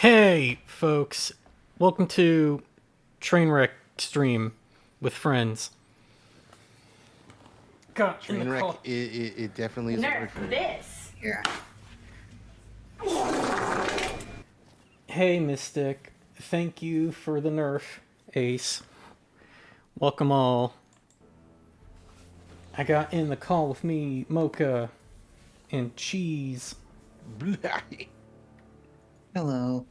Hey, folks. Welcome to Trainwreck Stream with friends. God, Trainwreck, it definitely is a word for this. Yeah. Hey, Mystic. Thank you for the nerf, Ace. Welcome all. I got in the call with me, Mocha, and Cheese. Hello.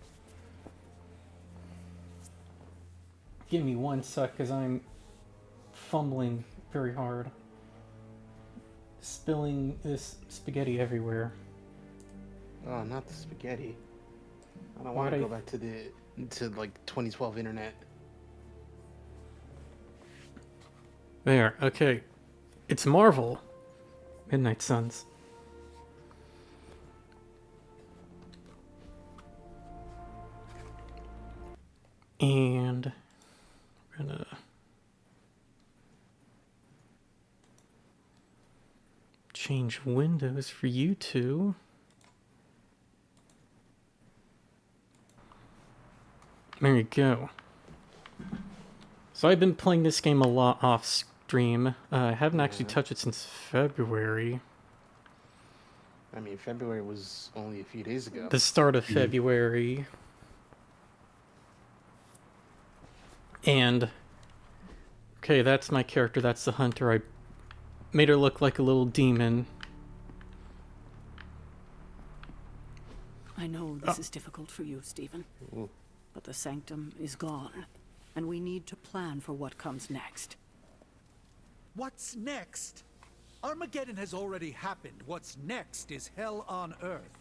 Give me one sec, because I'm fumbling very hard. Spilling this spaghetti everywhere. Oh, not the spaghetti. I don't want to go back to like 2012 internet. There, okay. It's Marvel. Midnight Suns. And we're gonna change windows for you two. There you go. So I've been playing this game a lot off stream. I haven't actually touched it since February. I mean, February was only a few days ago. The start of February. And okay, that's my character. That's the hunter. I made her look like a little demon. I know this is difficult for you, Stephen. Ooh. But the Sanctum is gone, and we need to plan for what comes next. What's next? Armageddon has already happened. What's next is hell on Earth.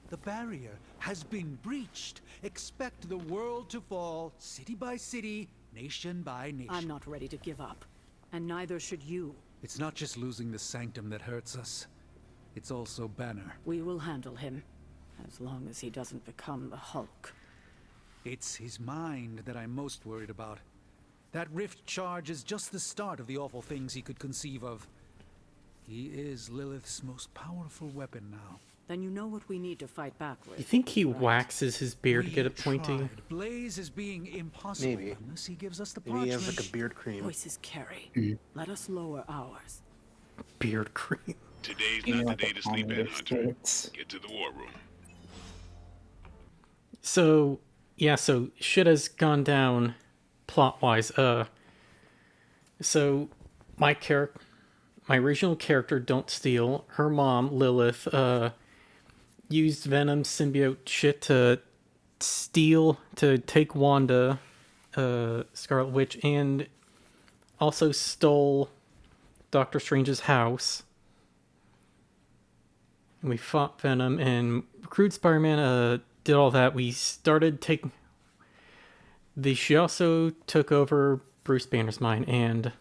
The barrier has been breached. Expect the world to fall, city by city, nation by nation. I'm not ready to give up, and neither should you. It's not just losing the Sanctum that hurts us. It's also Banner. We will handle him, as long as he doesn't become the Hulk. It's his mind that I'm most worried about. That rift charge is just the start of the awful things he could conceive of. He is Lilith's most powerful weapon now. Then you know what we need to fight back with. You think he right? waxes his beard to get it pointy? Tried. Blaze is being impossible Maybe. unless he gives us the Maybe he parchment. has like a beard cream. Voices carry. Let us lower ours. Beard cream. Today's You know, not the like day the to sleep in, Congress Hunter. states. Get to the war room. So, yeah, so shit has gone down plot-wise. So my original character, Don't Steal, her mom, Lilith, used Venom symbiote shit to take Wanda, Scarlet Witch, and also stole Doctor Strange's house. And we fought Venom and recruited Spider-Man, did all that. We started taking... She also took over Bruce Banner's mind, and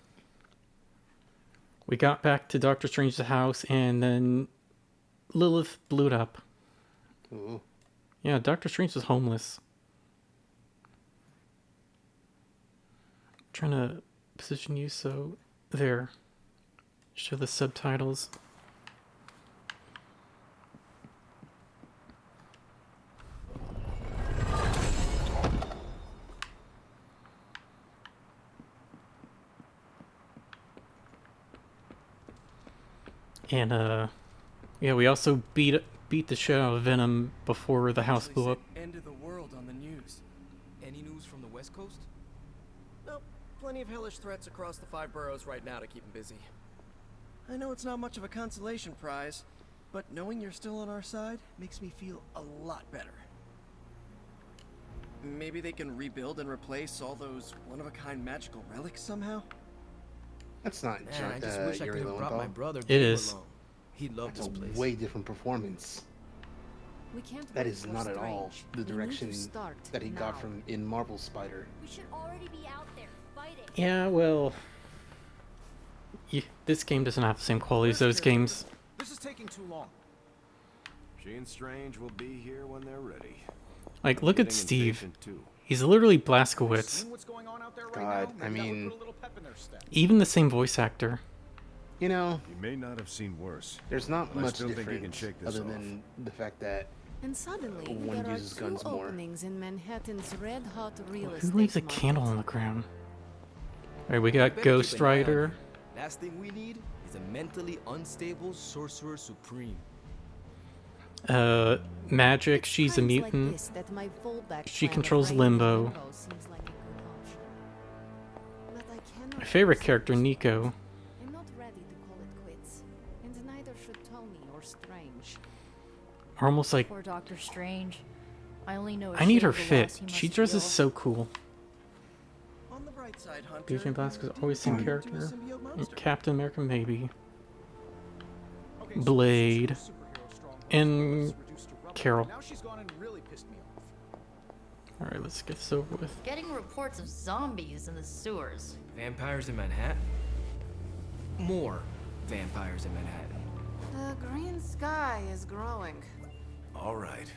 we got back to Doctor Strange's house, and then Lilith blew it up. Ooh. Yeah, Doctor Strange was homeless. Trying to position you so... There. Show the subtitles. And yeah, we also beat the shit out of Venom before the house blew up. End of the world on the news. Any news from the West Coast? Nope. Plenty of hellish threats across the 5 boroughs right now to keep them busy. I know it's not much of a consolation prize, but knowing you're still on our side makes me feel a lot better. Maybe they can rebuild and replace all those one-of-a-kind magical relics somehow? That's not Man, I just wish I could Yuri have brought my Lowenthal. brother It Gabe is. along. He'd love That's this a place. way different performance. We can't That wait is for not at all Strange. the We need to direction start that he got now. from in Marvel Spider. We should already be out there fighting. Yeah, well... this game doesn't have the same quality as those games. This is taking too long. She and Strange will be here when they're ready. Like, look at Getting Steve. impatient, too. He's literally Blazkowicz. Seeing what's going on out there right God, now, I maybe that would mean- put a little pep in their step. Even the same voice actor. You know, You may not have seen worse. there's not But I much still think he can difference shake this other off. than the fact that And suddenly, One there are uses 2 guns more. openings in Manhattan's red-hot real Who estate leaves a market. candle on the ground? Alright, we got Better Ghost keep an eye on Rider. him. Last thing we need is a mentally unstable sorcerer supreme. Magic. It's She's a times like mutant. this that my fallback She plan of controls reigning in Limbo. seems like a good option. But I cannot My favorite accept character, this. Nico. I'm not ready to call it quits, and neither should Tony or Strange. Are almost like Poor Doctor Strange. I only know. I need her fit. She dresses so cool. On the bright side, Hunter, Beauty and Blask you was always the same did turn into a character. symbiote monster. Captain America, maybe. Okay, so Blade. superhero stronghold And was reduced to rubble. Carol. Now she's gone and really pissed me off. Alright, let's get this over with. Getting reports of zombies in the sewers. Vampires in Manhattan? More vampires in Manhattan. The green sky is growing. All right.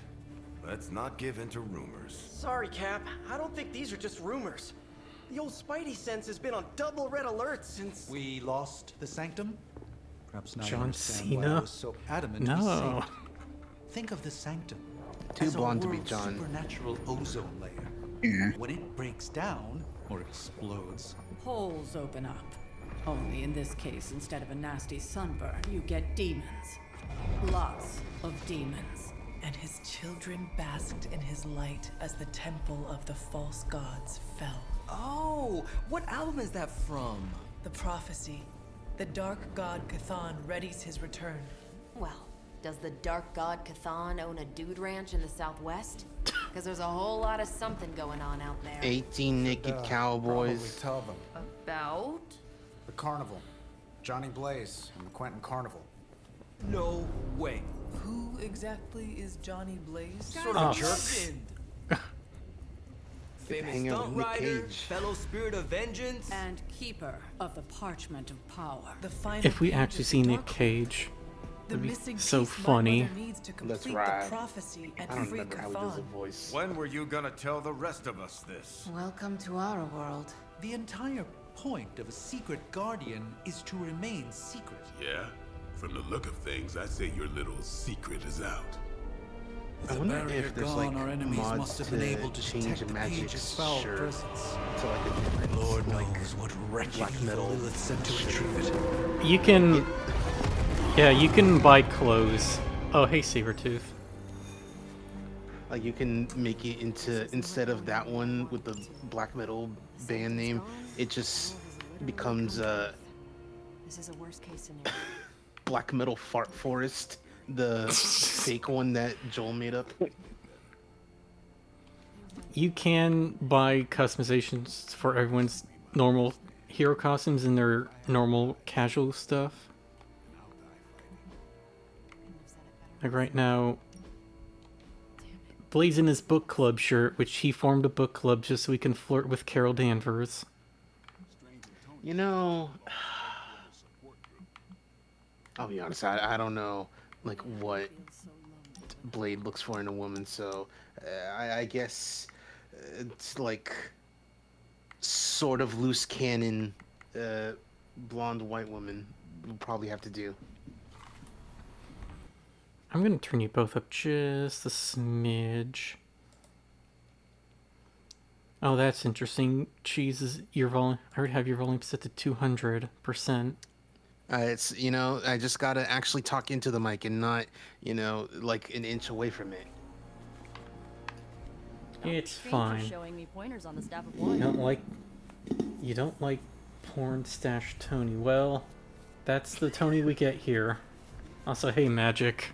Let's not give in to rumors. Sorry, Cap. I don't think these are just rumors. The old Spidey sense has been on double red alert since... We lost the sanctum? Perhaps now you John understand why I Cena? was so adamant we No. saved it. Think of the sanctum Too as a blonde to be world John. supernatural ozone layer. When it breaks down or explodes, Holes open up. Only in this case, instead of a nasty sunburn, you get demons. Lots of demons. And his children basked in his light as the temple of the false gods fell. Oh, what album is that from? The prophecy. The dark god Cthon readies his return. Well, does the dark god Cthon own a dude ranch in the southwest? Because there's a whole lot of something going on out there. 18 naked cowboys. Probably tell them. About? The carnival. Johnny Blaze and the Quentin Carnival. No way. Who exactly is Johnny Blaze? Sort of a jerk. Famous Hang out stunt with Nick rider, Cage. fellow spirit of vengeance. And keeper of the parchment of power. The final If we page actually of see the Nick Dark Cage, The that'd be missing so piece my funny. mother needs to Let's complete ride. the prophecy and I don't free remember how he does a Cthon. voice. When were you gonna tell the rest of us this? Welcome to our world. the entire point of a secret guardian is to remain secret. Yeah? From the look of things, I say your little secret is out. I The wonder barrier if there's gone, like our enemies mods must have to been able to change detect a the magic page's foul shirt presence. to like a different Lord like knows what wretched black evil metal Lilith sent to shirt. retrieve it. You can, yeah, you can buy clothes. Oh, hey, Sabretooth. Like you can make it into, instead of that one with the black metal band name, it just becomes This is a worst case scenario. Black Metal Fart Forest, the fake one that Joel made up. You can buy customizations for everyone's normal hero costumes and their normal casual stuff. Like right now, Blaze in his book club shirt, which he formed a book club just so he can flirt with Carol Danvers. You know, I'll be honest, I don't know like what Blade looks for in a woman, so I guess it's like sort of loose cannon blonde white woman we'll probably have to do. I'm gonna turn you both up just a smidge. Oh, that's interesting. Cheese is your volume. I already have your volume set to 200%. It's, you know, I just gotta actually talk into the mic and not, you know, like an inch away from it. It's Strange for fine. Showing me pointers on the staff of You one. don't like porn stash Tony. Well, that's the Tony we get here. Also, hey, Magic.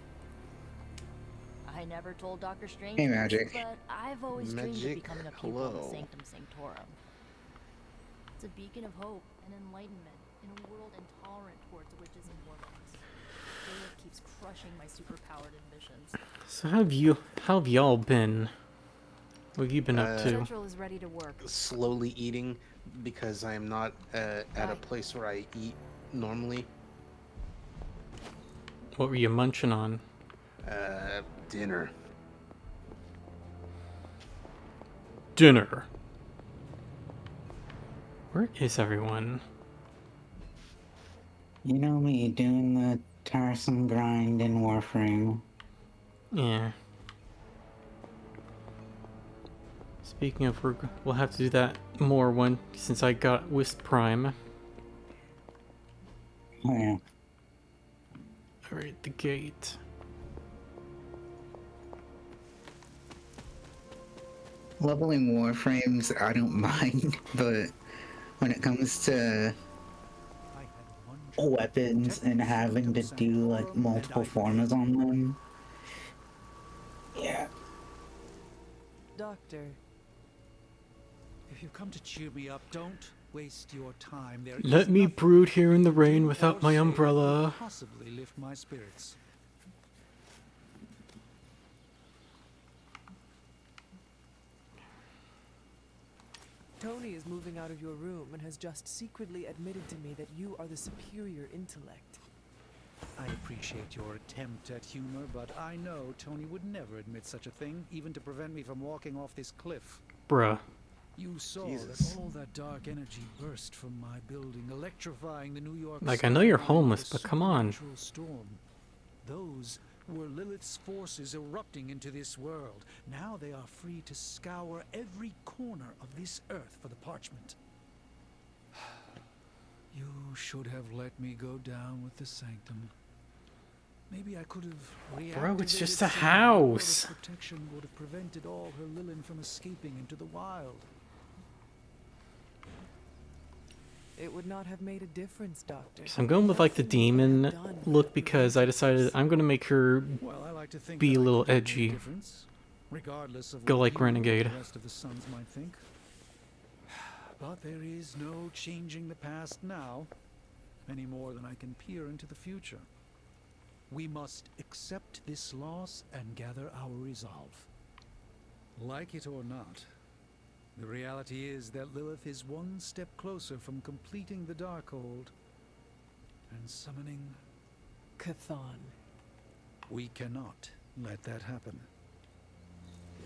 I never told Doctor Strange Hey, this, Magic. but I've always dreamed of Magic, becoming a pupil of the hello. Sanctum Sanctorum. It's a beacon of hope and enlightenment in a world intolerant towards witches and warlocks. Lilith keeps crushing my superpowered ambitions. So how have y'all been? What have you been up to? Central is ready to work. Slowly eating because I am not at a place where I eat normally. What were you munching on? Dinner. Dinner. Where is everyone? You know me doing the tiresome grind in Warframe. Yeah. Speaking of, we'll have to do that more since I got Wisp Prime. Oh, yeah. Alright, the gate. Leveling warframes, I don't mind, but when it comes to weapons and having to do like multiple formulas on them, yeah. Doctor, if you come to cheer me up, don't waste your time. There Let is me nothing brood here in the rain or without my say that umbrella. could possibly lift my spirits. Tony is moving out of your room and has just secretly admitted to me that you are the superior intellect. I appreciate your attempt at humor, but I know Tony would never admit such a thing, even to prevent me from walking off this cliff. Bruh. You saw Jesus. that all that dark energy burst from my building, electrifying the New York Like, I know you're skyline with homeless, a but come on. supernatural storm. Those were Lilith's forces erupting into this world. Now they are free to scour every corner of this earth for the parchment. You should have let me go down with the sanctum. Maybe I could have reactivated. Bro, it's just a some house. protection would have prevented all her Lilin from escaping into the wild. It would not have made a difference, Doctor. So I'm going with like the demon look because I decided I'm gonna make her Well, I like to think be that a I little could make a edgy. difference, regardless of Go what like you or Renegade. The rest of the Sons might think. But there is no changing the past now, any more than I can peer into the future. We must accept this loss and gather our resolve. Like it or not, the reality is that Lilith is one step closer from completing the Darkhold and summoning Chthon. We cannot let that happen.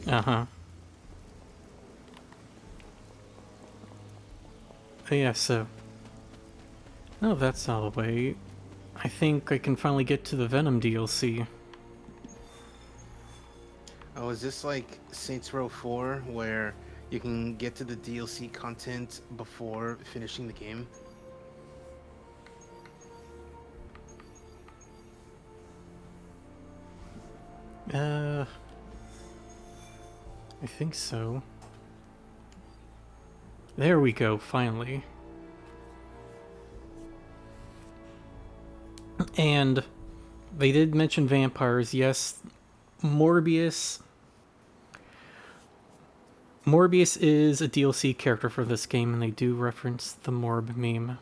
Uh-huh. Oh, yeah, so... Oh, that's all the way. I think I can finally get to the Venom DLC. Oh, is this like Saints Row 4 where you can get to the DLC content before finishing the game? I think so. There we go, finally. And they did mention vampires, yes. Morbius is a DLC character for this game, and they do reference the Morb meme.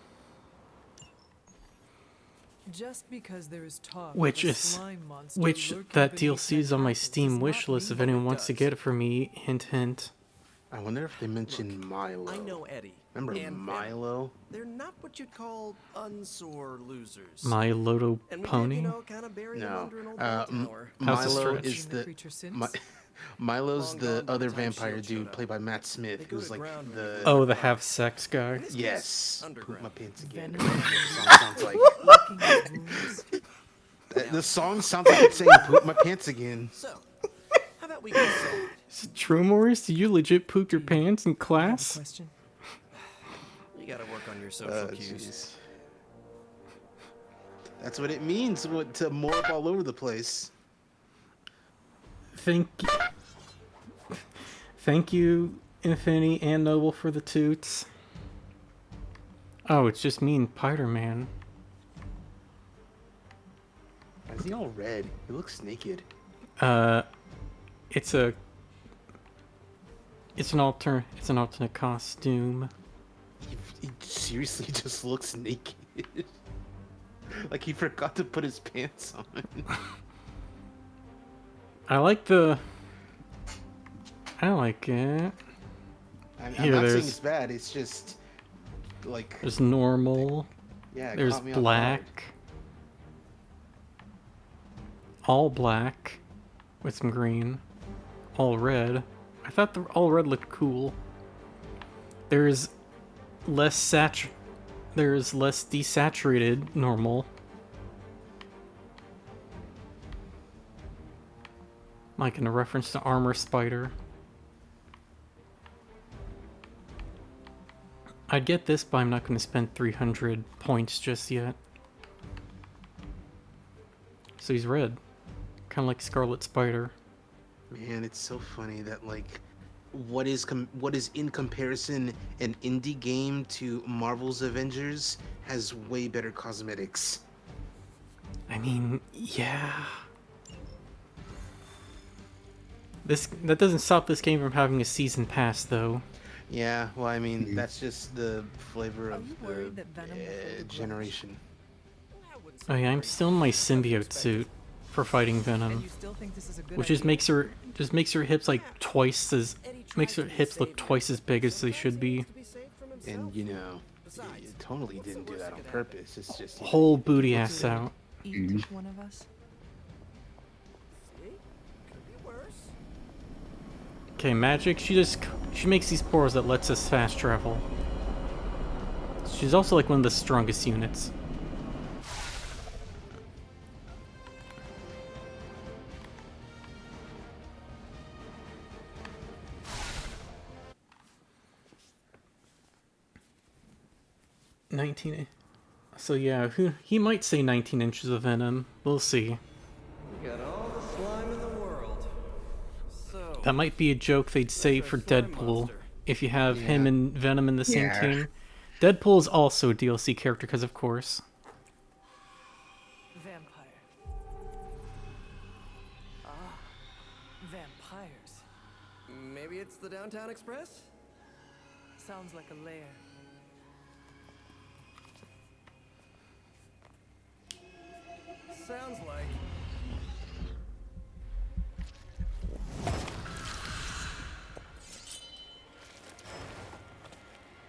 Just because there is talk Which of a is, slime monster which lurking that beneath DLC is on my Manhattan Steam does wish not list if mean anyone it wants to does. get it for me. Hint, hint. I wonder if they mentioned Milo. I know Eddie. Remember and Milo? They're not what you'd call unsore losers. My Loto And we Pony? did, you know, kind of bury them No. under an old bell tower. How's the Milo stretch? is Seen the the... creature since? Milo's Long the gone by the other time vampire Shield dude showed up. played by Matt Smith, They go who's to like ground when the... you Oh, the half-sex guy. Yes. Poop underground. my pants again. Venom. The song sounds like... Licking his wounds. The song sounds like it's saying poop my pants again. So, how about we go solve? Is it true, Maurice? Did you legit poop your pants in class? Question. You gotta work on your social cues. Jeez. That's what it means to morph all over the place. Thank you, Infinity and Noble, for the toots. Oh, it's just me and Spider-Man. Why is he all red? He looks naked. It's an alternate costume. He seriously just looks naked. Like he forgot to put his pants on. I like it. I'm Here, not saying there's- it's bad. It's just like There's normal. yeah. It There's caught me off guard. black. All black with some green. All red. I thought the all red looked cool. There's less desaturated normal. Like in a reference to Armor Spider. I'd get this, but I'm not going to spend 300 points just yet. So he's red. Kind of like Scarlet Spider. Man, it's so funny that, like, what is in comparison an indie game to Marvel's Avengers has way better cosmetics. I mean, yeah. That doesn't stop this game from having a season pass, though. Yeah, well, I mean, that's just the flavor of the generation. Oh yeah, I'm still in my symbiote suit for fighting Venom, which just makes her hips like makes her hips look twice as big as they should be. And you know, you totally didn't do that on purpose. It's just whole booty ass out. Each one of us. Okay, magic. She makes these portals that lets us fast travel. She's also like one of the strongest units. So yeah, he might say 19 inches of venom. We'll see. Got all the slime in the world. So That might be a joke they'd say for Deadpool if you have him and Venom in the same team. Deadpool is also a DLC character because, of course. Vampire. Ah, vampires. maybe it's the Downtown Express? Sounds like a lair. Sounds like.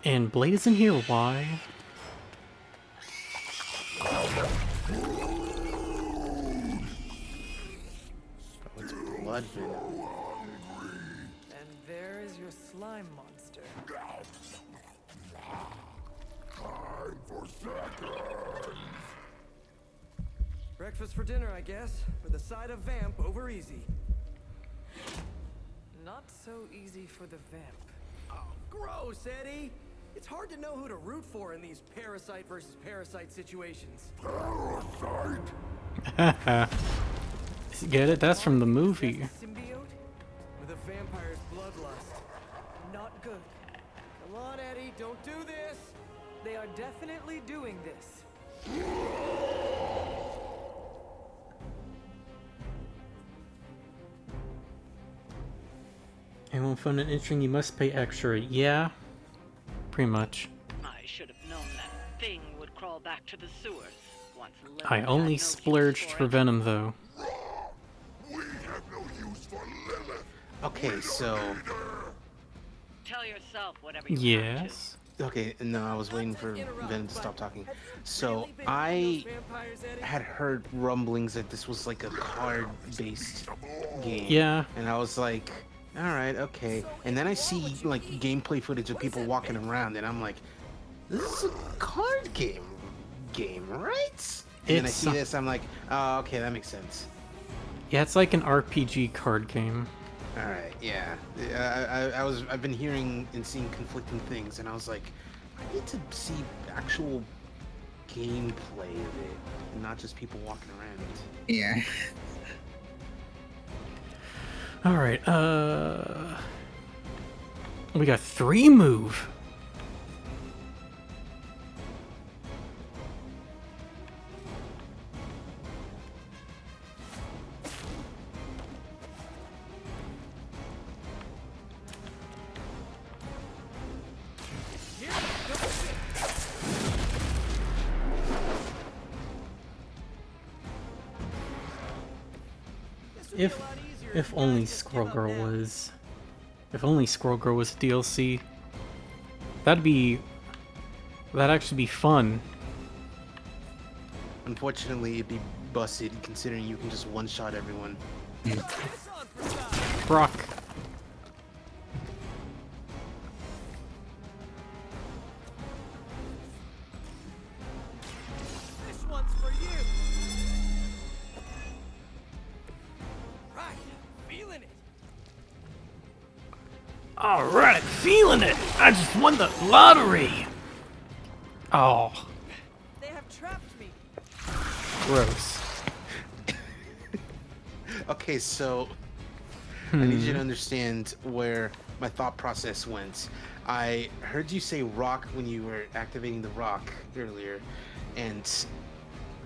And Blade isn't here, why? It's blood venom. And there is your slime monster. Time for seconds. Breakfast for dinner, I guess, with a side of vamp over easy. Not so easy for the vamp. Oh, gross, Eddie! It's hard to know who to root for in these parasite versus parasite situations. Parasite? Get it? That's from the movie. Symbiote with a vampire's bloodlust. Not good. Come on, Eddie, don't do this! They are definitely doing this. Anyone found it interesting? You must pay extra. Yeah, pretty much. I should have known that thing would crawl back to the sewers. Once I only splurged for Venom, though. We have no use for Lilith. Okay, so. Tell yourself whatever you Yes. Okay, no, I was waiting for Venom to stop talking. So I had heard rumblings that this was like a card-based game. Yeah. And I was like, all right, okay. And then I see like gameplay footage of people walking around, and I'm like, this is a card game, right? And then I see this, I'm like, oh, okay, that makes sense. Yeah, it's like an RPG card game. All right, yeah. I've been hearing and seeing conflicting things, and I was like, I need to see actual gameplay of it, and not just people walking around. Yeah. All right. We got 3 move. If only Squirrel Girl was a DLC. That'd actually be fun. Unfortunately, it'd be busted considering you can just one-shot everyone. Brock. This one's for you. Right, feeling it. Alright, feeling it! I just won the lottery! Oh. They have trapped me. Gross. Okay, so I need you to understand where my thought process went. I heard you say rock when you were activating the rock earlier, and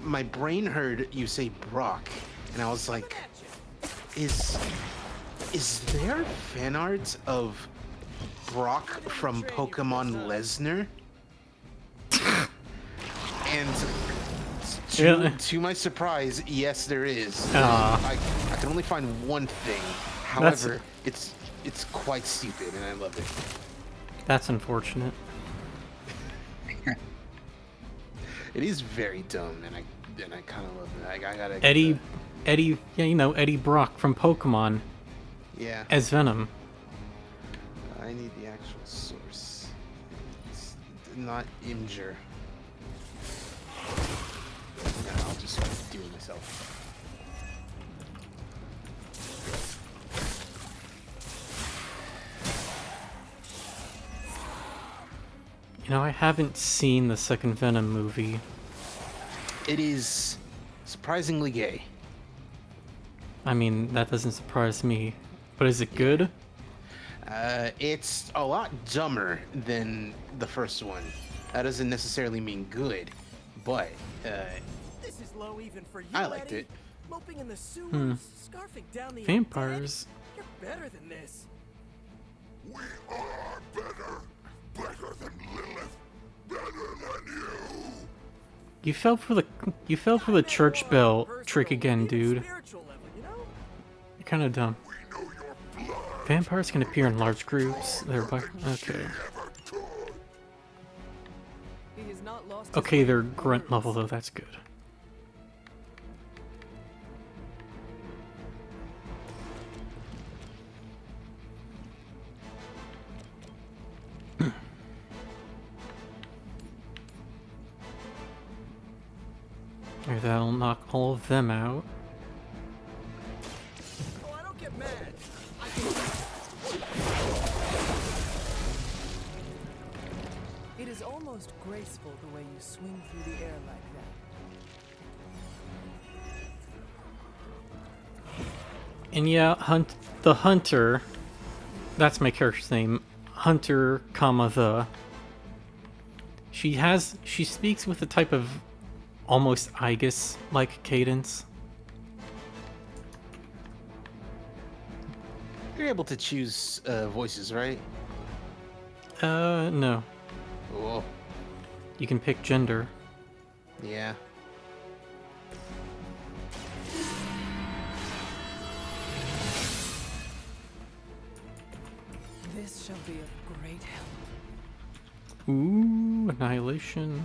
my brain heard you say Brock, and I was like, is there fan art of Brock from Pokemon Lesnar? And to my surprise, yes, there is. I can only find one thing. However, it's quite stupid, and I love it. That's unfortunate. It is very dumb, and I kind of love it. I gotta. Eddie, yeah, you know Eddie Brock from Pokemon. Yeah. As Venom. I need the actual source. It's not Imgur. No, I'll just do it myself. You know, I haven't seen the second Venom movie. It is surprisingly gay. I mean, that doesn't surprise me. But is it good? It's a lot dumber than the first one. That doesn't necessarily mean good, but This is low even for you, I liked Eddie. it. Moping in the sewers, scarfing down the Vampires. undead. You're better than this. We are better. Better than Lilith. Better than you. You fell for the church bell trick again, dude. You're kind of dumb. Vampires can appear in large groups. Okay. Okay, they're grunt level though. That's good. Alright, that'll knock all of them out. Oh, I don't get mad. It is almost graceful the way you swing through the air like that. And yeah, the Hunter, that's my character's name, Hunter, the. She speaks with a type of almost Igus-like cadence. You're able to choose voices, right? No. Oh. You can pick gender. Yeah. This shall be of great help. Ooh, Annihilation.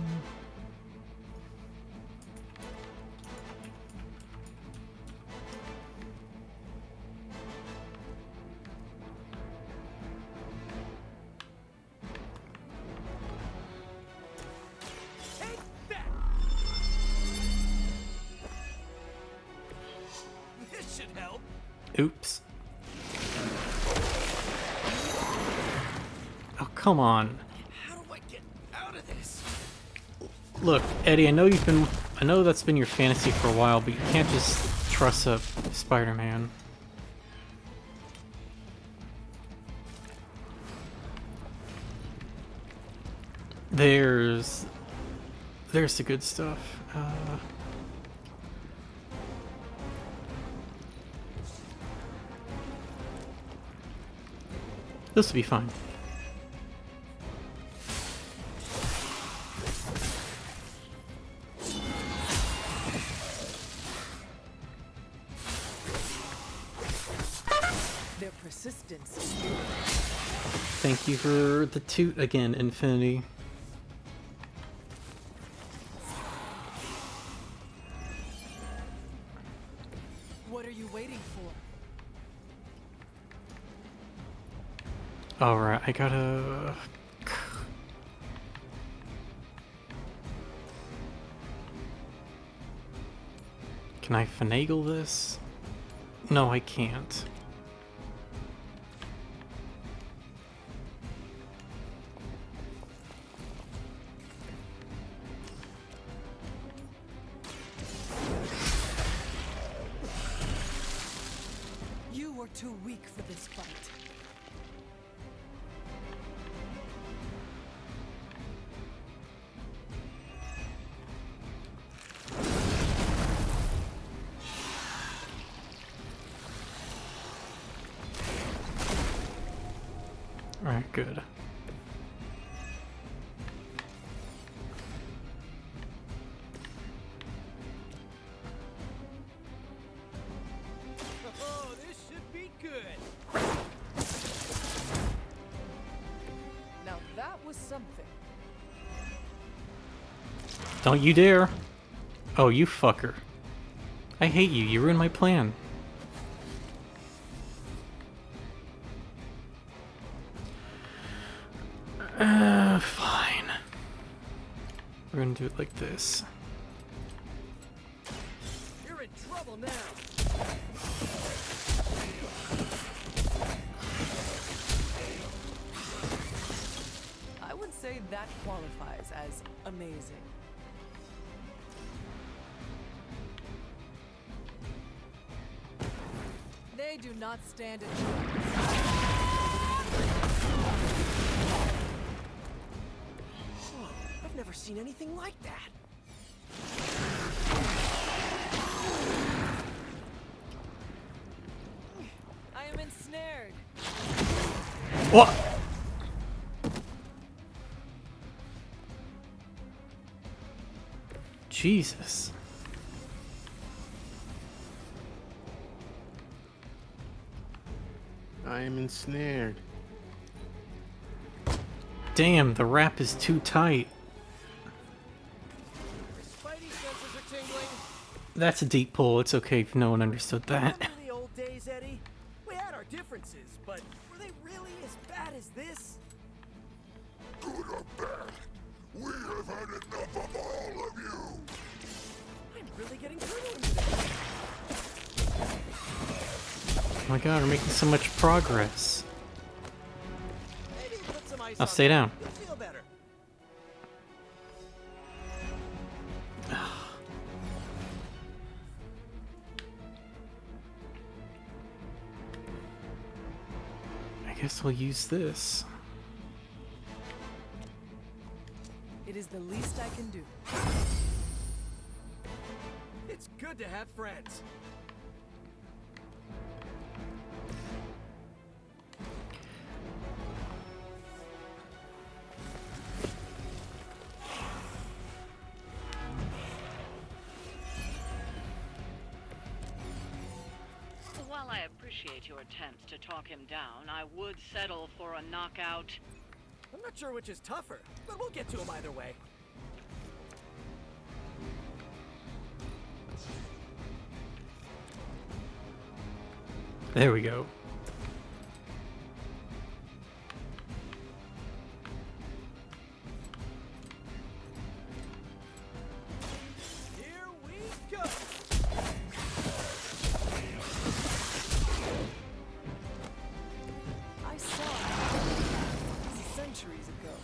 This should help. Oops. Oh, come on. How do I get out of this? Look, Eddie, I know that's been your fantasy for a while, but you can't just truss up Spider-Man. There's the good stuff. This will be fine. Their persistence. Thank you for the toot again, Infinity. What are you waiting for? Alright, I gotta... Can I finagle this? No, I can't. too weak for this fight. Alright, good. Oh, this should be good. Now that was something. Don't you dare! Oh, you fucker. I hate you, you ruined my plan. Fine. We're gonna do it like this. You're in trouble now. I would say that qualifies as amazing. They do not stand a chance. Whoa, I've never seen anything like that. I am ensnared. What? Jesus. I am ensnared. Damn, the wrap is too tight. Spidey senses are tingling. That's a deep pull. It's okay if no one understood that. Remember the old days, Eddie? We had our differences, but were they really as bad as this? Good or bad, we have had enough of all of you. I'm really getting through into this. Oh my god, we're making so much progress. Maybe put some ice Now on stay that. down. You'll feel better. I guess we'll use this. It is the least I can do. It's good to have friends. While I appreciate your attempts to talk him down, I would settle for a knockout. I'm not sure which is tougher, but we'll get to him either way. There we go. Here we go. I saw it centuries ago.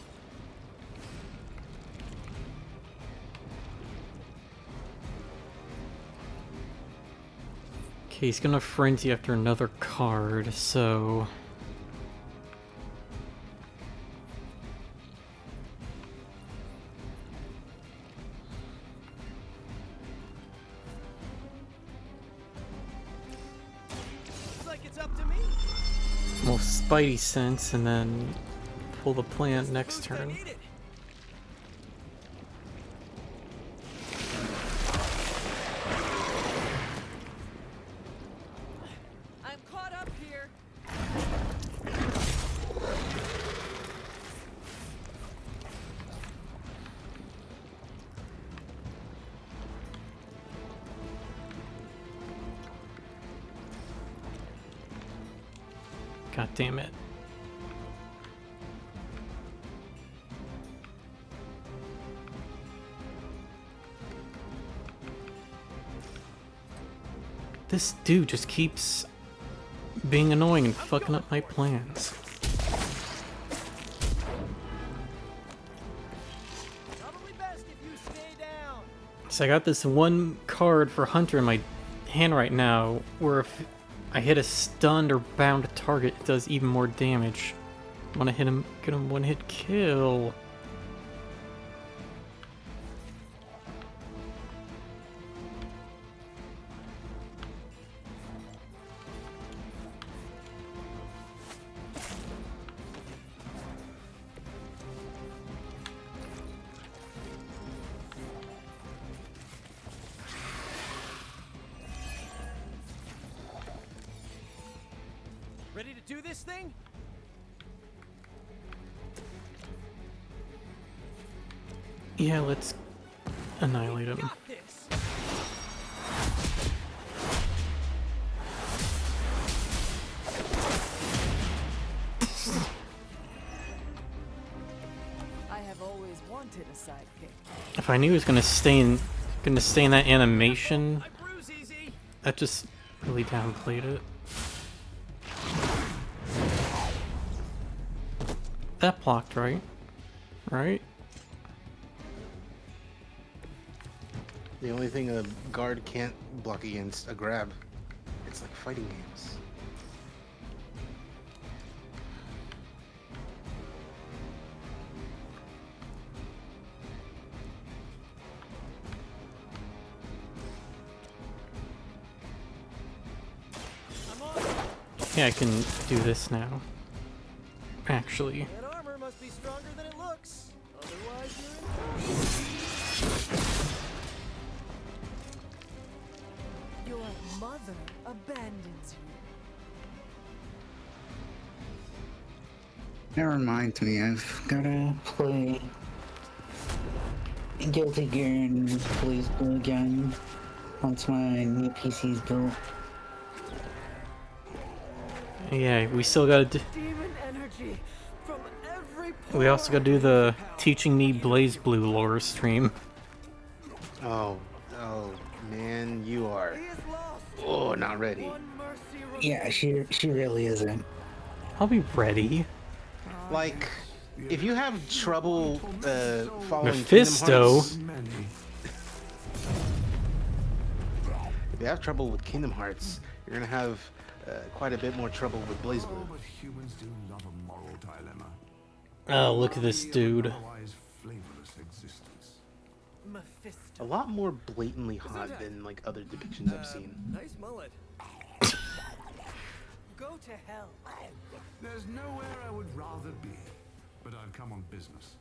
Okay, he's gonna frenzy after another card, so... Looks like it's up to me. Well, Spidey sense, and then pull the plant next Boost I turn. needed. I'm caught up here. God damn it. This dude just keeps being annoying and fucking up my plans. Probably best if you stay down. So I got this one card for Hunter in my hand right now, where if I hit a stunned or bound target, it does even more damage. Wanna hit him, get him one hit kill. Ready to do this thing? Yeah, let's annihilate him. Got this. I have always wanted a sidekick. If I knew he was gonna stay in that animation, that just really downplayed it. That blocked, right? Right? The only thing a guard can't block against a grab. It's like fighting games. Yeah, I can do this now. Actually. That armor must be stronger than it looks. Otherwise, you're in trouble. Your mother abandons you. That reminds me, I've gotta play Guilty Gear and Blaze Blue again once my new PC's built. Yeah, we still gotta do. We also gotta do the teaching me Blaze Blue lore stream. Oh man, you are. Oh, not ready. Yeah, she really isn't. I'll be ready. Like, if you have trouble following Mephisto. Kingdom Hearts, if you have trouble with Kingdom Hearts, you're gonna have quite a bit more trouble with Blaze Blue. But humans do love a moral dilemma. Oh, look at this dude. Otherwise flavorless existence. A lot more blatantly hot than like other depictions I've seen. Nice mullet. Go to hell. There's nowhere I would rather be, but I've come on business.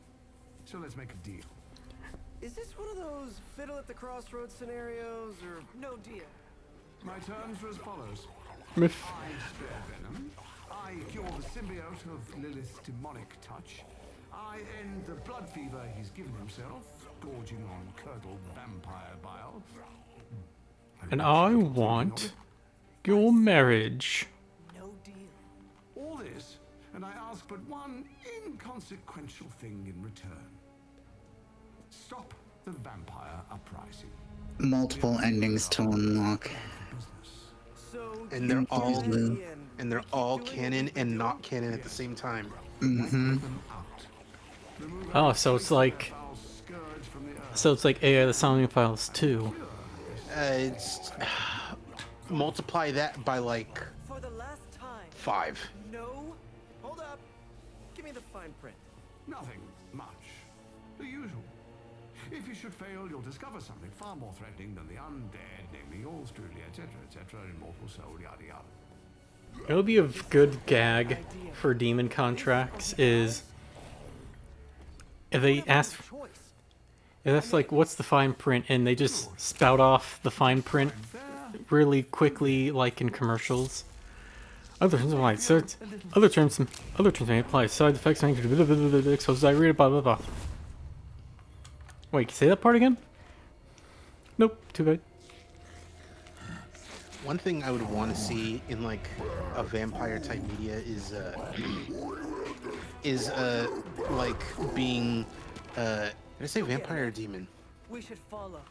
So let's make a deal. Is this one of those fiddle at the crossroads scenarios, or no dear? My terms are as follows. I spare venom. I cure the symbiote of Lilith's demonic touch. I end the blood fever he's given himself, gorging on curdled vampire bile. And I want your marriage. No deal. All this, and I ask but one inconsequential thing in return. Stop the vampire uprising. Multiple endings to unlock. And they're all canon and not canon at the same time. Mm-hmm. Oh, so it's like AI the Sounding Files 2. It's multiply that by like 5. no? Hold up. Give me the fine print. Nothing much. The usual. If you should fail, you'll discover something far more threatening than the undead, namely yours truly, etc., immortal soul, yada yada. It would be a good gag for demon contracts is if they ask, if that's like, what's the fine print, and they just spout off the fine print really quickly, like in commercials. Other terms apply. Other terms may apply. Side effects may expose diarrhea. Blah blah blah. Wait, can you say that part again? Nope. Too bad. One thing I would want to see in like a vampire type media is like being did I say vampire or demon? We should follow.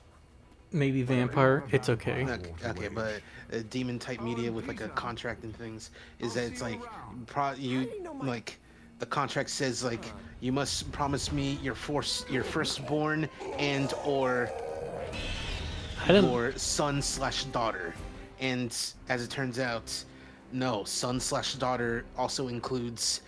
Maybe vampire. It's okay. Okay, but demon type media with like a contract and things is that it's like the contract says like you must promise me your firstborn and or your son/daughter. And as it turns out, no, son/daughter also includes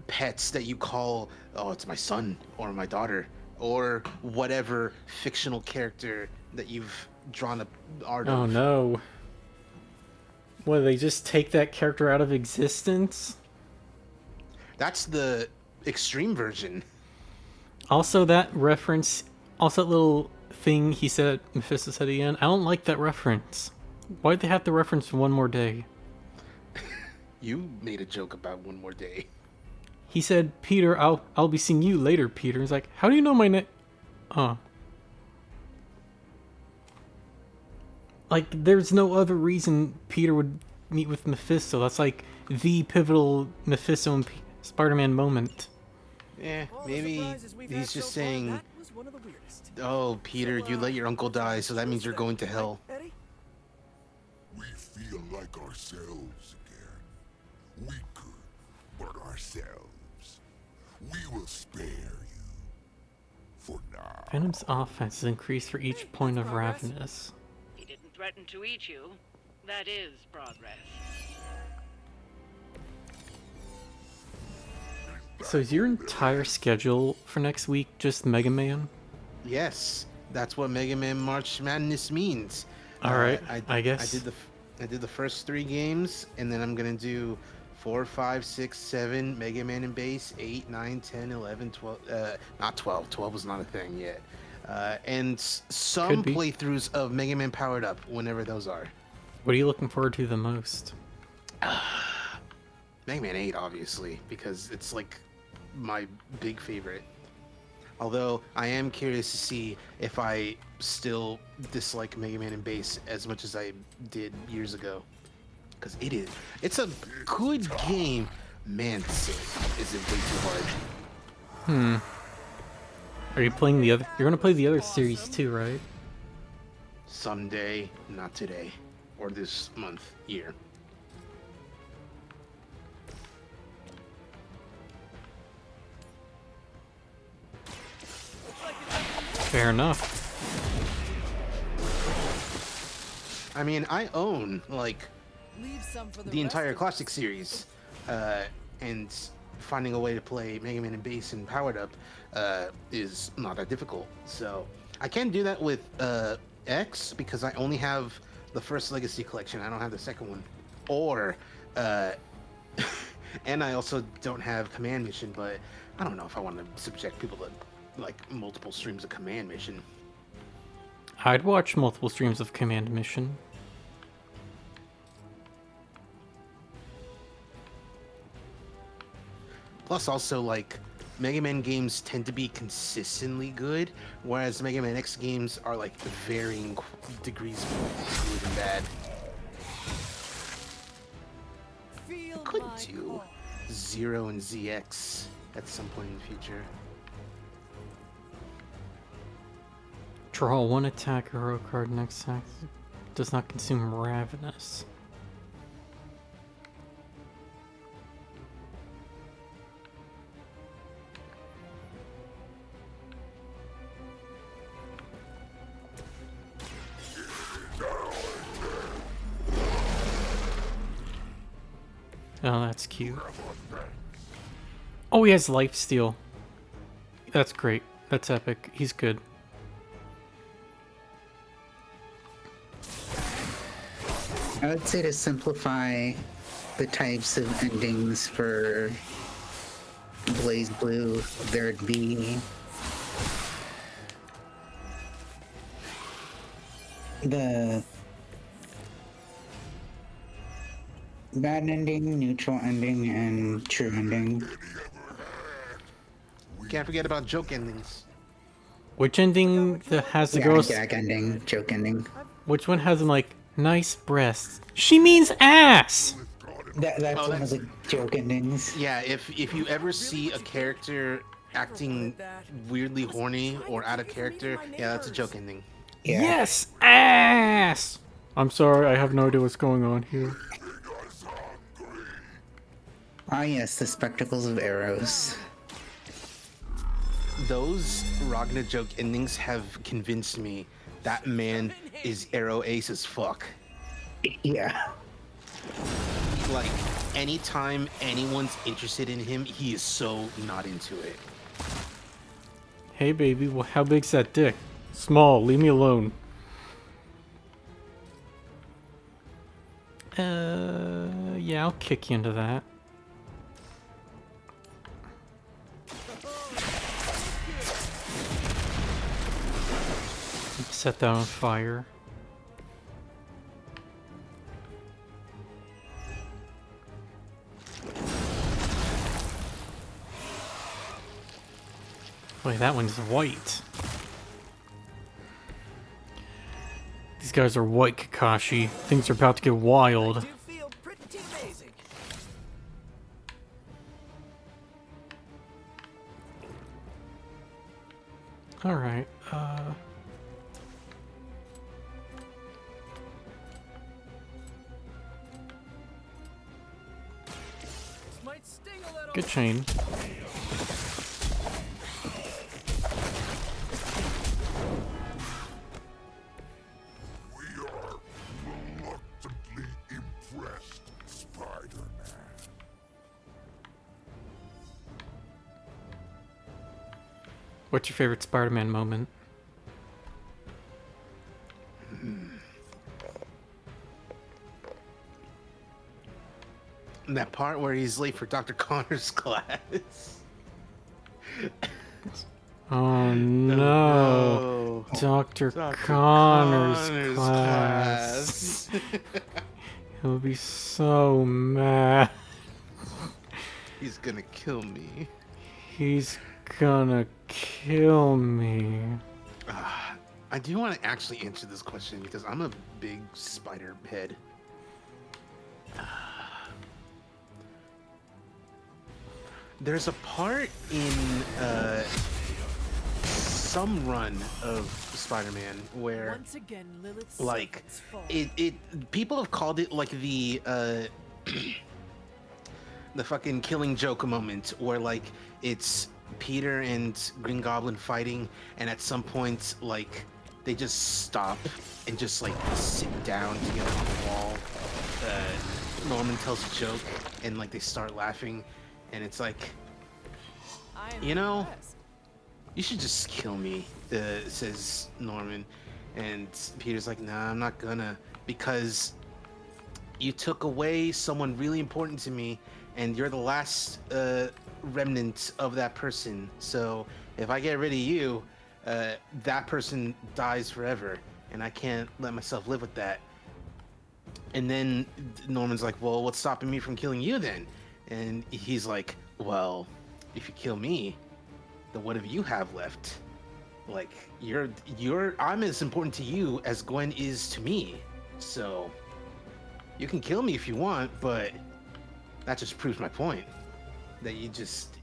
pets that you call, oh, it's my son or my daughter or whatever fictional character that you've drawn a art of. Oh no. What, they just take that character out of existence? That's the extreme version. Also, that reference, also that little thing he said, Mephisto said again, I don't like that reference. Why'd they have to reference One More Day? You made a joke about One More Day. He said, Peter, I'll be seeing you later, Peter. He's like, how do you know my name? Like, there's no other reason Peter would meet with Mephisto. That's like the pivotal Mephisto and Spider-Man moment. Yeah, maybe he's just saying, oh, Peter, you let your uncle die, so that means you're going to hell. We feel like ourselves again. Weaker, but ourselves. We will spare you. For now. Venom's offense is increased for each point of Ravenous. He didn't threaten to eat you. That is progress. So is your entire schedule for next week just Mega Man? Yes, that's what Mega Man March Madness means. All right, I guess. I did the first 3 games, and then I'm gonna do 4, 5, 6, 7 Mega Man and Base, 8, 9, 10, 11, 12. Not 12. 12 was not a thing yet. And some playthroughs of Mega Man Powered Up, whenever those are. What are you looking forward to the most? Mega Man 8, obviously, because it's like my big favorite. Although I am curious to see if I still dislike Mega Man and Base as much as I did years ago, because it's a good game. Man, is it way too hard. Are you playing the other? You're gonna play the other series too, right? Someday, not today, or this month, year. Fair enough. I mean, I own like the entire classic series, and finding a way to play Mega Man and Base and Powered Up is not that difficult. So I can do that with X because I only have the first Legacy Collection. I don't have the second one, or and I also don't have Command Mission. But I don't know if I want to subject people to like multiple streams of Command Mission. I'd watch multiple streams of Command Mission. Plus, also, like, Mega Man games tend to be consistently good, whereas Mega Man X games are, like, varying degrees of good and bad. I could do Zero and ZX at some point in the future. Draw 1 attack hero card next attack. Does not consume Ravenous. Oh, that's cute. Oh, he has lifesteal. That's great. That's epic. He's good. I would say to simplify the types of endings for Blaze Blue, there'd be the bad ending, neutral ending, and true ending. Can't forget about joke endings. Which ending that has the Yeah, girls? gag ending, joke ending. Which one has them like nice breasts? She means ass. That's one of the joke endings. Yeah, if you ever see a character acting weirdly horny or out of character, yeah, that's a joke ending. Yeah. Yes, ass. I'm sorry, I have no idea what's going on here. Ah, yes, the spectacles of arrows. Those Ragna joke endings have convinced me that man is arrow ace as fuck. Yeah. Like, anytime anyone's interested in him, he is so not into it. Hey, baby, well, how big's that dick? Small, leave me alone. Yeah, I'll kick you into that. Set that on fire. Wait, that one's white. These guys are white, Kakashi. Things are about to get wild. Alright, good chain. We are reluctantly impressed, Spider-Man. What's your favorite Spider-Man moment? That part where he's late for Dr. Connor's class. Oh no, Dr. Connor's class. He'll be so mad. He's gonna kill me. He's gonna kill me. I do want to actually answer this question because I'm a big spider head. There's a part in some run of Spider-Man where, Once again, Lilith's like, servants fall. it people have called it like the fucking Killing Joke moment where, like, it's Peter and Green Goblin fighting, and at some point, like, they just stop and just, like, sit down together on the wall. Norman tells a joke, and, like, they start laughing, and it's like, you know, you should just kill me, says Norman. And Peter's like, nah, I'm not gonna, because you took away someone really important to me, and you're the last remnant of that person. So if I get rid of you, that person dies forever, and I can't let myself live with that. And then Norman's like, well, what's stopping me from killing you then? And he's like, well, if you kill me, then what do you have left? Like, I'm as important to you as Gwen is to me. So you can kill me if you want, but that just proves my point. That you just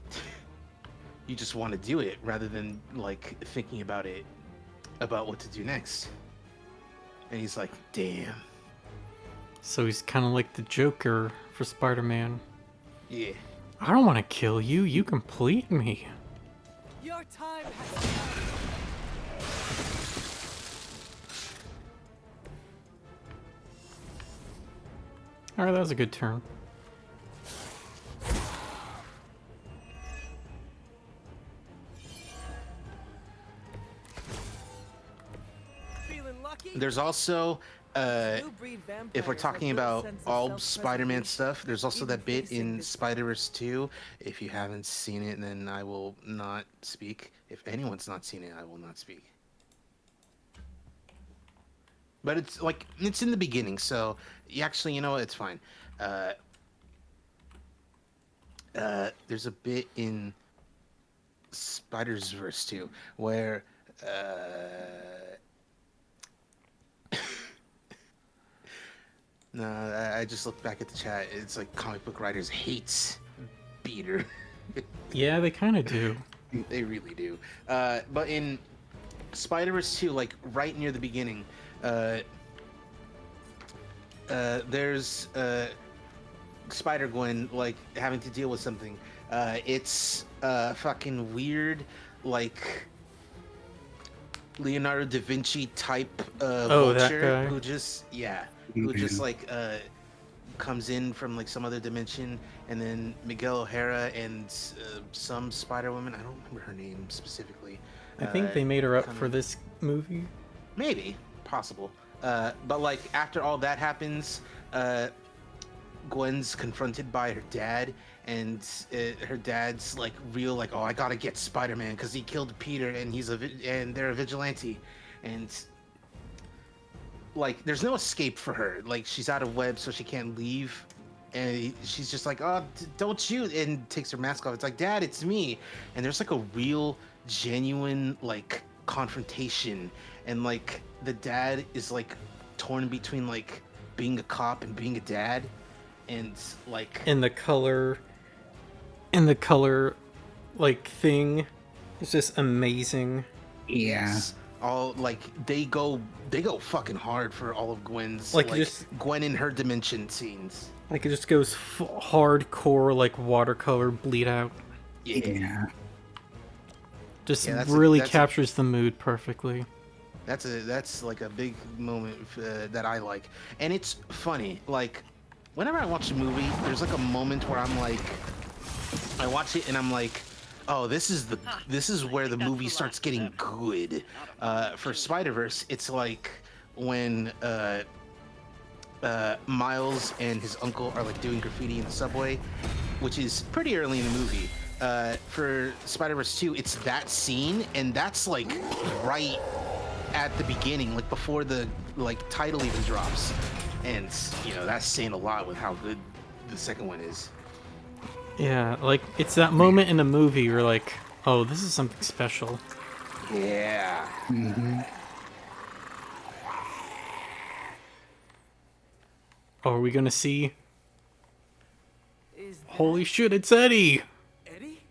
want to do it rather than, like, thinking about what to do next. And he's like, damn. So he's kind of like the Joker for Spider-Man. Yeah. I don't want to kill you. You complete me. Your time has come. Alright, that was a good turn. Feeling lucky? There's also, if we're talking about all Spider-Man stuff, there's also that bit in Spider-Verse 2. If you haven't seen it, then I will not speak. If anyone's not seen it, I will not speak. But it's like, it's in the beginning, so actually, you know what, it's fine. There's a bit in Spider-Verse 2 where no, I just looked back at the chat. It's like comic book writers hates Peter. Yeah, they kind of do. They really do. But in Spider-Verse 2, like right near the beginning, there's Spider-Gwen like having to deal with something. It's fucking weird, like Leonardo da Vinci type vulture that guy. who just who just like comes in from like some other dimension, and then Miguel O'Hara and some Spider Woman. I don't remember her name specifically. I think they made her up come for in. this movie. Maybe, possible. But like after all that happens, Gwen's confronted by her dad, and her dad's like real like, oh, I gotta get Spider-Man because he killed Peter, and and they're a vigilante, and like there's no escape for her. Like she's out of web, so she can't leave, and she's just like, oh, don't shoot, and takes her mask off. It's like, Dad, it's me. And there's like a real, genuine like confrontation, and like the dad is like torn between like being a cop and being a dad, and like And the color like thing is just amazing. Yeah. all like they go fucking hard for all of Gwen's Like, like just- Gwen in her dimension scenes. Like it just goes hardcore, like watercolor bleed out. Yeah. Just Yeah, really that's captures the mood perfectly. That's like a big moment that I like, and it's funny. Like whenever I watch a movie, there's like a moment where I'm like, I watch it and I'm like, oh, this is where the movie starts getting good. For Spider-Verse, it's like when Miles and his uncle are like doing graffiti in the subway, which is pretty early in the movie. For Spider-Verse 2, it's that scene, and that's like right at the beginning, like before the like title even drops, and you know that's saying a lot with how good the second one is. Yeah, like it's that moment in the movie where like, oh, this is something special. Yeah. Mm-hmm. Oh, are we gonna see? Holy shit, it's Eddie! Eddie?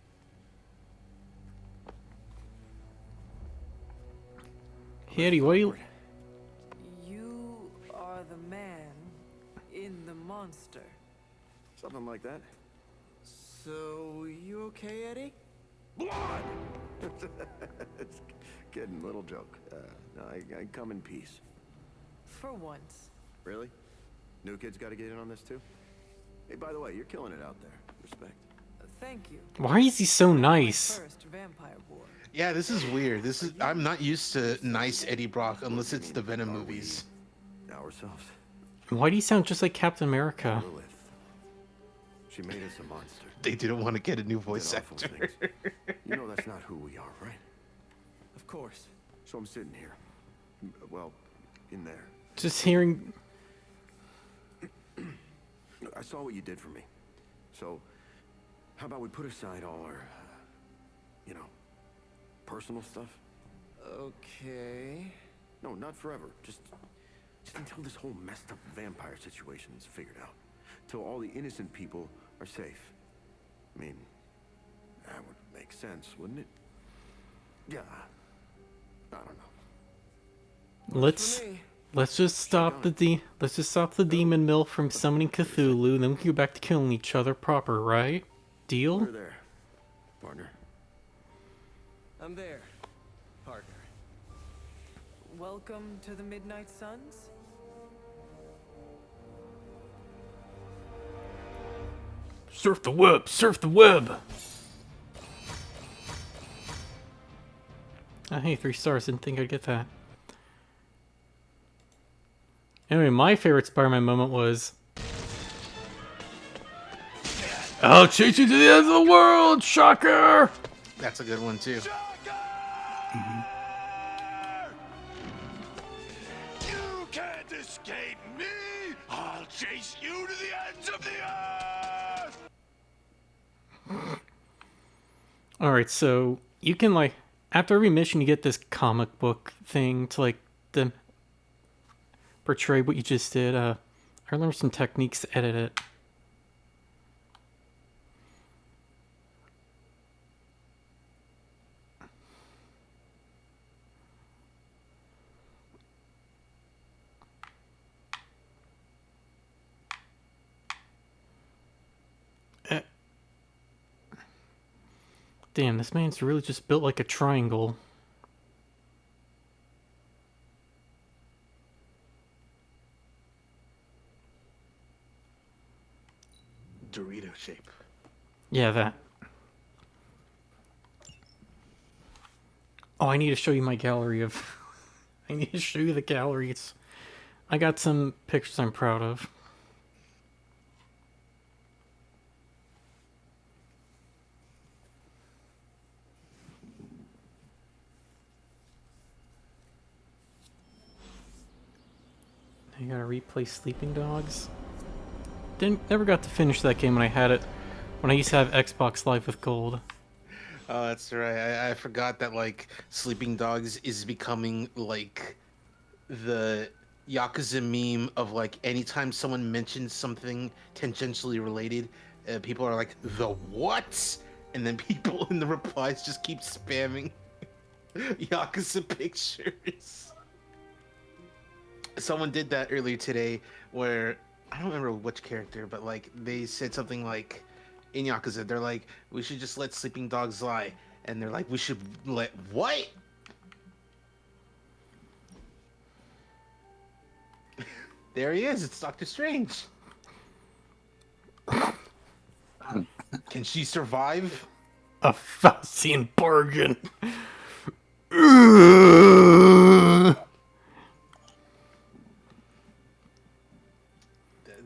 Hey Eddie, what are you... You are the man in the monster. Something like that. So, you okay, Eddie? Blood! It's kidding, little joke. No, I come in peace. For once. Really? New kids got to get in on this too? Hey, by the way, you're killing it out there. Respect. Thank you. Why is he so nice? First vampire war. Yeah, this is weird. I'm not used to nice Eddie Brock unless it's the Venom movies. Ourselves. Why do you sound just like Captain America? Lilith. She made us a monster. They didn't want to get a new voice Did awful actor. things. You know that's not who we are, right? Of course. So I'm sitting here. Well, in there. Just hearing... I saw what you did for me. So, how about we put aside all our, personal stuff? Okay. No, not forever. Just until this whole messed up vampire situation is figured out. Till all the innocent people are safe. I mean, that would make sense, wouldn't it? Yeah. I don't know. Let's just stop the demon mill from summoning Cthulhu, then we can go back to killing each other proper, right? Deal? We're there, partner. I'm there, partner. Welcome to the Midnight Suns? Surf the web! Surf the web! Oh, hey, 3 stars. Didn't think I'd get that. Anyway, my favorite Spider-Man moment was... I'll chase you to the end of the world, shocker! That's a good one too. You can't escape me! I'll chase you to the ends of the earth! Alright, so you can, like, after every mission you get this comic book thing to, like, portray what you just did. I learned some techniques to edit it. Damn, this man's really just built like a triangle. Yeah, that. Oh, I need to show you my gallery of... I need to show you the galleries. I got some pictures I'm proud of. I gotta replay Sleeping Dogs. Never got to finish that game when I had it. When I used to have Xbox Live with Gold. Oh, that's right. I forgot that like Sleeping Dogs is becoming like the Yakuza meme of like anytime someone mentions something tangentially related, people are like, the what? And then people in the replies just keep spamming Yakuza pictures. Someone did that earlier today where I don't remember which character, but like they said something like in Yakuza, they're like, we should just let sleeping dogs lie. And they're like, we should let what? There he is, it's Doctor Strange. Can she survive? A Faustian bargain.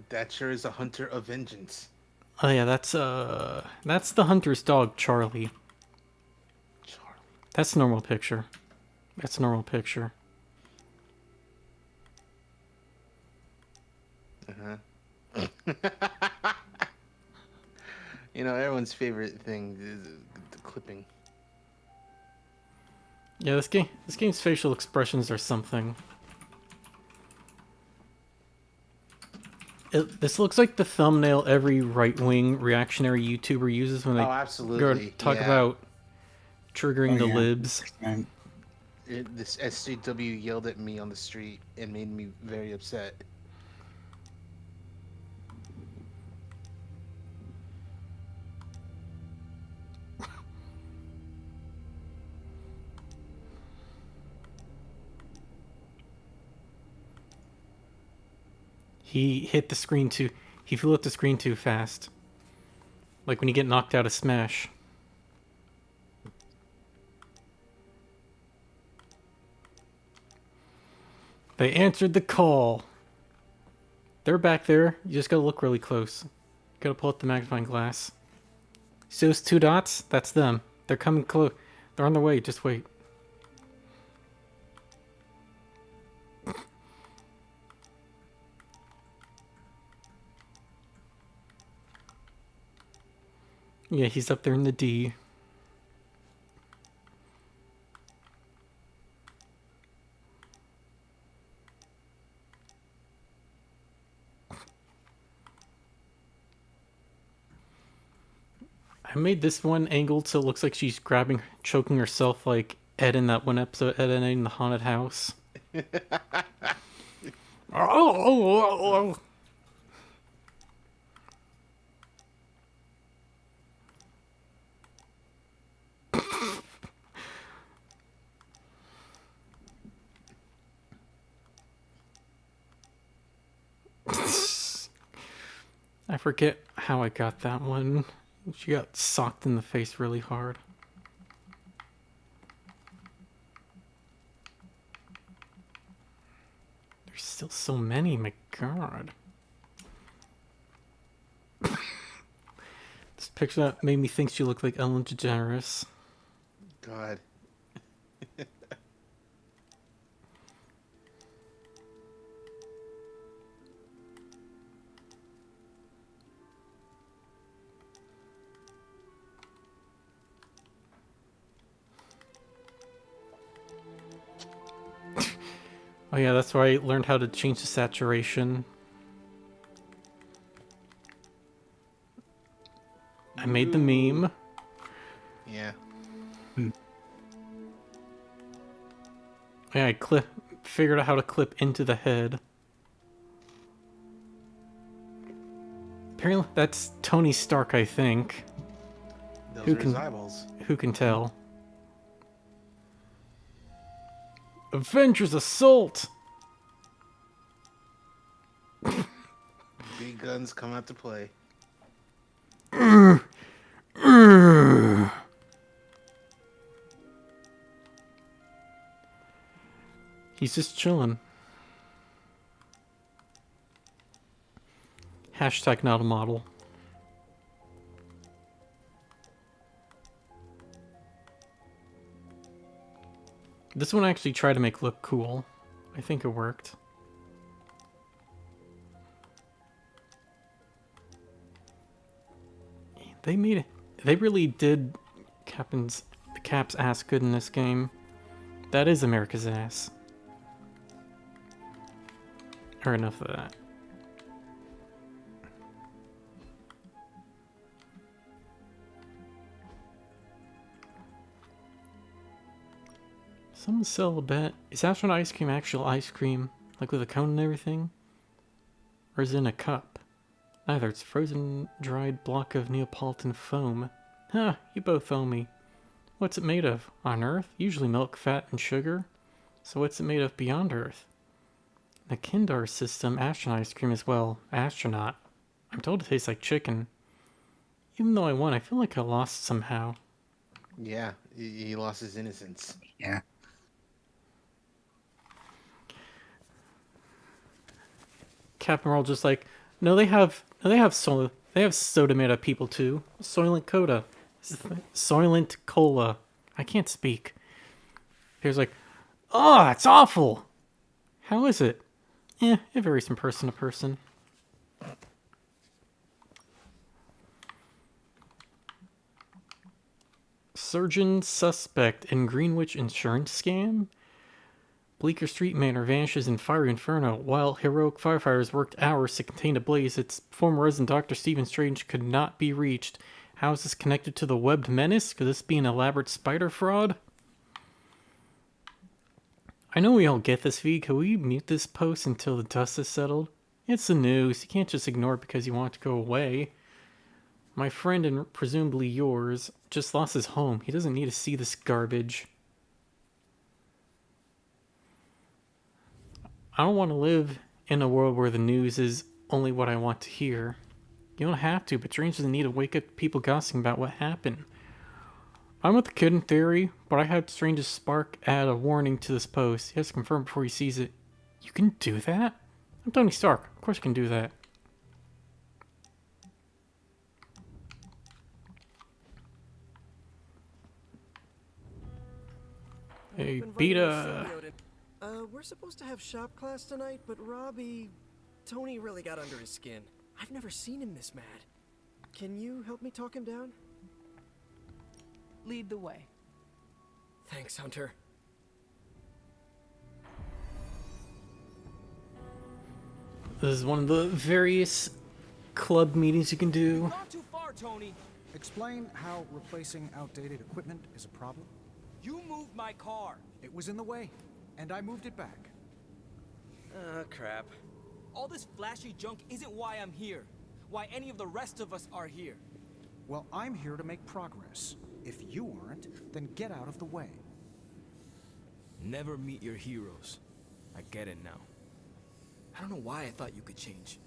That sure is a hunter of vengeance. Oh yeah, that's the hunter's dog, Charlie. Charlie. That's a normal picture. That's a normal picture. Uh-huh. You know, everyone's favorite thing is the clipping. Yeah, this game's facial expressions are something. This looks like the thumbnail every right-wing reactionary YouTuber uses when they go to talk about triggering the libs. This SJW yelled at me on the street and made me very upset. He hit the screen too... He flew at the screen too fast. Like when you get knocked out of Smash. They answered the call. They're back there. You just gotta look really close. Gotta pull up the magnifying glass. See those two dots? That's them. They're coming close. They're on their way. Just wait. Yeah, he's up there in the D. I made this one angled so it looks like she's choking herself like Ed in that one episode, Ed in the haunted house. Oh. I forget how I got that one. She got socked in the face really hard. There's still so many, my god. This picture that made me think she looked like Ellen DeGeneres. God. Oh yeah, that's where I learned how to change the saturation. I made the meme. Yeah. Yeah, I figured out how to clip into the head. Apparently that's Tony Stark, I think. Those are his eyeballs. Who can tell? Avengers Assault! Big guns come out to play. He's just chilling. Hashtag not a model. This one I actually tried to make look cool. I think it worked. They made it. They really did the Cap's ass good in this game. That is America's ass. Or enough of that. Someone sell a bet. Is astronaut ice cream actual ice cream? Like with a cone and everything? Or is it in a cup? Neither. It's a frozen, dried block of Neapolitan foam. Huh, you both owe me. What's it made of? On Earth? Usually milk, fat, and sugar. So what's it made of beyond Earth? The Kindar system, astronaut ice cream as well. Astronaut. I'm told it tastes like chicken. Even though I won, I feel like I lost somehow. Yeah, he lost his innocence. Yeah. Captain Marvel just like, no, they have soda made of people too. Soylent Cola. Soylent Cola. I can't speak. Here's like, oh, it's awful. How is it? It varies from person to person. Surgeon suspect in Greenwich insurance scam? Bleecker Street Manor vanishes in fiery inferno. While heroic firefighters worked hours to contain a blaze, its former resident Dr. Stephen Strange could not be reached. How is this connected to the webbed menace? Could this be an elaborate spider fraud? I know we all get this, V. Could we mute this post until the dust has settled? It's the news. You can't just ignore it because you want it to go away. My friend, and presumably yours, just lost his home. He doesn't need to see this garbage. I don't want to live in a world where the news is only what I want to hear. You don't have to, but Strange doesn't need to wake up people gossiping about what happened. I'm with the kid in theory, but I had Strange's Spark add a warning to this post. He has to confirm before he sees it. You can do that? I'm Tony Stark. Of course I can do that. Hey, Beta. We're supposed to have shop class tonight, but Tony really got under his skin. I've never seen him this mad. Can you help me talk him down? Lead the way. Thanks, Hunter. This is one of the various club meetings you can do. Not too far, Tony. Explain how replacing outdated equipment is a problem. You moved my car. It was in the way, and I moved it back. Crap. All this flashy junk isn't why I'm here. Why any of the rest of us are here. Well, I'm here to make progress. If you aren't, then get out of the way. Never meet your heroes. I get it now. I don't know why I thought you could change.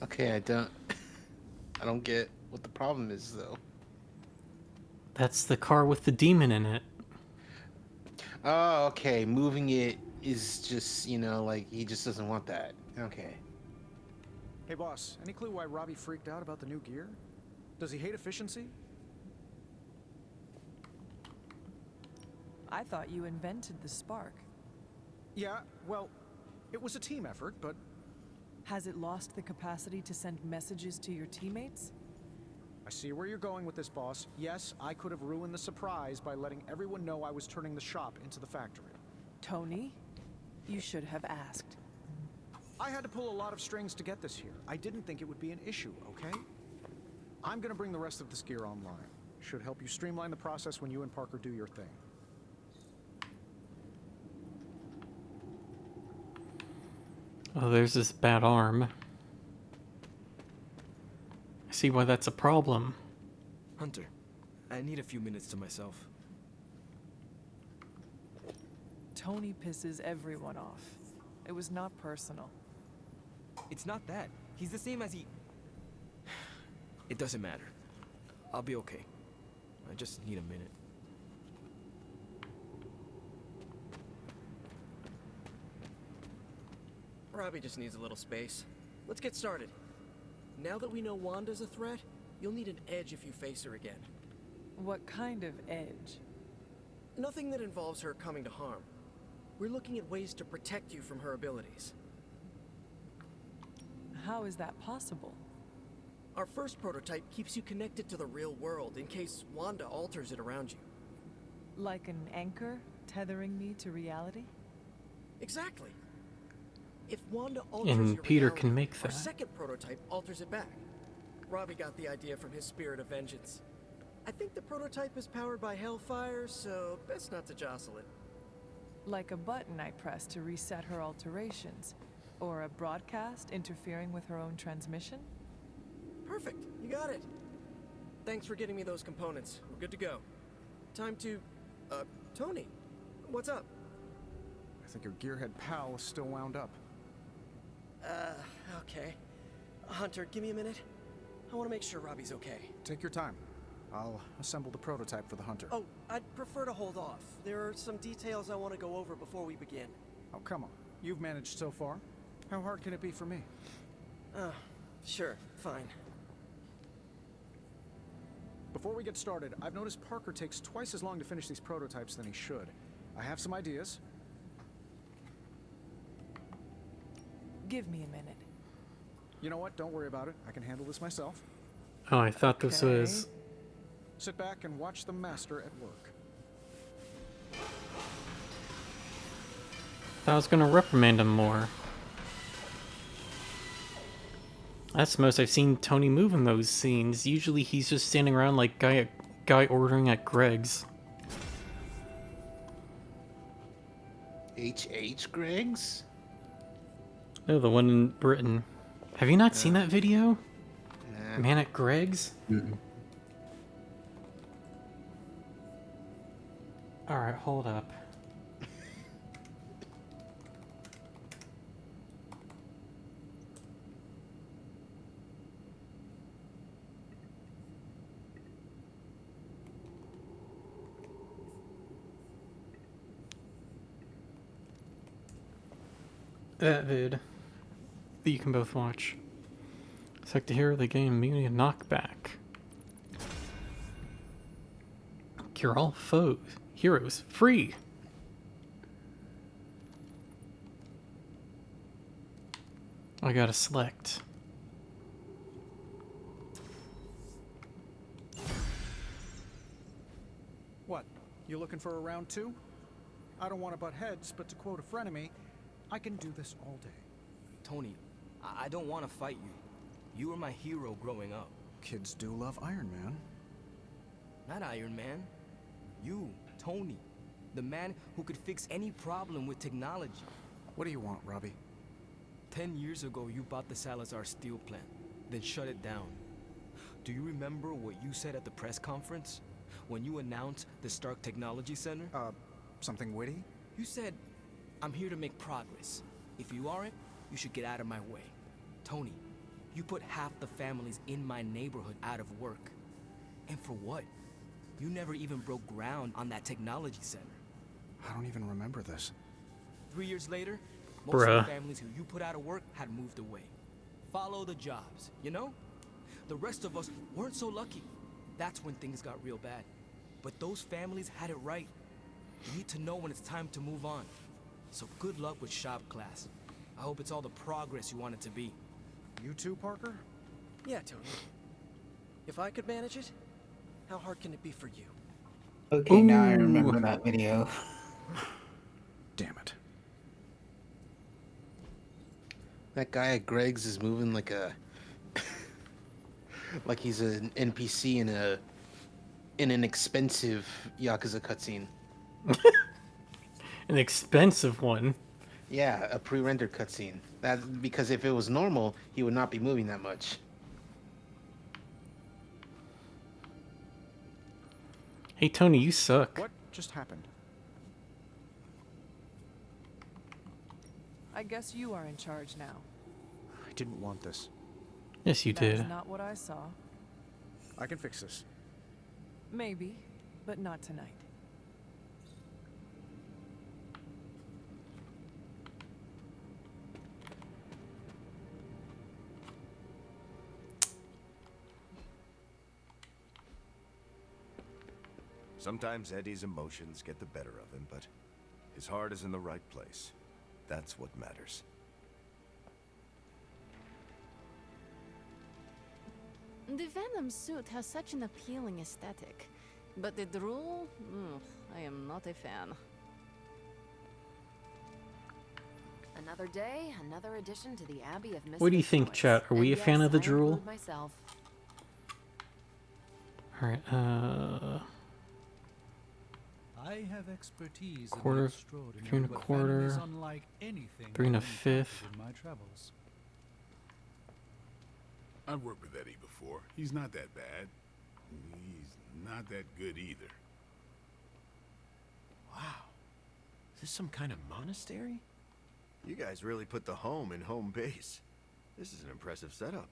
Okay, I don't get what the problem is, though. That's the car with the demon in it. Oh, okay. Moving it is just, like, he just doesn't want that. Okay. Hey, boss, any clue why Robbie freaked out about the new gear? Does he hate efficiency? I thought you invented the spark. Yeah, well, it was a team effort, but... Has it lost the capacity to send messages to your teammates? I see where you're going with this, boss. Yes, I could have ruined the surprise by letting everyone know I was turning the shop into the factory. Tony, you should have asked. I had to pull a lot of strings to get this here. I didn't think it would be an issue, okay? I'm gonna bring the rest of this gear online. Should help you streamline the process when you and Parker do your thing. Oh, there's this bad arm. I see why that's a problem. Hunter, I need a few minutes to myself. Tony pisses everyone off. It was not personal. It's not that. He's the same as he... It doesn't matter. I'll be okay. I just need a minute. Robbie just needs a little space. Let's get started. Now that we know Wanda's a threat, you'll need an edge if you face her again. What kind of edge? Nothing that involves her coming to harm. We're looking at ways to protect you from her abilities. How is that possible? Our first prototype keeps you connected to the real world in case Wanda alters it around you. Like an anchor tethering me to reality? Exactly. If Wanda alters And your Peter reality, can make our that. second prototype alters it back. Robbie got the idea from his spirit of vengeance. I think the prototype is powered by Hellfire, so best not to jostle it. Like a button I press to reset her alterations? Or a broadcast interfering with her own transmission? Perfect, you got it. Thanks for getting me those components. We're good to go. Time to, Tony, what's up? I think your gearhead pal is still wound up. Okay. Hunter, give me a minute. I want to make sure Robbie's okay. Take your time. I'll assemble the prototype for the Hunter. Oh, I'd prefer to hold off. There are some details I want to go over before we begin. Oh, come on. You've managed so far. How hard can it be for me? Sure, fine. Before we get started, I've noticed Parker takes twice as long to finish these prototypes than he should. I have some ideas. Give me a minute. You know what? Don't worry about it. I can handle this myself. Oh, I thought this was... Sit back and watch the master at work. I was gonna reprimand him more. That's the most I've seen Tony move in those scenes. Usually he's just standing around like guy ordering at Greg's. H.H. Greg's? No, the one in Britain. Have you not seen that video? Nah. Man at Greg's? Alright, hold up. That vid that you can both watch. Select the hero, they gain immunity and knockback. Cure all foes. Heroes free. I gotta select. What? You looking for a round two? I don't want to butt heads, but to quote a frenemy, I can do this all day. Tony, I don't want to fight you. You were my hero growing up. Kids do love Iron Man. Not Iron Man. You, Tony. The man who could fix any problem with technology. What do you want, Robbie? 10 years ago, you bought the Salazar steel plant, then shut it down. Do you remember what you said at the press conference? When you announced the Stark Technology Center? Something witty? You said, I'm here to make progress. If you aren't, you should get out of my way. Tony, you put half the families in my neighborhood out of work. And for what? You never even broke ground on that technology center. I don't even remember this. 3 years later, most of the families who you put out of work had moved away. Follow the jobs, you know? The rest of us weren't so lucky. That's when things got real bad. But those families had it right. You need to know when it's time to move on. So good luck with shop class. I hope it's all the progress you want it to be. You too, Parker? Yeah, Tony. If I could manage it, how hard can it be for you? Okay, now I remember that video. Damn it. That guy at Greg's is moving like a... like he's an NPC in an expensive Yakuza cutscene. An expensive one. Yeah, a pre-rendered cutscene. That because if it was normal, he would not be moving that much. Hey Tony, you suck. What just happened? I guess you are in charge now. I didn't want this. Yes, you did. That's not what I saw. I can fix this. Maybe, but not tonight. Sometimes Eddie's emotions get the better of him, but his heart is in the right place. That's what matters. The Venom suit has such an appealing aesthetic, but the drool? I am not a fan. Another day, another addition to the Abbey of Misfit What do you think, Toys. chat? Are we And a fan yes, of the I drool? include myself. Alright, I have expertise quarter, in the extraordinary, 3 and a but quarter, Venom is unlike anything 3 and a I've encountered fifth. in my travels. I've worked with Eddie before. He's not that bad. He's not that good either. Wow. Is this some kind of monastery? You guys really put the home in home base. This is an impressive setup.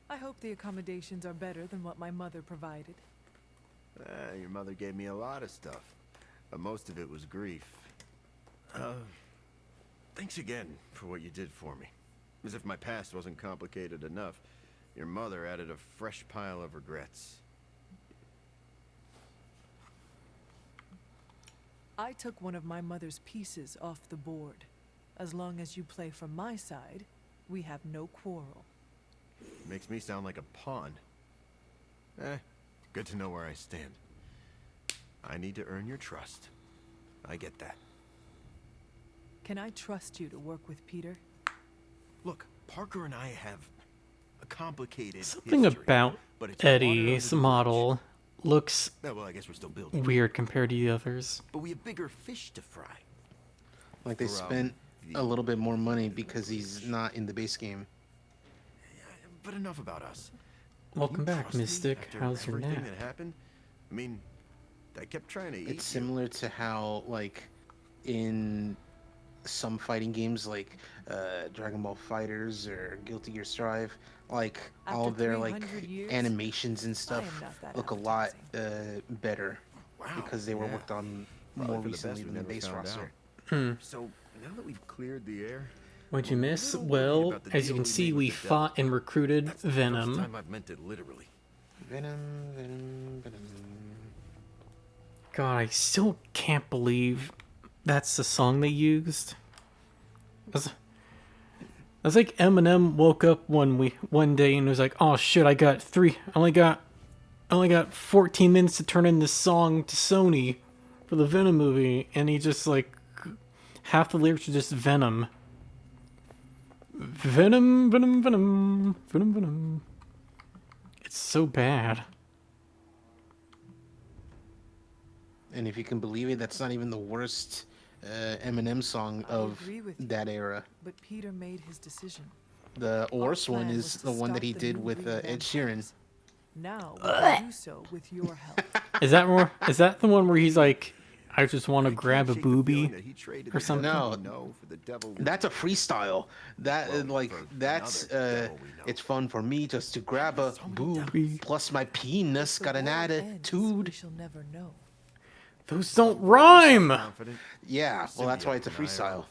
I hope the accommodations are better than what my mother provided. Your mother gave me a lot of stuff. But most of it was grief. Thanks again for what you did for me. As if my past wasn't complicated enough, your mother added a fresh pile of regrets. I took one of my mother's pieces off the board. As long as you play from my side, we have no quarrel. Makes me sound like a pawn. Good to know where I stand. I need to earn your trust. I get that. Can I trust you to work with Peter? Look, Parker and I have a complicated Something history, about but it's water Eddie's under the model looks bridge. Well, I guess we're still building. weird compared to the others. But we have bigger fish to fry. Like they spent a little bit more money because he's not in the base game. But enough about us. Welcome You back, trust me Mystic. after How's your everything nap? that happened? I mean, I kept trying to eat It's similar to how, like, in some fighting games, like Dragon Ball Fighters or Guilty Gear Strive, like all of their like 300 years, animations and I stuff am not that look a lot better because they were worked on Probably more for the best recently we than the never base found roster. out. So now that we've cleared the air, What'd you miss? little worried Well, about the as you deal can we see, made with we the devil. fought and recruited That's the first Venom. time I've meant it literally. Venom. God, I still can't believe that's the song they used. It's like Eminem woke up one day and was like, "Oh shit, I only got 14 minutes to turn in this song to Sony for the Venom movie," and he just like half the lyrics are just Venom. Venom, Venom, Venom, Venom, Venom. It's so bad. And if you can believe it, that's not even the worst Eminem song of agree with you. that era. But Peter made his decision. The worst one plan is was to the one that stop he the did new with breed of Ed Sheeran. vampires. Now we can do so with your help. Is that the one where he's like, "I just want to grab a booby," or something? No, that's a freestyle. That that's it's fun for me just to grab a boob. Plus my penis got an attitude. We shall never know. Those don't rhyme. Yeah, well that's why it's a freestyle.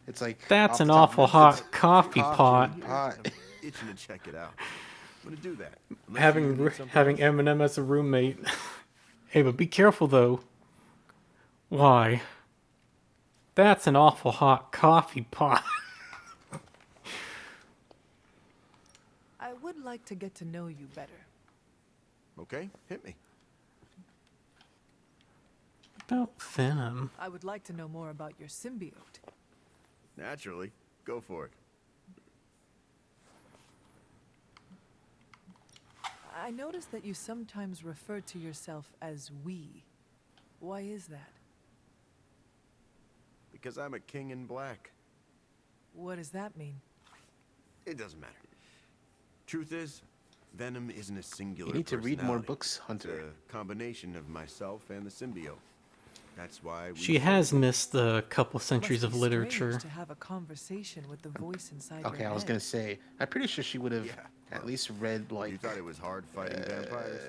It's like That's off an the top awful of hot it's coffee pot. Itching to check it out. I'm gonna do that. Having Eminem as a roommate. Hey, but be careful though. Why? That's an awful hot coffee pot. I would like to get to know you better. Okay, hit me. About Venom. I would like to know more about your symbiote. Naturally. Go for it. I noticed that you sometimes refer to yourself as we. Why is that? Because I'm a king in black. What does that mean? It doesn't matter. Truth is, Venom isn't a singular You need to read more personality. books, Hunter. It's a combination of myself and the symbiote. That's why we She has missed a couple centuries of Must be literature. strange to have a conversation with the voice inside Okay, your I was head. gonna say, I'm pretty sure she would have At least read like. You thought it was hard fighting vampires?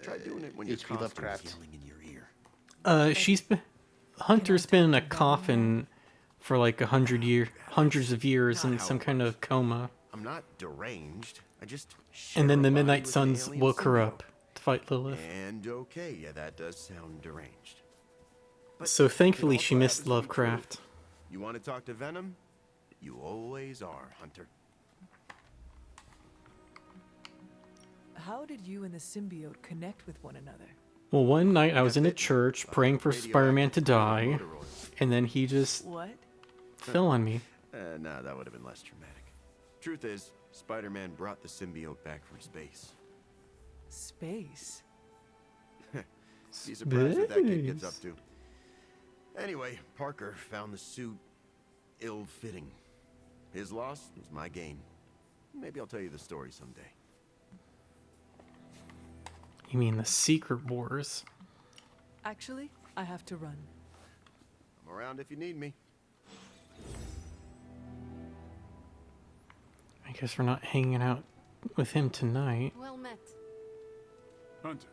Try doing it when your H.P. costume's Lovecraft. yelling in your ear. She's been Hunter's been in a coffin for like hundreds of years in some kind of coma. I'm not deranged. I just. And then the share a body Midnight with an Suns alien woke her symbiote. up to fight Lilith. And okay, yeah, that does sound deranged. So thankfully she missed Lovecraft. You want to talk to Venom? You always are, Hunter. How did you and the symbiote connect with one another? Well, one night I was in a church praying for Spider-Man to die, and then he just fell on me. Nah, that would have been less dramatic. Truth is, Spider-Man brought the symbiote back from space. Space? Be surprised what that kid gets up to. Anyway, Parker found the suit ill-fitting. His loss was my gain. Maybe I'll tell you the story someday. You mean the Secret Wars? Actually, I have to run. I'm around if you need me. I guess we're not hanging out with him tonight. Well met. Hunter.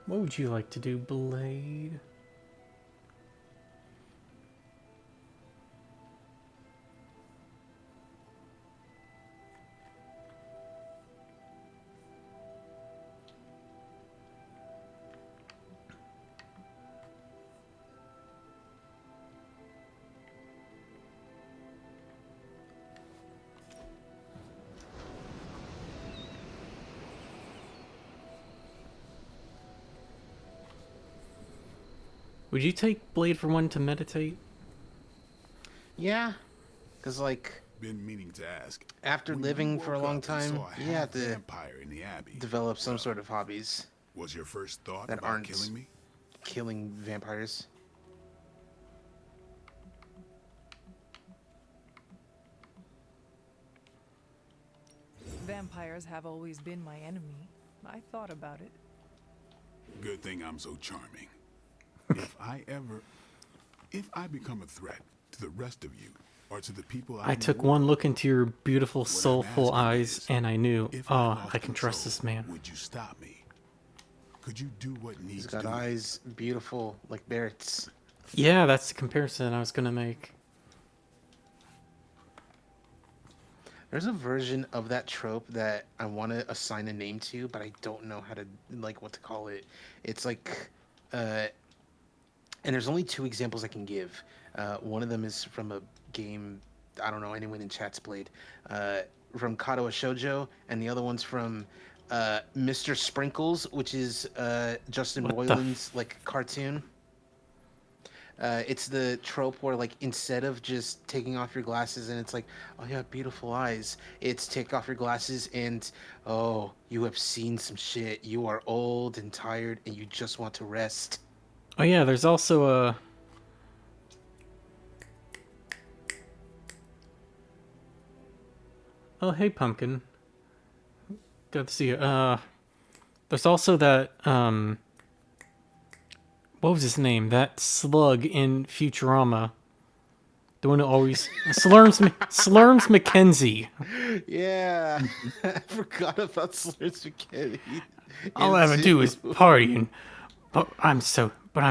What would you like to do, Blade? Would you take Blade for one to meditate? Yeah, because like. Been meaning to ask. After When living you for a woke long up and time, saw a you have to vampire in the Abbey, develop some sort of hobbies. Was your first thought that about aren't killing me? Killing vampires. Vampires have always been my enemy. I thought about it. Good thing I'm so charming. If I become a threat to the rest of you, or to the people I took one look into your beautiful, soulful eyes, and I knew, oh, I can trust this man. Would you stop me? Could you do what needs He's got doing? eyes beautiful like Barrett's. Yeah, that's the comparison I was gonna make. There's a version of that trope that I want to assign a name to, but I don't know how to, like, what to call it. It's like, and there's only two examples I can give. One of them is from a game, I don't know, anyone in chat's played, from Kadoa Shoujo, and the other one's from Mr. Sprinkles, which is Justin Roiland's, like, cartoon. It's the trope where, like, instead of just taking off your glasses and it's like, oh, you have beautiful eyes, it's take off your glasses and, oh, you have seen some shit. You are old and tired and you just want to rest. Oh yeah, there's also a... Oh, hey, Pumpkin. Good to see you. There's also that, what was his name? That slug in Futurama. The one who always... Slurms McKenzie. Yeah, I forgot about Slurs McKenzie. All I ever do is party, but I'm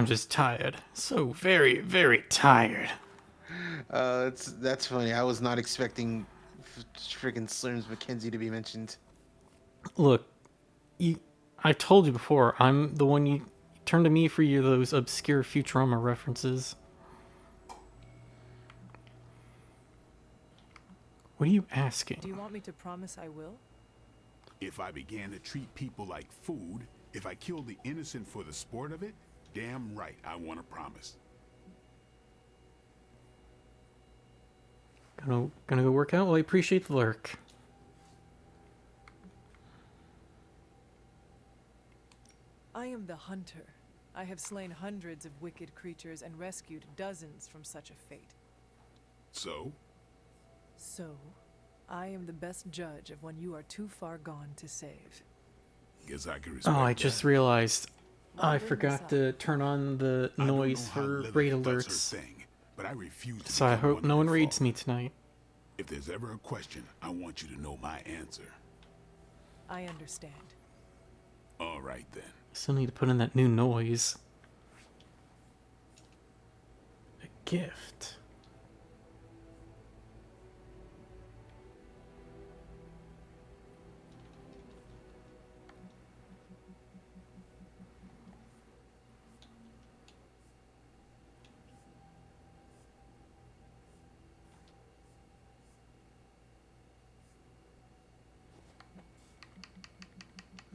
just tired. So very, very tired. That's funny. I was not expecting freaking Slurms McKenzie to be mentioned. Look, I told you before, I'm the one you turn to me for those obscure Futurama references. What are you asking? Do you want me to promise I will? If I began to treat people like food, if I killed the innocent for the sport of it, damn right I want to promise. Gonna go work out? Well, I appreciate the lurk. I am the hunter. I have slain hundreds of wicked creatures and rescued dozens from such a fate. So? So, I am the best judge of when you are too far gone to save. Guess I can respect Oh, I just realized I forgot to turn on the noise for raid alerts. but I refuse to So I become hope no one of the reads fallen. me tonight. If there's ever a question, I want you to know my answer. I understand. All right then. Still need to put in that new noise. A gift.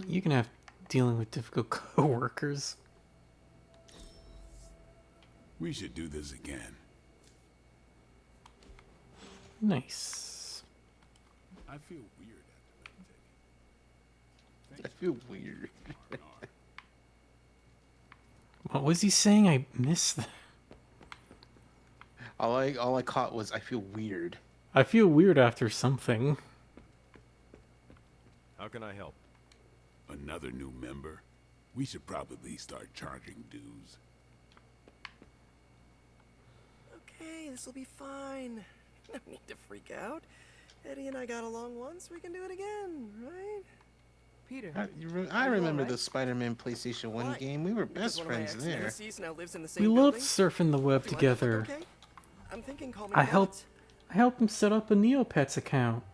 You can have dealing with difficult coworkers. We should do this again. Nice. I feel weird I feel weird. What was he saying? I missed that. All I caught was I feel weird. I feel weird after something. How can I help? Another new member? We should probably start charging dues. Okay, this will be fine. No need to freak out. Eddie and I got along once. We can do it again, right? Peter, I remember the Spider-Man PlayStation 1 game. We were best friends there. Now lives in the We same loved building. surfing the web Do I look together. okay? I'm thinking call me I Walt. helped him set up a Neopets account.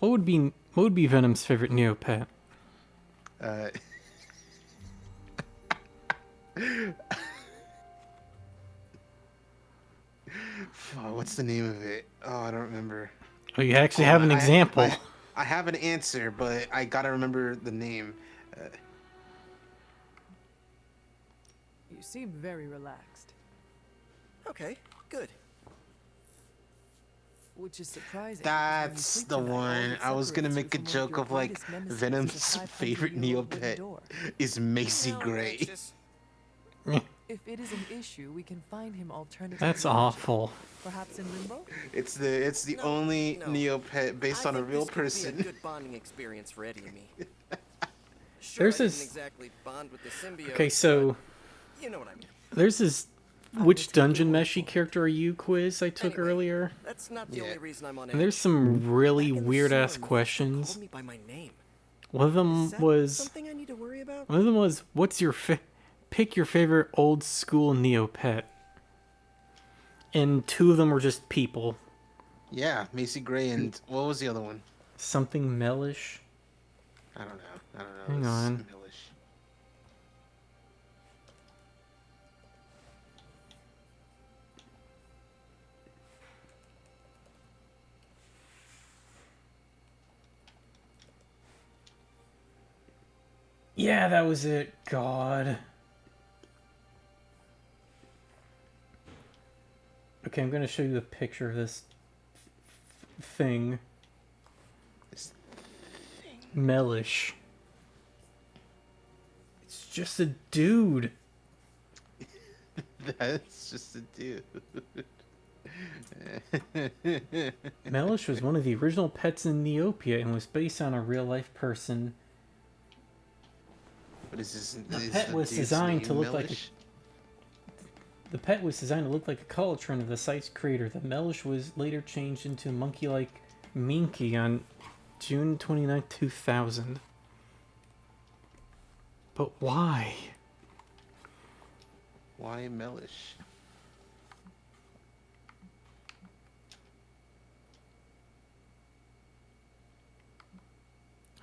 What would be Venom's favorite Neopet? What's the name of it? Oh, I don't remember. Oh, you actually have an example. I have an answer, but I gotta remember the name. you seem very relaxed. Okay, good. Which is surprising. That's the one. I was gonna make a joke of like Venom's favorite Neopet is Macy Gray. If it is an issue, we can find him alternative. That's logic. awful. Perhaps in Limbo? It's the only Neopet based on a real person. Be a good bonding experience for Eddie and me. Sure, There's I didn't this. exactly bond with the symbiote, Okay, so but you know what I mean. there's this. Which dungeon meshy character are you quiz I took earlier? That's not the only reason I'm on And there's some really weird ass questions. Called me by my name. One of them Is that was. something I need to worry about? One of them was, what's your pick your favorite old school Neopet? And two of them were just people. Yeah, Macy Gray and what was the other one? Something Mellish. I don't know. Hang It's on. Millish. Yeah, that was it. God. Okay, I'm gonna show you a picture of this thing. Mellish. It's just a dude. That's just a dude. Mellish was one of the original pets in Neopia and was based on a real-life person. What is this? The pet was designed to look like a... The pet was designed to look like a cauldron of the site's creator. The Mellish was later changed into a monkey-like Minky on June 29, 2000. But why? Why Mellish?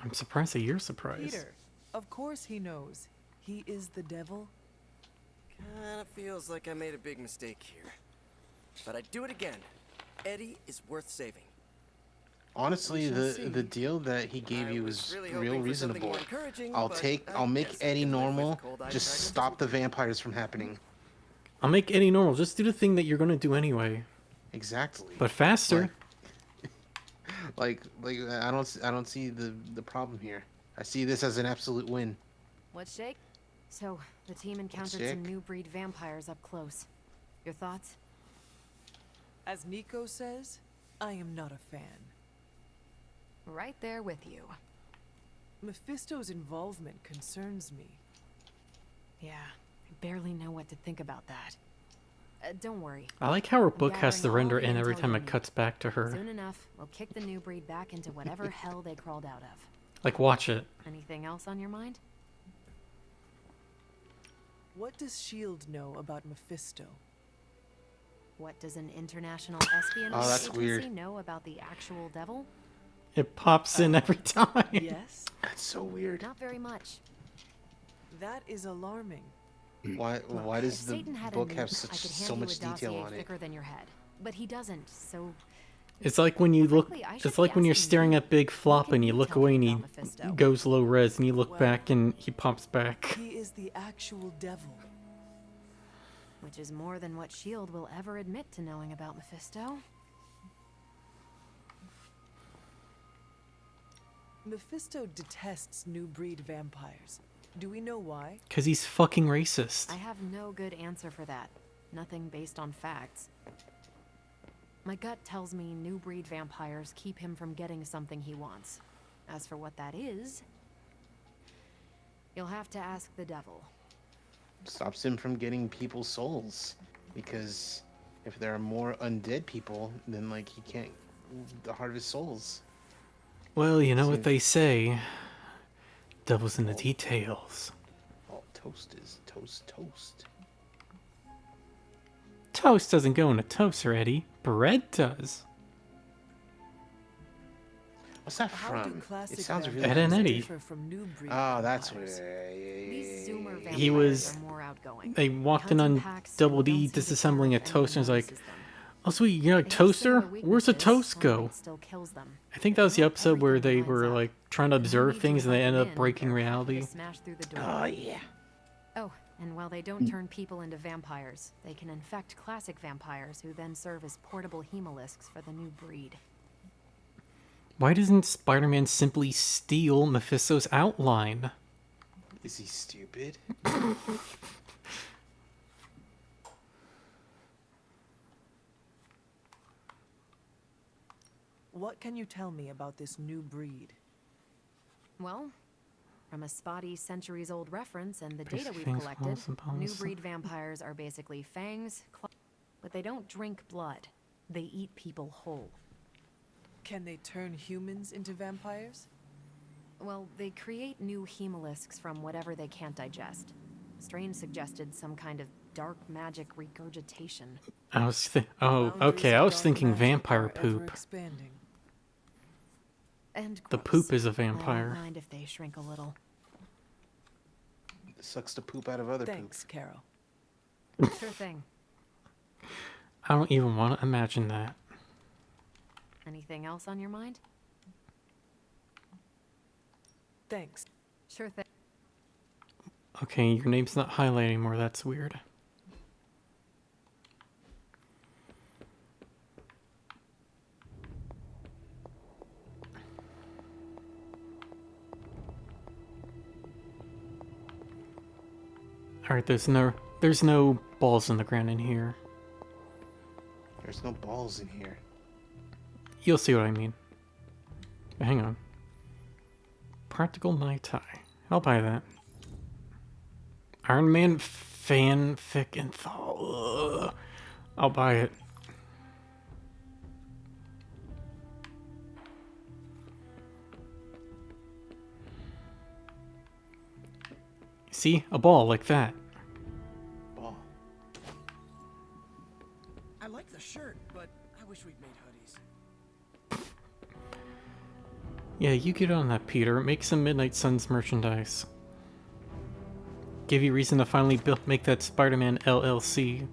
I'm surprised that you're surprised. Peter, of course he knows. He is the devil. Kinda feels like I made a big mistake here. But I'd do it again. Eddie is worth saving. Honestly, the deal that he gave you was real reasonable. I'll make Eddie normal. Just stop the vampires from happening. I'll make Eddie normal. Just do the thing that you're gonna do anyway. Exactly. But faster. Like I don't see the problem here. I see this as an absolute win. What's shake? So, the team encountered some new breed vampires up close. Your thoughts? As Nico says, I am not a fan. Right there with you. Mephisto's involvement concerns me. Yeah, I barely know what to think about that. Don't worry. I like how her I'm book has to gathering all render the in every intel time you'll it need. cuts back to her. Soon enough, we'll kick the new breed back into whatever hell they crawled out of. Like, watch it. Anything else on your mind? What does S.H.I.E.L.D. know about Mephisto? What does an international espionage that's agency weird. know about the actual devil? It pops in every time. Yes? That's so weird. Not very much. That is alarming. Why If does the Satan had a book nuke, have I such could hand so you much a dossier detail on it? thicker than your head. But he doesn't, so It's like when you look. Frankly, I should It's like be when you're asking staring you, at Big Flop can and you you look tell me away and he about Mephisto? goes low res and you look Well- back and he pops back. He is the actual devil. which is more than what S.H.I.E.L.D. will ever admit to knowing about Mephisto. Mephisto detests new breed vampires. Do we know why? Cause he's fucking racist. I have no good answer for that. Nothing based on facts. My gut tells me new breed vampires keep him from getting something he wants. As for what that is, you'll have to ask the devil. Stops him from getting people's souls, because if there are more undead people, then like he can't harvest souls. Well, you know what Seems- they say. Devil's in the details. All toast is toast. Toast doesn't go in a toaster, Eddie. Bread does. What's that How do from? classic It sounds really Ed and vampires Eddie. differ from new breed Oh, that's what. vampires? These Zoomer vampires He was- are more outgoing. They walked in Hunt on packs Double and D don't seem to disassembling care a if toaster and was anyone like, notices them. oh sweet, you're like They have toaster? similar Where's the weaknesses, toast some go? might still kills them. I think that was the Not episode where they everything were lines up. like trying to If you observe need to things and they hunt ended them up in, breaking they're happy to reality. smash through the door. Oh yeah. Oh, and while they don't turn people into vampires, they can infect classic vampires who then serve as portable hemolisks for the new breed. Why doesn't Spider-Man simply steal Mephisto's outline? Is he stupid? What can you tell me about this new breed? Well, from a spotty centuries-old reference and the data Basic we've things, collected, claws and new bones. breed vampires are basically fangs, but they don't drink blood. They eat people whole. Can they turn humans into vampires? Well, they create new hemolisks from whatever they can't digest. Strain suggested some kind of dark magic regurgitation. I was oh, Boundaries okay, of I was dark thinking magic vampire are poop. ever-expanding. And The gross. poop is a I vampire. don't mind if they shrink a little. It sucks the poop out of other Thanks, Carol. Sure thing. I don't even want to imagine that. Anything else on your mind? Thanks. Sure thing. Okay, your name's not highlighted anymore, that's weird. Alright, there's no balls in the ground in here. There's no balls in here. You'll see what I mean. But hang on. Practical Mai Tai. I'll buy that. Iron Man fanfic and I'll buy it. See? A ball like that. Ball. I like the shirt, but I wish we'd made hoodies. Yeah, you get on that, Peter. Make some Midnight Suns merchandise. Give you reason to finally make that Spider-Man LLC.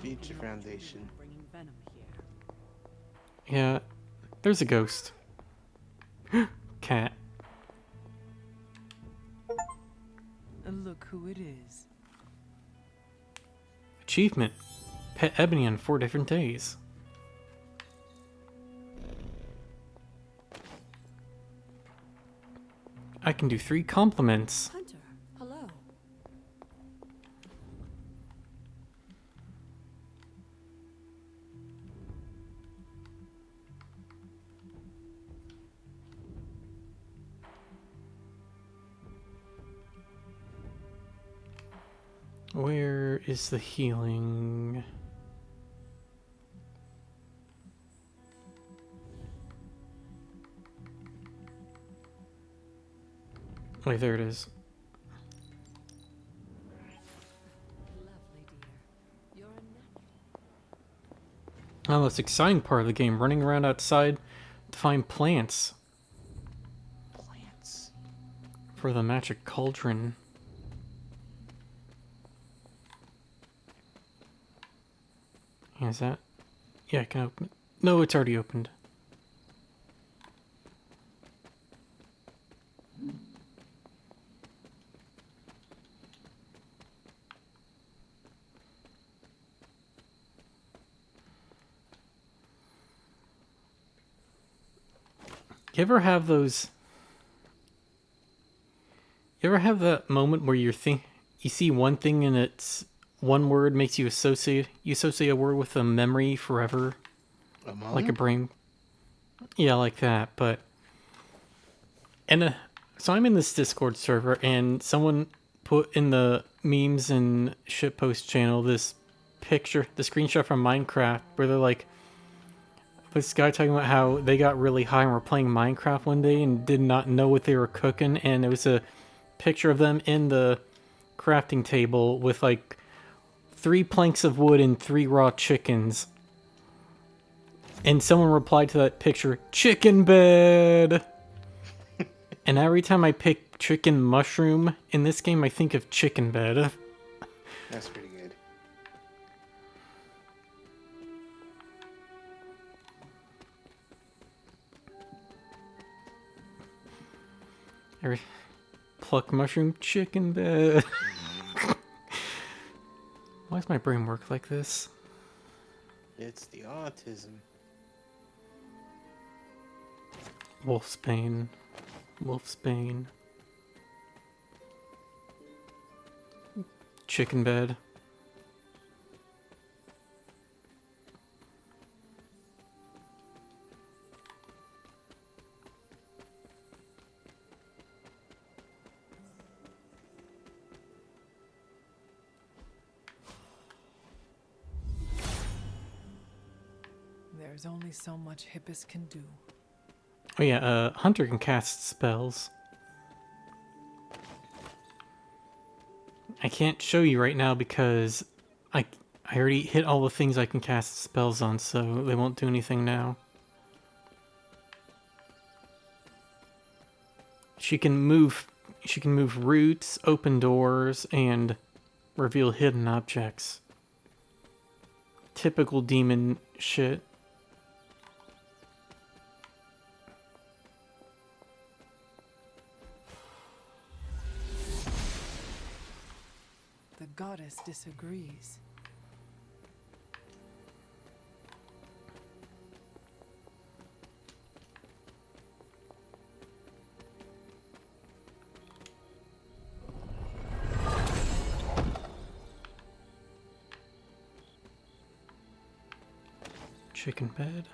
Future Foundation. Bringing venom here. Yeah, there's a ghost. Cat. And look who it is. Achievement. Pet Ebony on 4 different days. I can do 3 compliments. Hunter, hello. Where is the healing? Wait, there it is. Oh, the most exciting part of the game, running around outside to find plants. Plants. For the magic cauldron. Is that? Yeah, I can open it. No, it's already opened. You ever have those? You ever have that moment where you see one thing and it's one word makes you associate a word with a memory forever, like a brain. Yeah, like that. But so I'm in this Discord server and someone put in the memes and shitpost channel this picture, the screenshot from Minecraft where they're like. This guy talking about how they got really high and were playing Minecraft one day and did not know what they were cooking, and it was a picture of them in the crafting table with like 3 planks of wood and 3 raw chickens. And someone replied to that picture, "Chicken bed!" And every time I pick chicken mushroom in this game, I think of chicken bed. That's pretty good. Pluck mushroom, chicken bed. Why does my brain work like this? It's the autism. Wolfsbane. Wolfsbane. Chicken bed. There's only so much Hippus can do. Oh yeah, Hunter can cast spells. I can't show you right now because I already hit all the things I can cast spells on, so they won't do anything now. She can move roots, open doors, and reveal hidden objects. Typical demon shit. The goddess disagrees. Chicken bed.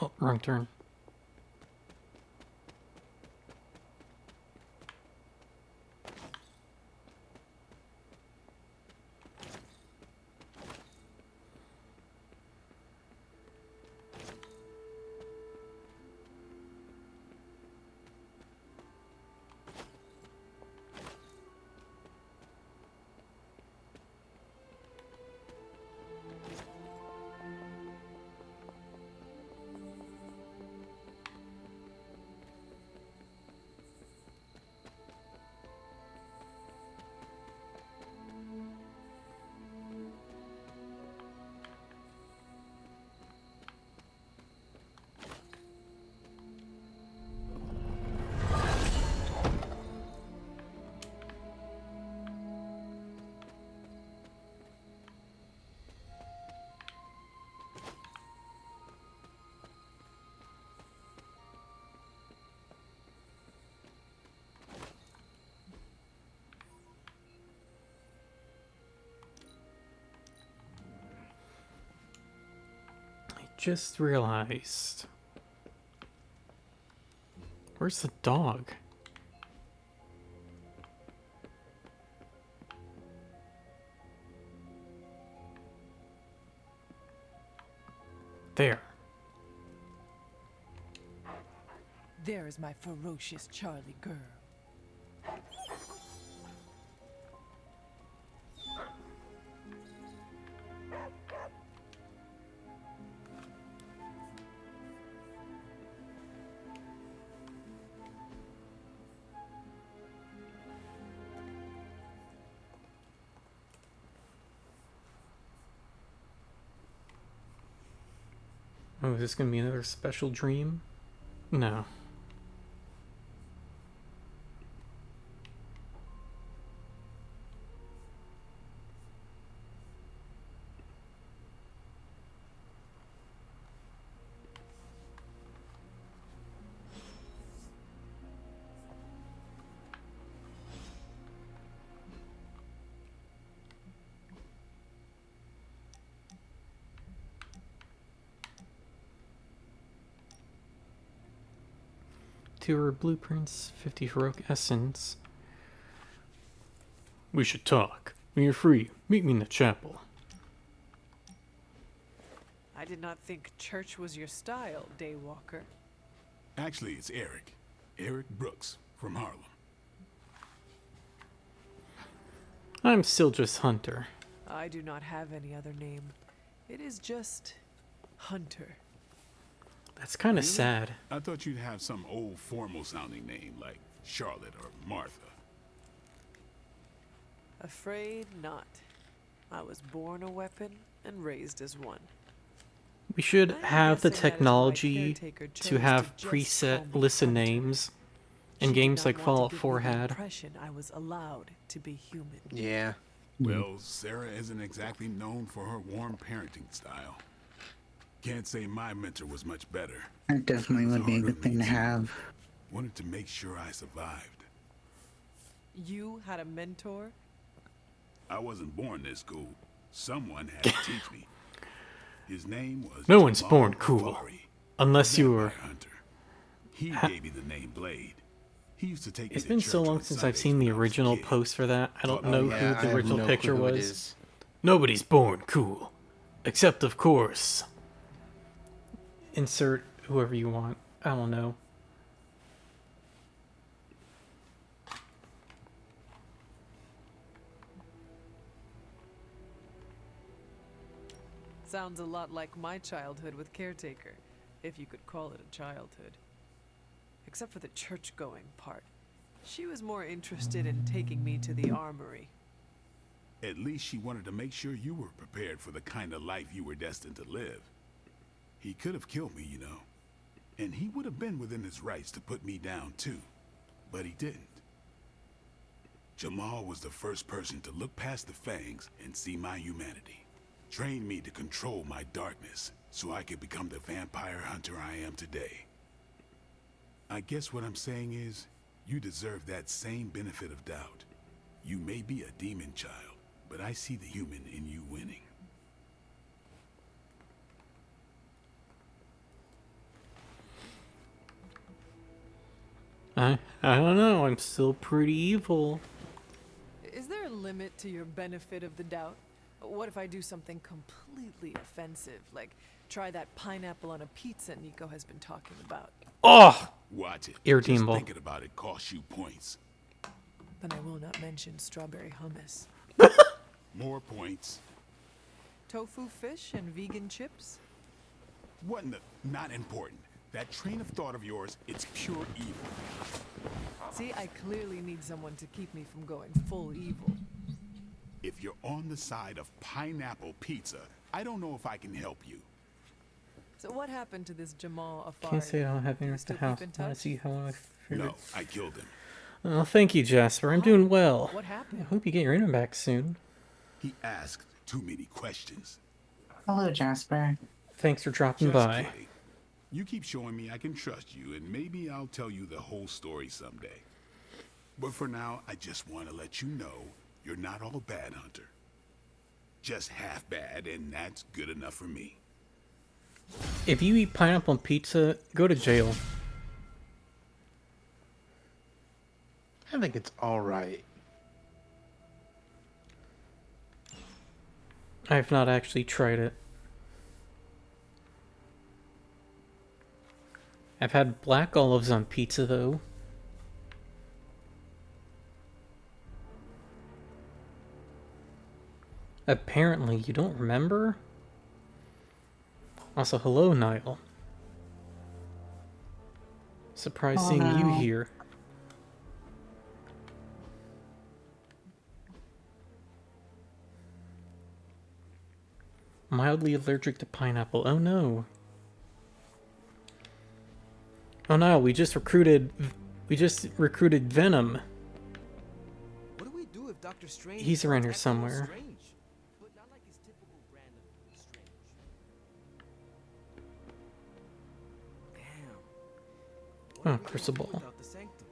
Oh, wrong turn. just realized. Where's the dog? There. There is my ferocious Charlie girl. Oh, is this gonna be another special dream? No. Tour blueprints, 50 heroic essence. We should talk. When you're free, meet me in the chapel. I did not think church was your style, Daywalker. Actually, it's Eric. Eric Brooks from Harlem. I'm still just Hunter. I do not have any other name. It is just Hunter. That's kind of sad. I thought you'd have some old formal sounding name like Charlotte or Martha. Afraid not. I was born a weapon and raised as one. We should have the technology to have preset listen names in games like Fallout 4 had. I was allowed to be human. Yeah. Well, Sarah isn't exactly known for her warm parenting style. Can't say my mentor was much better. That definitely would be a good thing to have. Wanted to make sure I survived. You had a mentor? I wasn't born this cool. Someone had to teach me. His name was No one's Jamal born cool. Fari, Unless you were... hunter. He gave me the name Blade. He used to take me It's to been church so long on since I've Sundays seen the when I was a original kid. post for that. I don't know yeah, who I the have original no picture clue who it was. is. Nobody's born cool. Except, of course... Insert whoever you want. I don't know. Sounds a lot like my childhood with Caretaker, if you could call it a childhood. Except for the church-going part. She was more interested in taking me to the armory. At least she wanted to make sure you were prepared for the kind of life you were destined to live. He could have killed me, you know. And he would have been within his rights to put me down, too. But he didn't. Jamal was the first person to look past the fangs and see my humanity. Trained me to control my darkness so I could become the vampire hunter I am today. I guess what I'm saying is, you deserve that same benefit of doubt. You may be a demon child, but I see the human in you winning. I don't know. I'm still pretty evil. Is there a limit to your benefit of the doubt? What if I do something completely offensive, like try that pineapple on a pizza Nico has been talking about? Oh! Watch it. Irredeemable. Just thinking about it costs you points. Then I will not mention strawberry hummus. More points. Tofu fish and vegan chips? What in the... Not important. That train of thought of yours, it's pure evil. See, I clearly need someone to keep me from going full evil. If you're on the side of pineapple pizza, I don't know if I can help you. So what happened to this Jamal Afari? Can't say I don't have Do you internet at the still house. keep in I want touch? to see how I figured. No, I killed him. Oh, thank you, Jasper. I'm doing well. What happened? I hope you get your internet back soon. He asked too many questions. Hello, Jasper. Thanks for dropping Just by. kidding. You keep showing me I can trust you, and maybe I'll tell you the whole story someday. But for now, I just want to let you know you're not all bad, Hunter. Just half bad, and that's good enough for me. If you eat pineapple on pizza, go to jail. I think it's alright. I have not actually tried it. I've had black olives on pizza, though. Apparently, you don't remember? Also, hello, Niall. Surprised seeing you here. Mildly allergic to pineapple. Oh no. Oh no, we just recruited Venom. What do we do if Dr. Strange He's around here starts acting all somewhere. strange? But not like his typical brand of strange. Damn. Oh, crucible. Without the sanctum.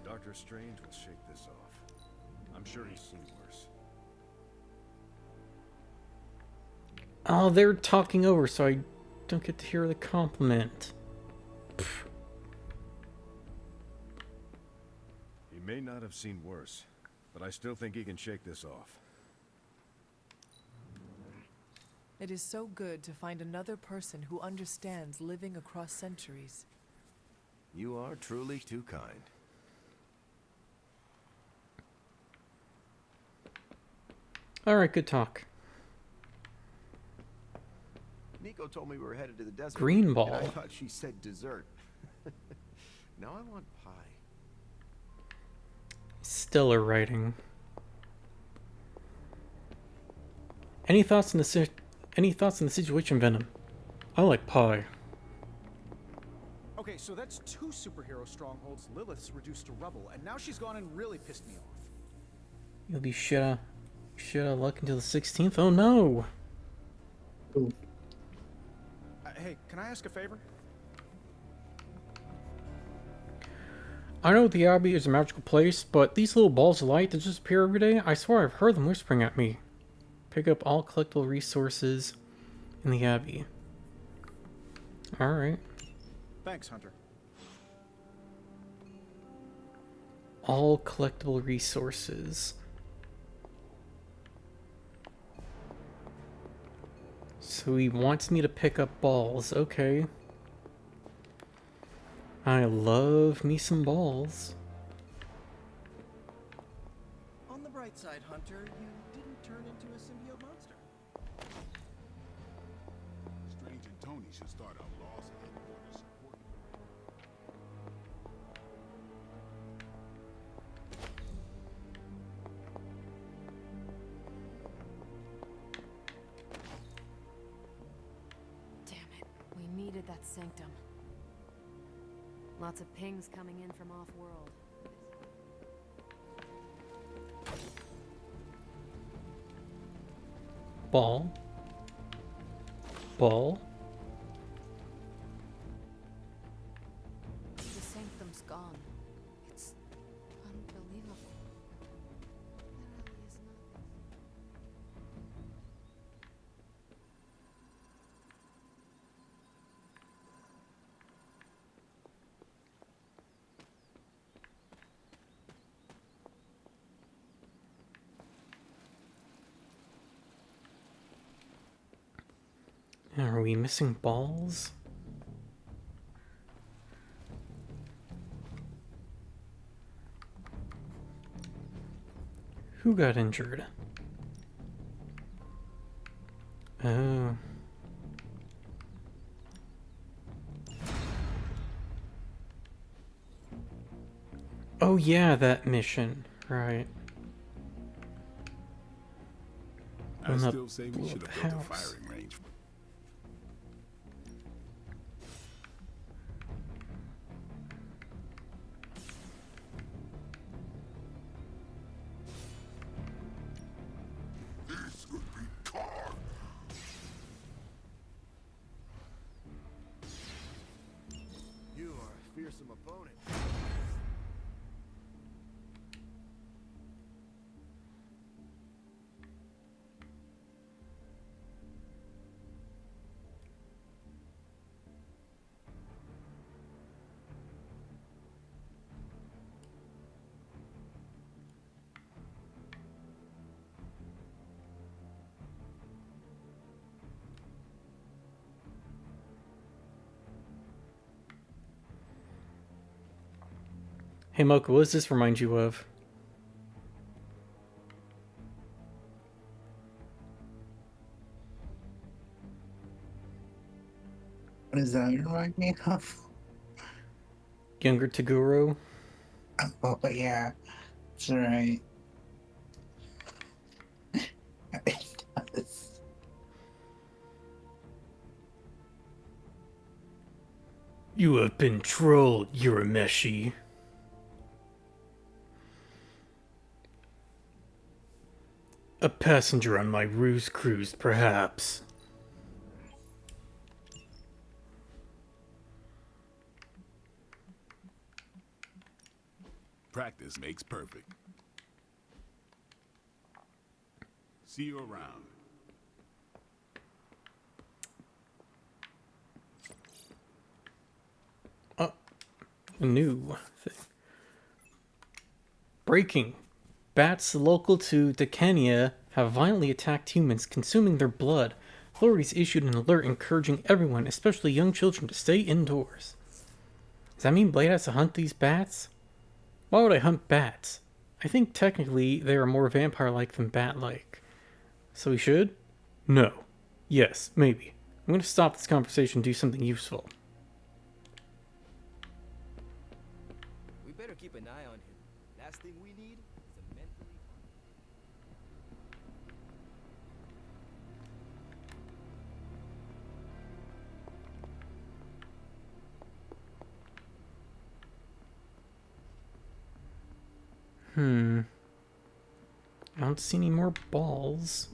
Doctor Strange will shake this off. I'm sure he's seen worse. Oh, they're talking over, so I don't get to hear the compliment. He may not have seen worse, but I still think he can shake this off. It is so good to find another person who understands living across centuries. You are truly too kind. Alright, good talk. Nico told me we were headed to the desert. Green ball. And I thought she said dessert. Now I want pie. Stellar writing. Any thoughts on the situation, Venom? I like pie. Okay, so that's 2 superhero strongholds Lilith's reduced to rubble, and now she's gone and really pissed me off. You'll be shit out of luck until the 16th. Oh no! Hey, can I ask a favor? I know the Abbey is a magical place, but these little balls of light that just appear every day, I swear I've heard them whispering at me. Pick up all collectible resources in the Abbey. Alright. Thanks, Hunter. All collectible resources. So he wants me to pick up balls. Okay. I love me some balls. On the bright side, Hunter, you didn't turn into a symbiote monster. Strange and Tony should start outlaws and headquarters support. Damn it. We needed that sanctum. Lots of pings coming in from off-world. Ball. Ball. The sanctum's gone. It's unbelievable. There really is nothing. Are we missing balls? Who got injured? Oh. Oh yeah, that mission. Right. I When the still say we should have built a firing range. This could be tar. You are a fearsome opponent. Hey Mocha, what does this remind you of? What does that remind me of? Younger Taguro? Oh, yeah. That's right. It does. You have been trolled, Urameshi. A passenger on my ruse cruise, perhaps. Practice makes perfect. See you around. A new thing. Breaking. Bats local to Decania have violently attacked humans, consuming their blood. Authorities issued an alert encouraging everyone, especially young children, to stay indoors. Does that mean Blade has to hunt these bats? Why would I hunt bats? I think technically they are more vampire-like than bat-like. So we should? No. Yes, maybe. I'm going to stop this conversation and do something useful. We better keep an eye on him. Last thing we need is a mentally... I don't see any more balls.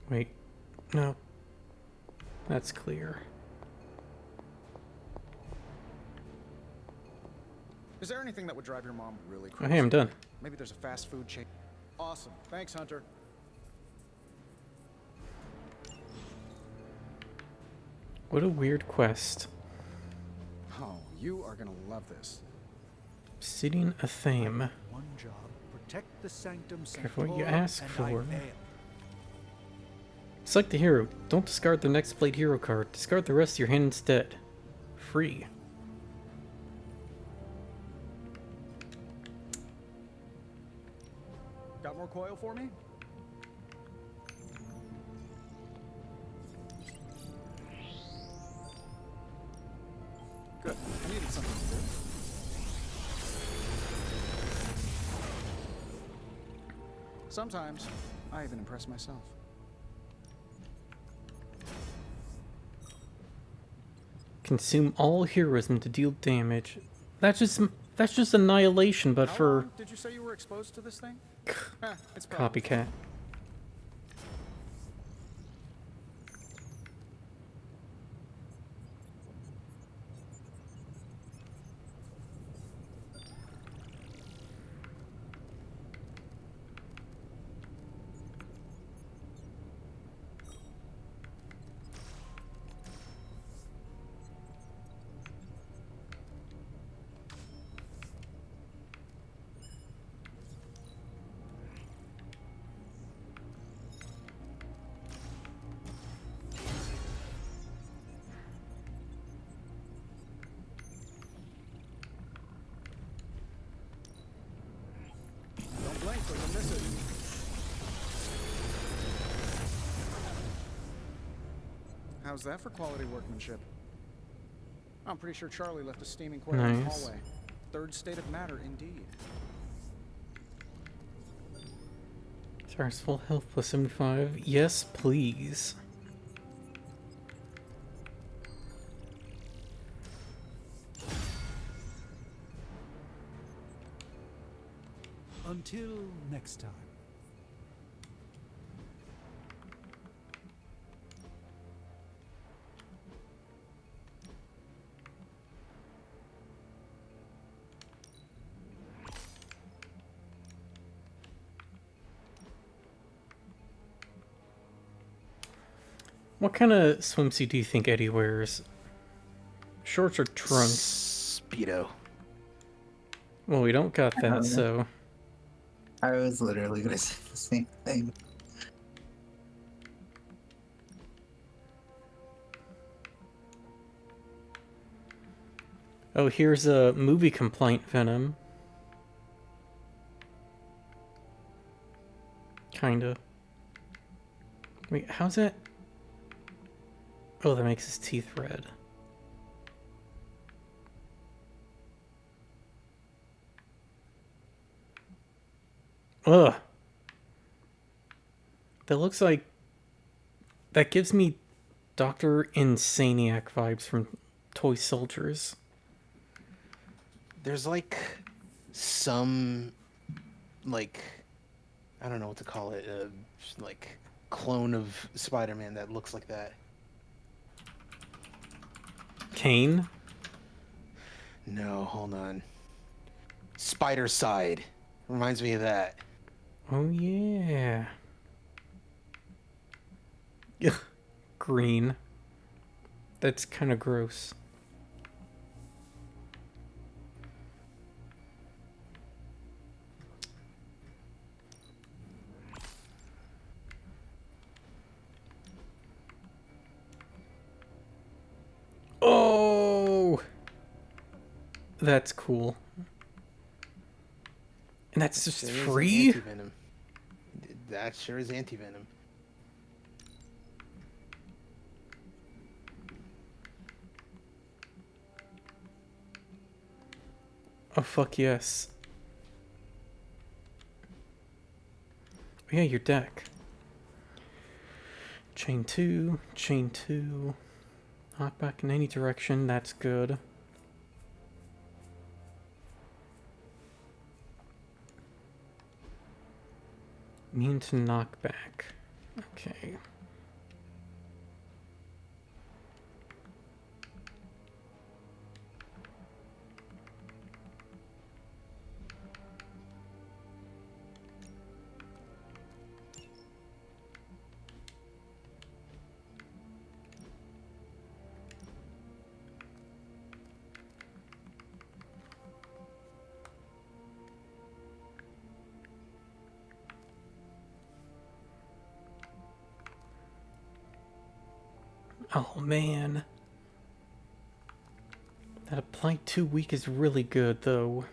Wait, no. That's clear. Is there anything that would drive your mom really Oh, crazy? hey, I'm done. Maybe there's a fast food chain. Awesome. Thanks, Hunter. What a weird quest. Oh, you are gonna love this. Obsidian Athame. One job, protect the sanctum Careful what you sanctorum, ask and for. I fail. Select the hero. Don't discard the next Blade hero card. Discard the rest of your hand instead. Free. Got more coil for me? Good. I needed something to do. Sometimes, I even impress myself. Consume all heroism to deal damage. That's just annihilation, but How for long did you say you were exposed to this thing? It's copycat. Don't blink or you'll miss it. How's that for quality workmanship? I'm pretty sure Charlie left a steaming coil in the Nice. hallway. Third state of matter, indeed. Stars full health plus 75. Yes, please. Until next time. What kind of swimsuit do you think Eddie wears? Shorts or trunks? Speedo. Well, we don't got that, so... I was literally gonna say the same thing. Oh, here's a movie complaint venom. Kinda. Wait, how's that? Oh, that makes his teeth red. Ugh. That looks like... That gives me Dr. Insaniac vibes from Toy Soldiers. There's like some, like, I don't know what to call it, like clone of Spider-Man that looks like that. Kane? No, hold on. Spider Side. Reminds me of that. Oh yeah. Ugh. Green. That's kind of gross. Oh! That's cool. And that's just Sure is free? anti-venom. That sure is anti-venom. Oh, fuck yes. Oh, yeah, your deck. Chain 2, chain 2. Knock back in any direction, that's good. Immune to knockback. Okay. Oh man. That apply 2 week is really good though.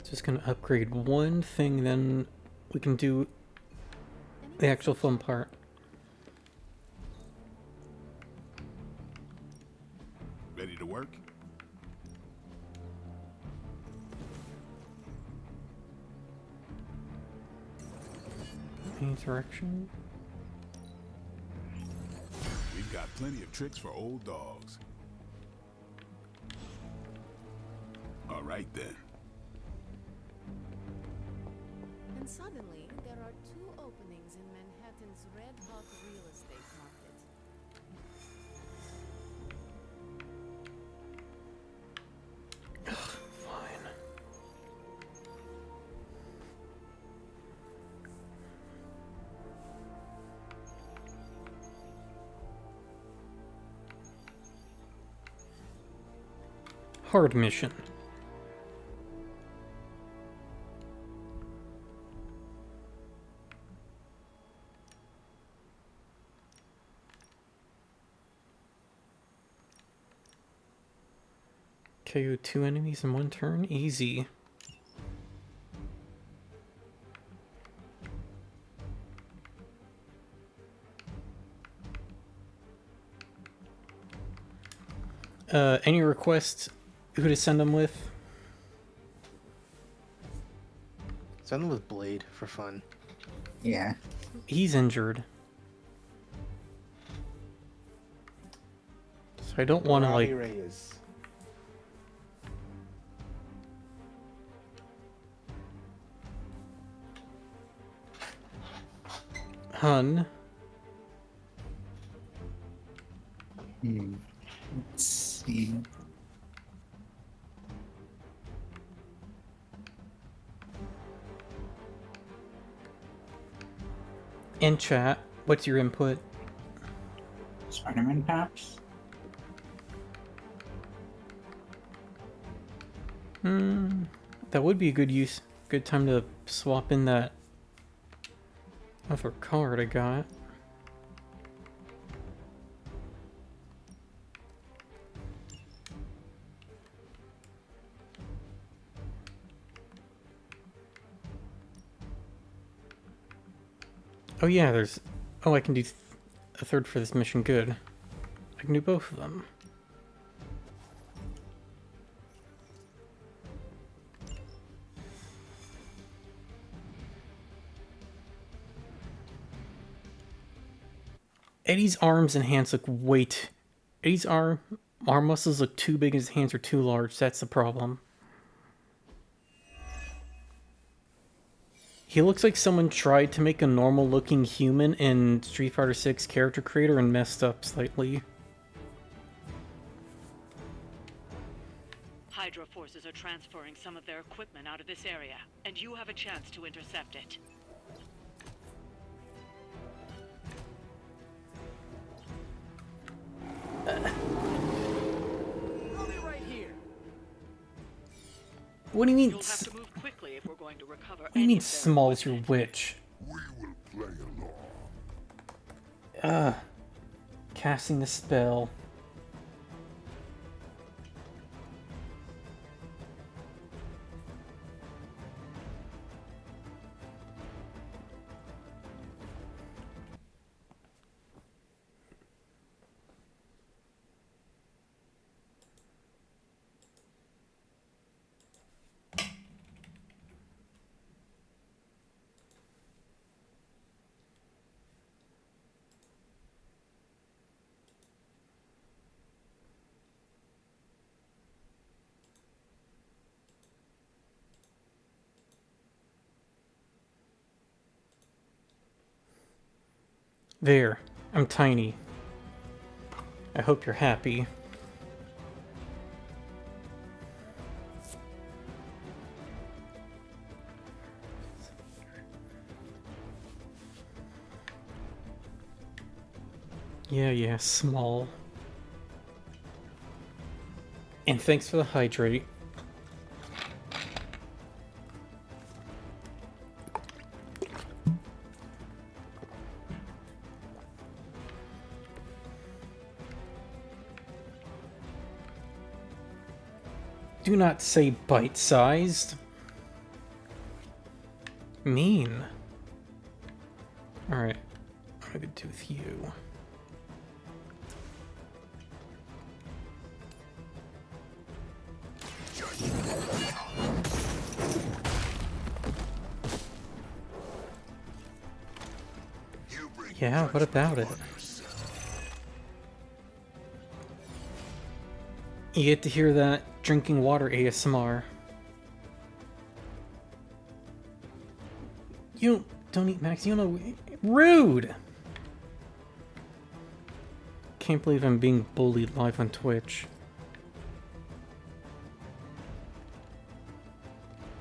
Just gonna upgrade one thing, then we can do the actual fun part. Ready to work? Any direction? We've got plenty of tricks for old dogs. All right then. And suddenly, there are 2 openings in Manhattan's red-hot real estate market. Fine. Hard mission. KO 2 enemies in 1 turn? Easy. Any requests who to send them with? Send them with Blade for fun. Yeah. He's injured. So I don't want to like... Reyes. Hun. Let's see. In chat, what's your input? Spider-Man perhaps? That would be a good time to swap in that other card I got. Oh yeah, there's... Oh, I can do a third for this mission. Good. I can do both of them. Eddie's arms and hands look Eddie's arm muscles look too big and his hands are too large. That's the problem. He looks like someone tried to make a normal-looking human in Street Fighter 6 Character Creator and messed up slightly. Hydra forces are transferring some of their equipment out of this area, and you have a chance to intercept it. I'll be right here. What do you mean? You'll have to move quickly if we're going to recover. What do you mean small is your witch? Casting the spell. There, I'm tiny. I hope you're happy. Yeah, small. And thanks for the hydrate. Do not say bite-sized. Mean. Alright. I'm gonna do with you. Yeah, what about it? You get to hear that drinking water ASMR. You don't eat Max, you don't know. Rude! Can't believe I'm being bullied live on Twitch.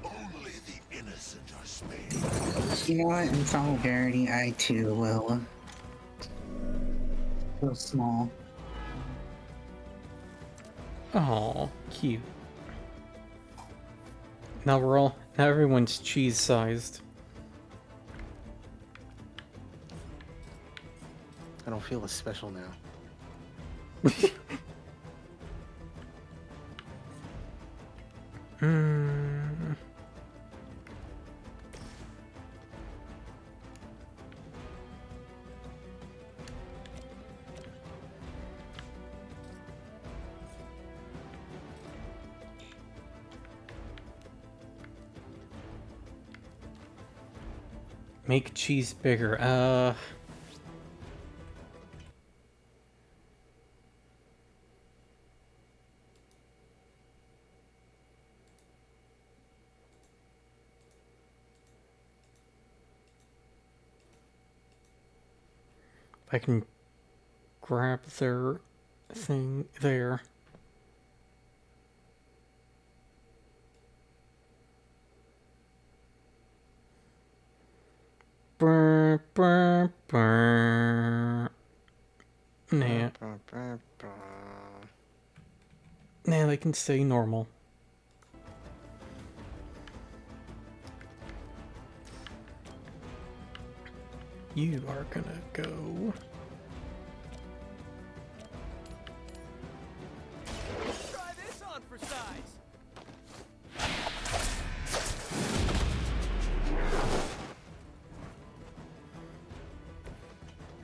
Only the innocent are spared. You know what? In solidarity, I too will. So small. Oh, cute. Now everyone's cheese-sized. I don't feel as special now. Mm. Make cheese bigger. If I can grab their thing there. Brr, brr, brr. Nah. Nah, they can stay normal. You are gonna go. Try this on for size.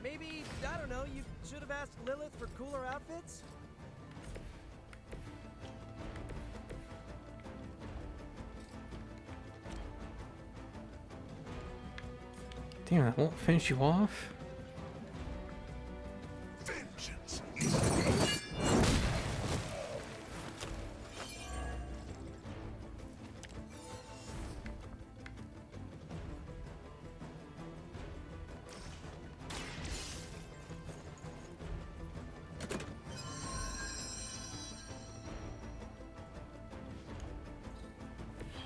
Maybe, I don't know, you should have asked Lilith for cooler outfits? Damn, that won't finish you off. Vengeance.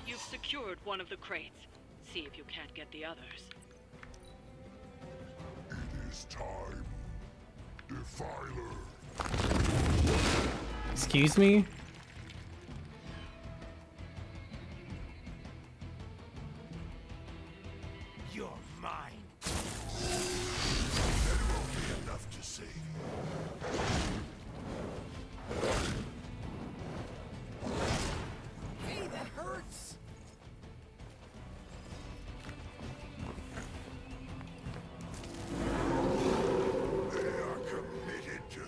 You've secured one of the crates. See if you can't get the others. It is time, Defiler. Excuse me? You're mine. That won't be enough to save Hey, that hurts! They are committed to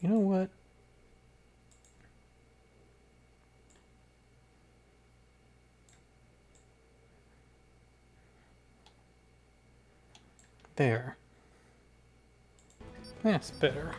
You know what? There. That's better.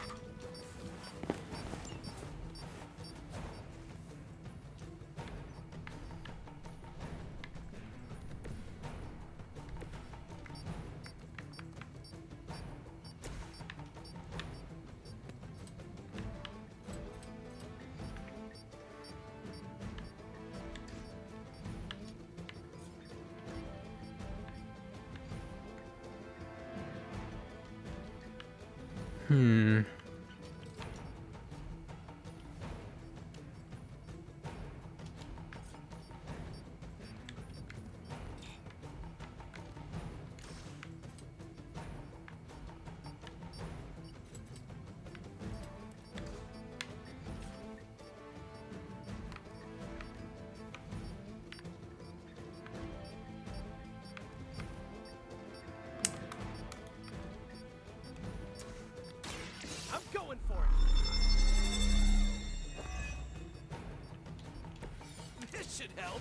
Hmm. I'm going for it. This should help.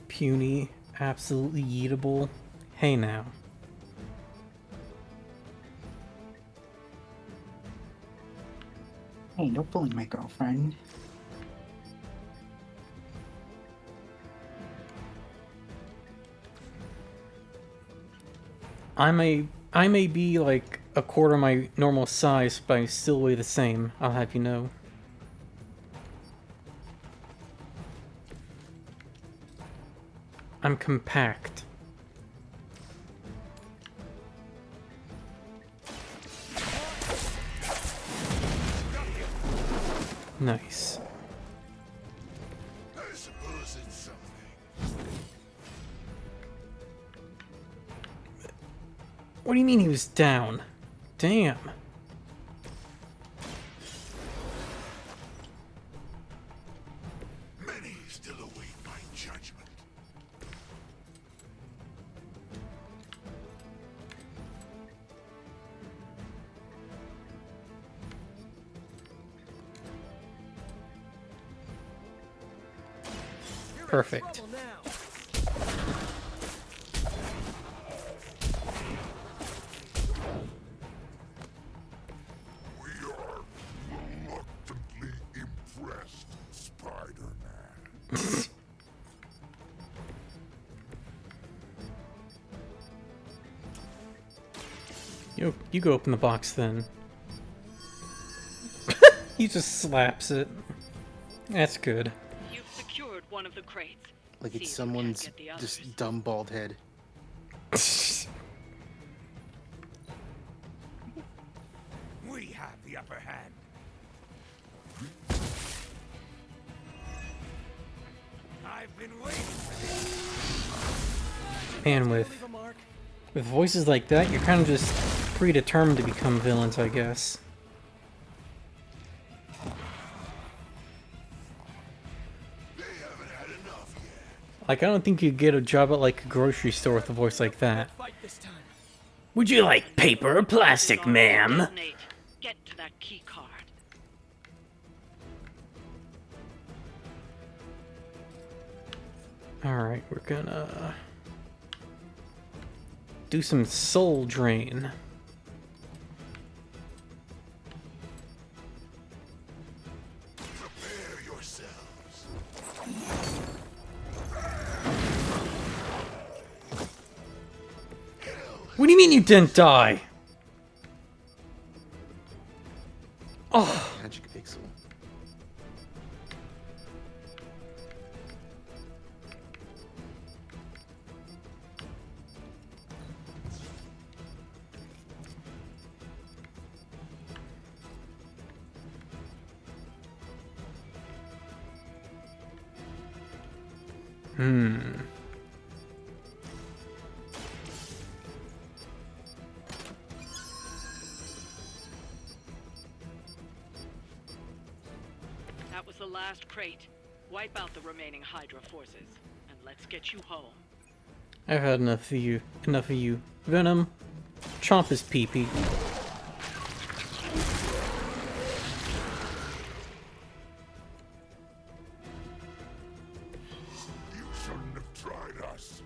Puny, absolutely eatable. Hey now. Hey, don't bully my girlfriend. I may be like a quarter my normal size, but I still weigh the same, I'll have you know. I'm compact. Nice. I suppose it's something. What do you mean he was down? Damn. Perfect. Impressed, Spider-Man. You go open the box then. He just slaps it. That's good. You've secured one of the crates. Like it's someone's just dumb bald head. We have the upper hand. I've been waiting for this. Man, with voices like that, you're kind of just predetermined to become villains, I guess. Like, I don't think you'd get a job at, like, a grocery store with a voice like that. Would you like paper or plastic, ma'am? Get to that key card. Alright, we're gonna do some soul drain. Prepare yourselves. What do you mean you didn't die? Oh. Magic pixel. That was the last crate. Wipe out the remaining Hydra forces, and let's get you home. I've had enough of you. Enough of you. Venom, chomp his pee-pee. You shouldn't have tried us.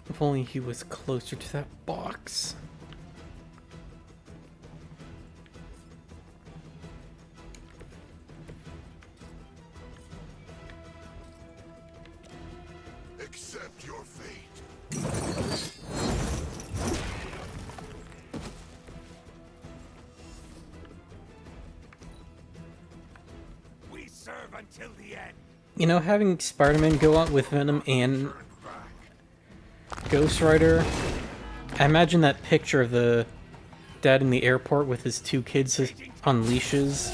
If only he was closer to that box. Accept your fate. We serve until the end. You know, having Spider-Man go out with Venom and Ghost Rider, I imagine that picture of the dad in the airport with his two kids on leashes.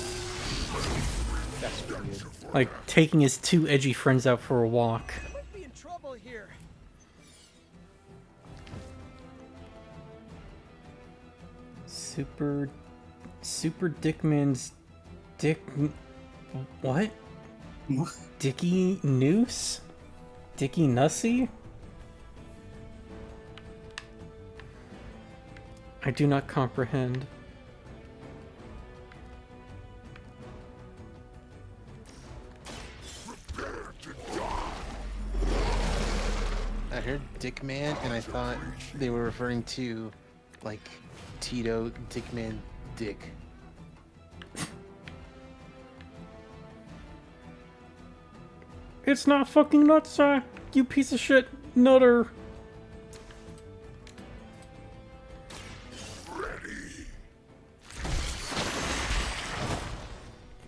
That's pretty good. Like, taking his two edgy friends out for a walk. Might be in trouble here. Super Dickman's Dick... What? Dicky Noose? Dicky Nussy? I do not comprehend. I heard Dick Man, and I thought they were referring to, like, Tito Dickman Dick. It's not fucking nutsack, you piece of shit nutter.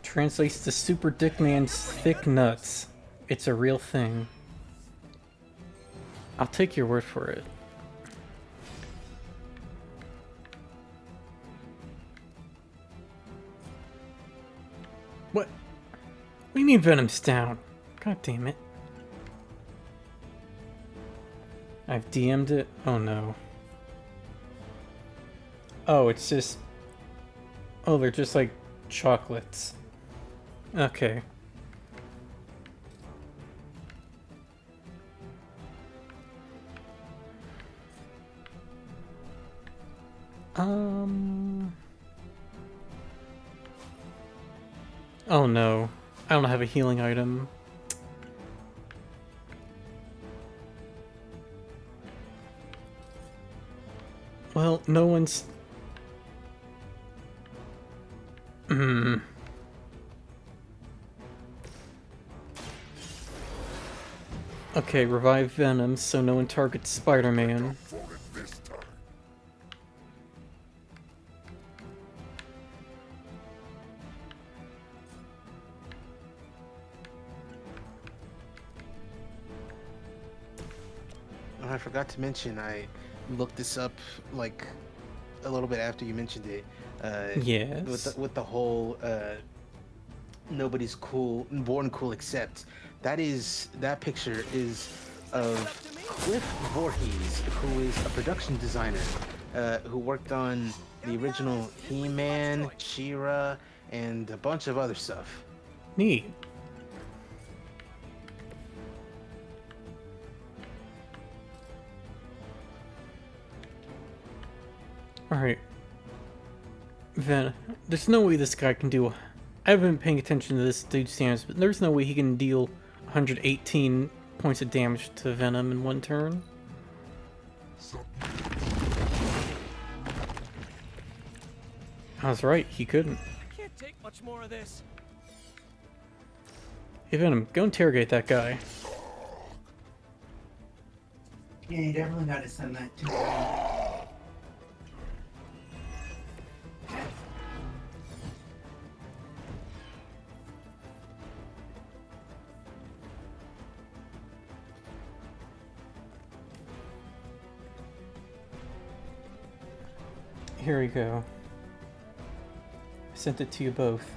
Translates to Super Dickman's thick nuts. It's a real thing. I'll take your word for it. What? What do you mean Venom's down? God damn it. I've DM'd it? Oh no. Oh, it's just... Oh, they're just like chocolates. Okay. Oh no. I don't have a healing item. Well, no one's... Okay, revive Venom so no one targets Spider-Man. Oh, I forgot to mention, I looked this up like a little bit after you mentioned it. Yes. With the whole nobody's cool, born cool except that picture is of Cliff Voorhees, who is a production designer who worked on the original He-Man, She-Ra, and a bunch of other stuff. Neat. Alright. There's no way this guy can do... I haven't been paying attention to this dude's stance, but there's no way he can deal 118 points of damage to Venom in one turn. I was right, he couldn't. I can't take much more of this. Hey Venom, go interrogate that guy. Yeah, you definitely gotta send that to me. Here we go. I sent it to you both.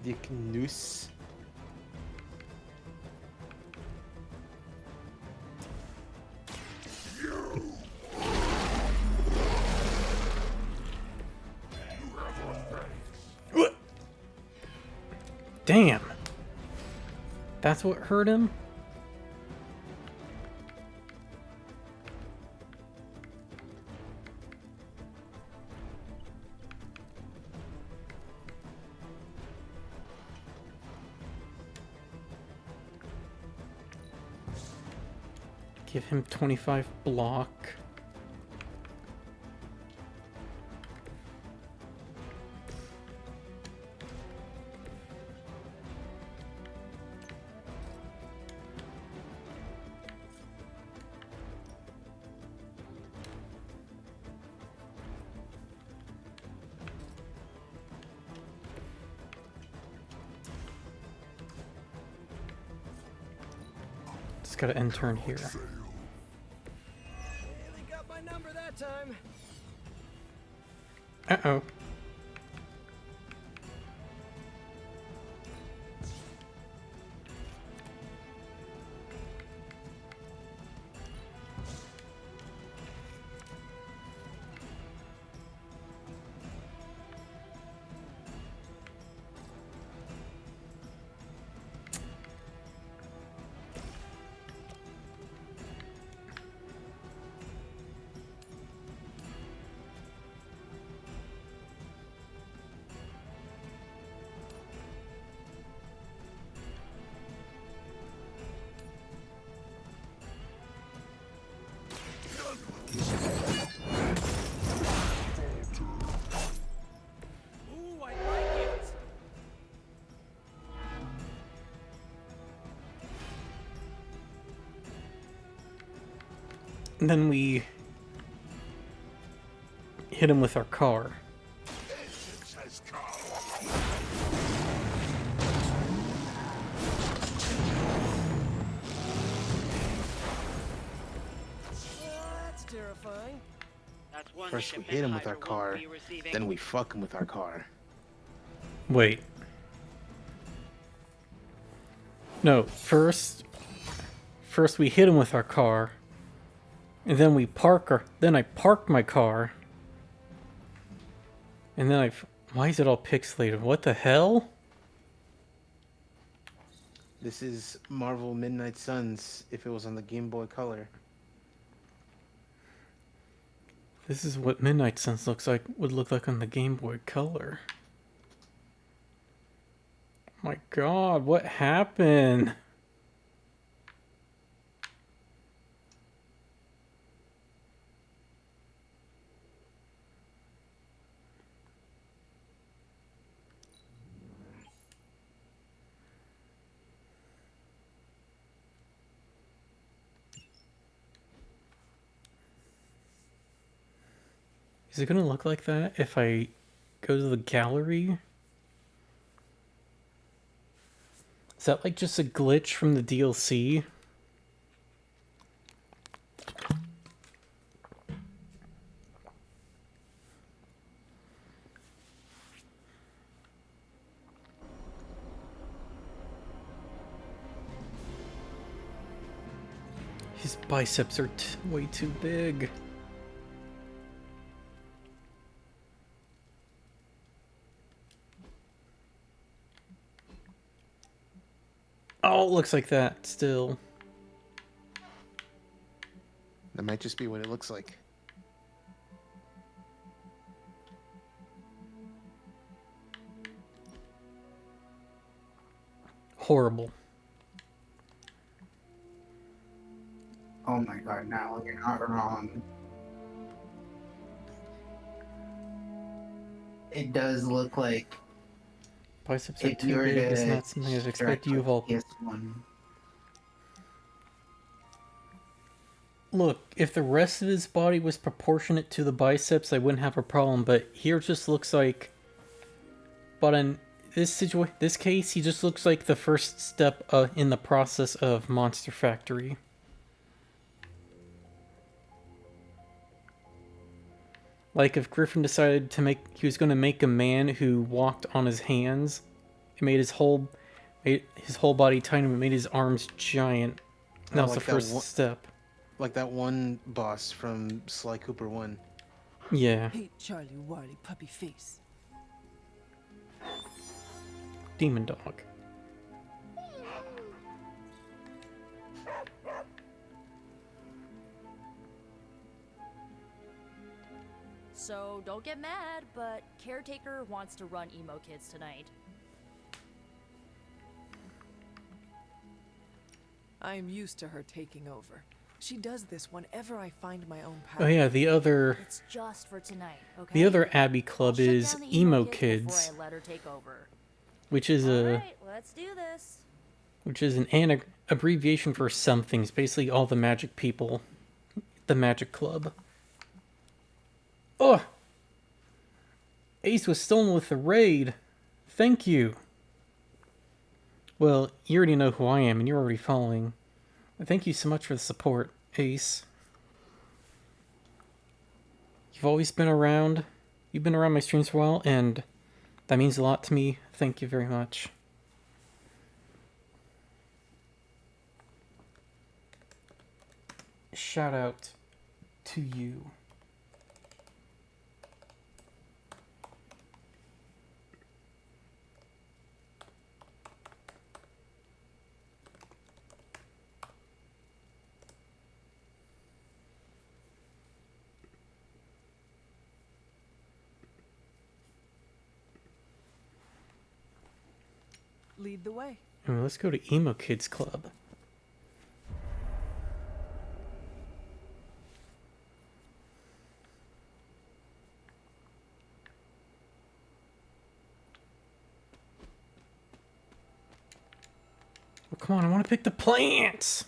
Dick Noose. Damn! That's what hurt him? Give him 25 block. Just gotta end turn here. They got my number that time. Uh-oh. Ooh, I like it. And then we hit him with our car. That's terrifying. That's one First we shipment hit him with our Hydra car, won't be receiving. then we fuck him with our car. Wait. No, first we hit him with our car, and then then I parked my car, and then why is it all pixelated? What the hell? This is Marvel Midnight Suns if it was on the Game Boy Color. This is what Midnight Suns would look like on the Game Boy Color. My God, what happened? Is it gonna look like that if I go to the gallery? Is that like just a glitch from the DLC? His biceps are way too big. Oh, it looks like that still. That might just be what it looks like. Horrible. Oh my God, now you're not wrong. It does look like Biceps are if too you were big. It's to not something I'd expect stretch you of all. PS1. Look, if the rest of his body was proportionate to the biceps, I wouldn't have a problem. But here, it just looks like. But in this case, he just looks like the first step in the process of Monster Factory. Like if Griffin decided to he was going to make a man who walked on his hands, it made his whole body tiny, but made his arms giant. That was like the first step. Like that one boss from Sly Cooper 1. Yeah. Hey, Charlie Warly puppy face. Demon dog. So don't get mad, but Caretaker wants to run Emo Kids tonight. I am used to her taking over. She does this whenever I find my own path. Oh yeah, the other. It's just for tonight, okay? The other Abbey Club is Shut down the Emo Kids Kids, before I let her take over. which is Alright, let's do this. which is an abbreviation for something. It's basically all the magic people, the Magic Club. Oh! Ace was stolen with the raid. Thank you. Well, you already know who I am, and you're already following. Thank you so much for the support, Ace. You've always been around. You've been around my streams for a while, and that means a lot to me. Thank you very much. Shout out to you. Lead the way. Let's go to Emo Kids Club. Oh, come on, I want to pick the plants!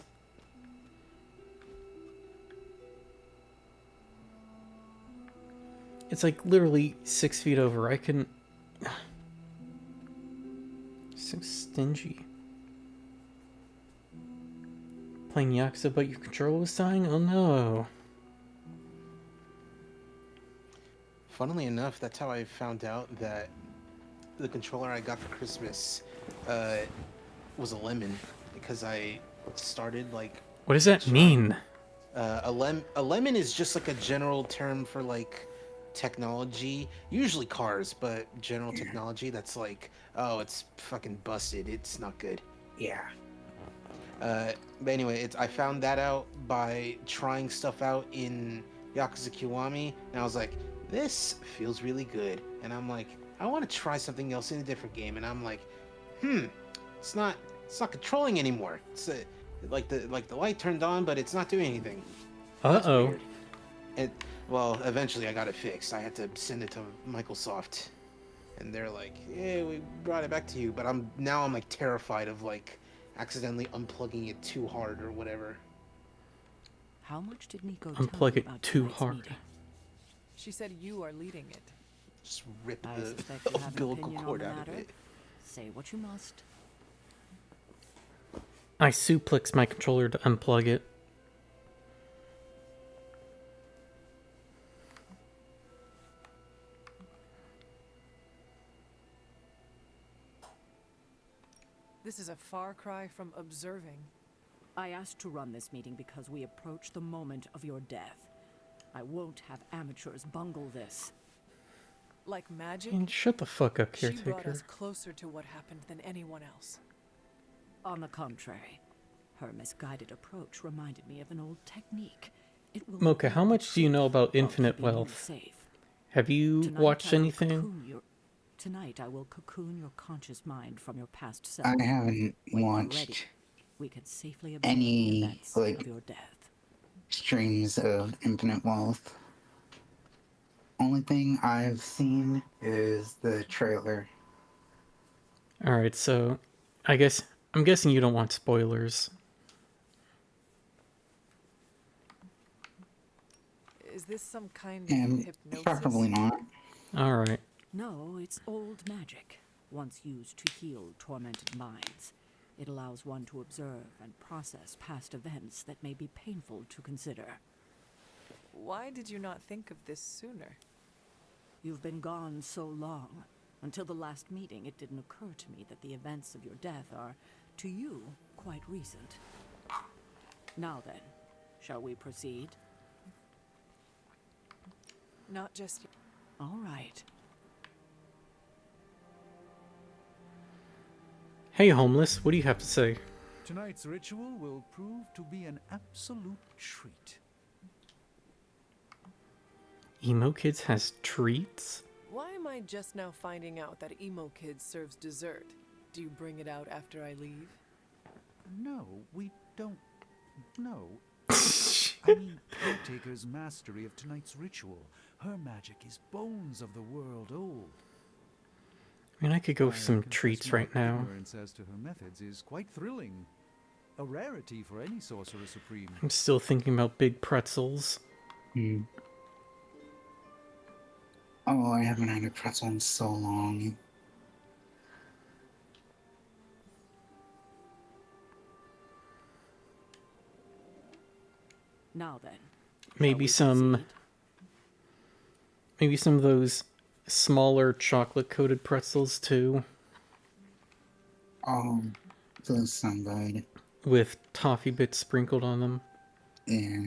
It's like literally 6 feet over. I can... So stingy. Playing Yakuza, but your controller was dying? Oh no. Funnily enough, that's how I found out that the controller I got for Christmas was a lemon, because I started like... What does that mean? A lemon is just like a general term for like technology, usually cars, but general technology that's like, oh, it's fucking busted, it's not good. Yeah. But anyway, I found that out by trying stuff out in Yakuza Kiwami, and I was like, this feels really good. And I'm like, I want to try something else in a different game. And I'm like, it's not controlling anymore. It's like the light turned on, but it's not doing anything. That's Uh-oh. weird. Well, eventually I got it fixed. I had to send it to Microsoft, and they're like, "Yeah, we brought it back to you." But I'm like terrified of like accidentally unplugging it too hard or whatever. How much did Nico tell Unplug you it about too tonight's hard. meeting? She said you are leading it. Just rip I the suspect you have an umbilical opinion on cord the out of matter. it. Say what you must. I suplex my controller to unplug it. This is a far cry from observing. I asked to run this meeting because we approach the moment of your death. I won't have amateurs bungle this. Like magic? And shut the fuck up, She brought caretaker. us closer to what happened than anyone else. On the contrary, her misguided approach reminded me of an old technique. It will Mocha, how much do you know about infinite keeping you wealth? safe. Have you Tonight watched I will anything? Tonight I will cocoon your conscious mind from your past self. I haven't When you're ready, watched we can safely observe the any events like of your death. streams of Infinite Wealth. Only thing I've seen is the trailer. Alright, so I'm guessing you don't want spoilers. Is this some kind And of hypnosis? probably not. Alright. No, it's old magic, once used to heal tormented minds. It allows one to observe and process past events that may be painful to consider. Why did you not think of this sooner? You've been gone so long. Until the last meeting, it didn't occur to me that the events of your death are, to you, quite recent. Now then, shall we proceed? Not just... All right. Hey, homeless, what do you have to say? Tonight's ritual will prove to be an absolute treat. Emo Kids has treats? Why am I just now finding out that Emo Kids serves dessert? Do you bring it out after I leave? No, we don't. No. I mean, Caretaker's mastery of tonight's ritual. Her magic is bones of the world old. I mean, I could go for some confess treats my right now. ignorance as to her methods is quite thrilling. A rarity for any sorcerer supreme. I'm still thinking about big pretzels. Oh, I haven't had a pretzel in so long. Now then. Maybe some of those smaller chocolate-coated pretzels too. Oh, those sound good. With toffee bits sprinkled on them. Yeah.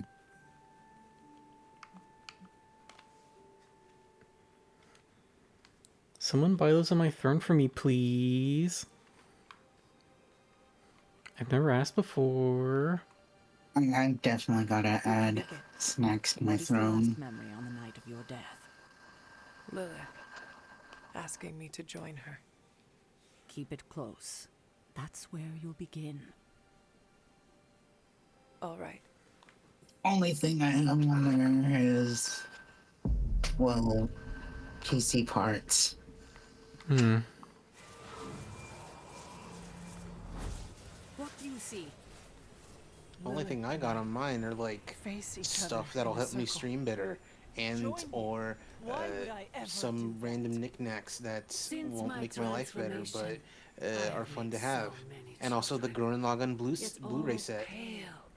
Someone buy those on my throne for me, please. I've never asked before. I definitely gotta add snacks to my What is the last throne. memory on the night of your death? Lilith, asking me to join her. Keep it close. That's where you'll begin. All right. Only thing I have on there is, well, PC parts. What do you see? Only thing I got on mine are like Face each stuff other that'll in a help me circle. stream better, and Join me. or Why would I ever some random knickknacks that Since won't my make my life better, but transformation, I are have fun made to have. so many And also the Gurren Lagann Blu-ray set.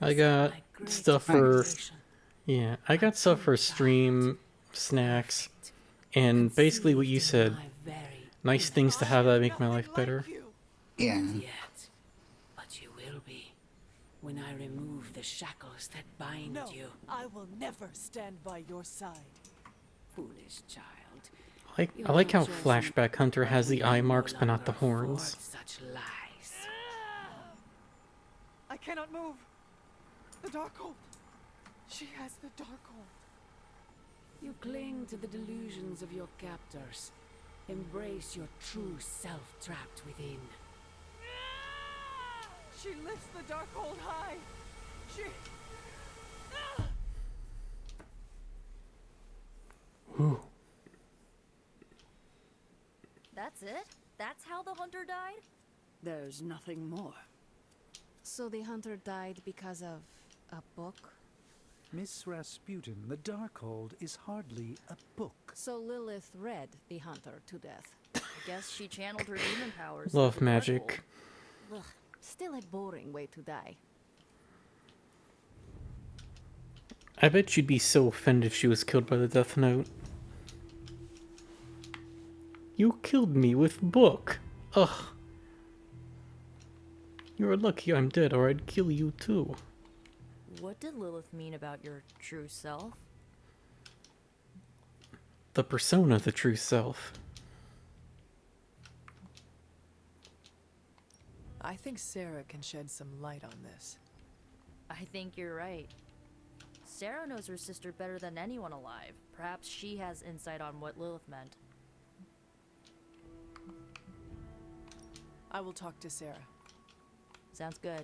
I got stuff for I got stuff for stream snacks and basically what you said. Nice things to have that make my life better. Yeah. Yet, but you will be when I remove the shackles that bind No, you. I will never stand by your side. Foolish child. I like how Flashback Hunter has the eye marks but not the horns. Such lies. I cannot move. The Darkhold. She has the Darkhold. You cling to the delusions of your captors. Embrace your true self trapped within. She lifts the Darkhold high. She... Ooh. That's it? That's how the hunter died? There's nothing more. So the hunter died because of a book? Miss Rasputin, the Darkhold is hardly a book. So Lilith read the hunter to death. I guess she channeled her demon powers. Love through the magic. Ugh, still a boring way to die. I bet she'd be so offended if she was killed by the Death Note. You killed me with book. Ugh. You're lucky I'm dead, or I'd kill you too. What did Lilith mean about your true self? The persona, the true self. I think Sarah can shed some light on this. I think you're right. Sarah knows her sister better than anyone alive. Perhaps she has insight on what Lilith meant. I will talk to Sarah. Sounds good.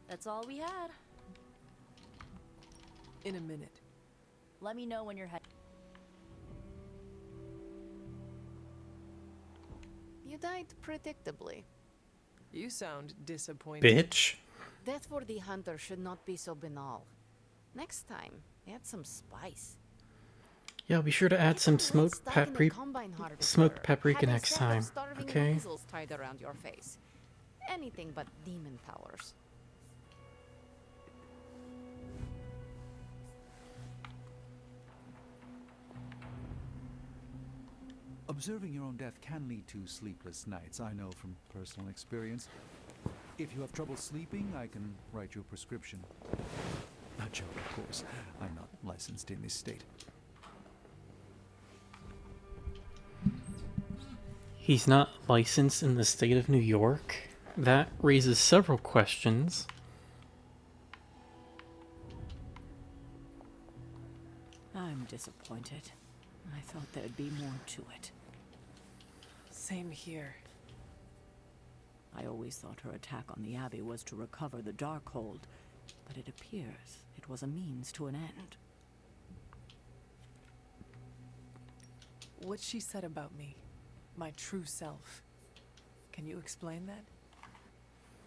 That's all we had. In a minute. Let me know when you're heading. You died predictably. You sound disappointed. Bitch. Death for the hunter should not be so banal. Next time, add some spice. Yeah, be sure to add some smoked paprika next time, okay? Weasels tied around your face. Anything but demon powers. Observing your own death can lead to sleepless nights, I know from personal experience. If you have trouble sleeping, I can write you a prescription. A joke, of course. I'm not licensed in this state. He's not licensed in the state of New York? That raises several questions. I'm disappointed. I thought there'd be more to it. Same here. I always thought her attack on the Abbey was to recover the Darkhold, but it appears it was a means to an end. What she said about me, my true self. Can you explain that?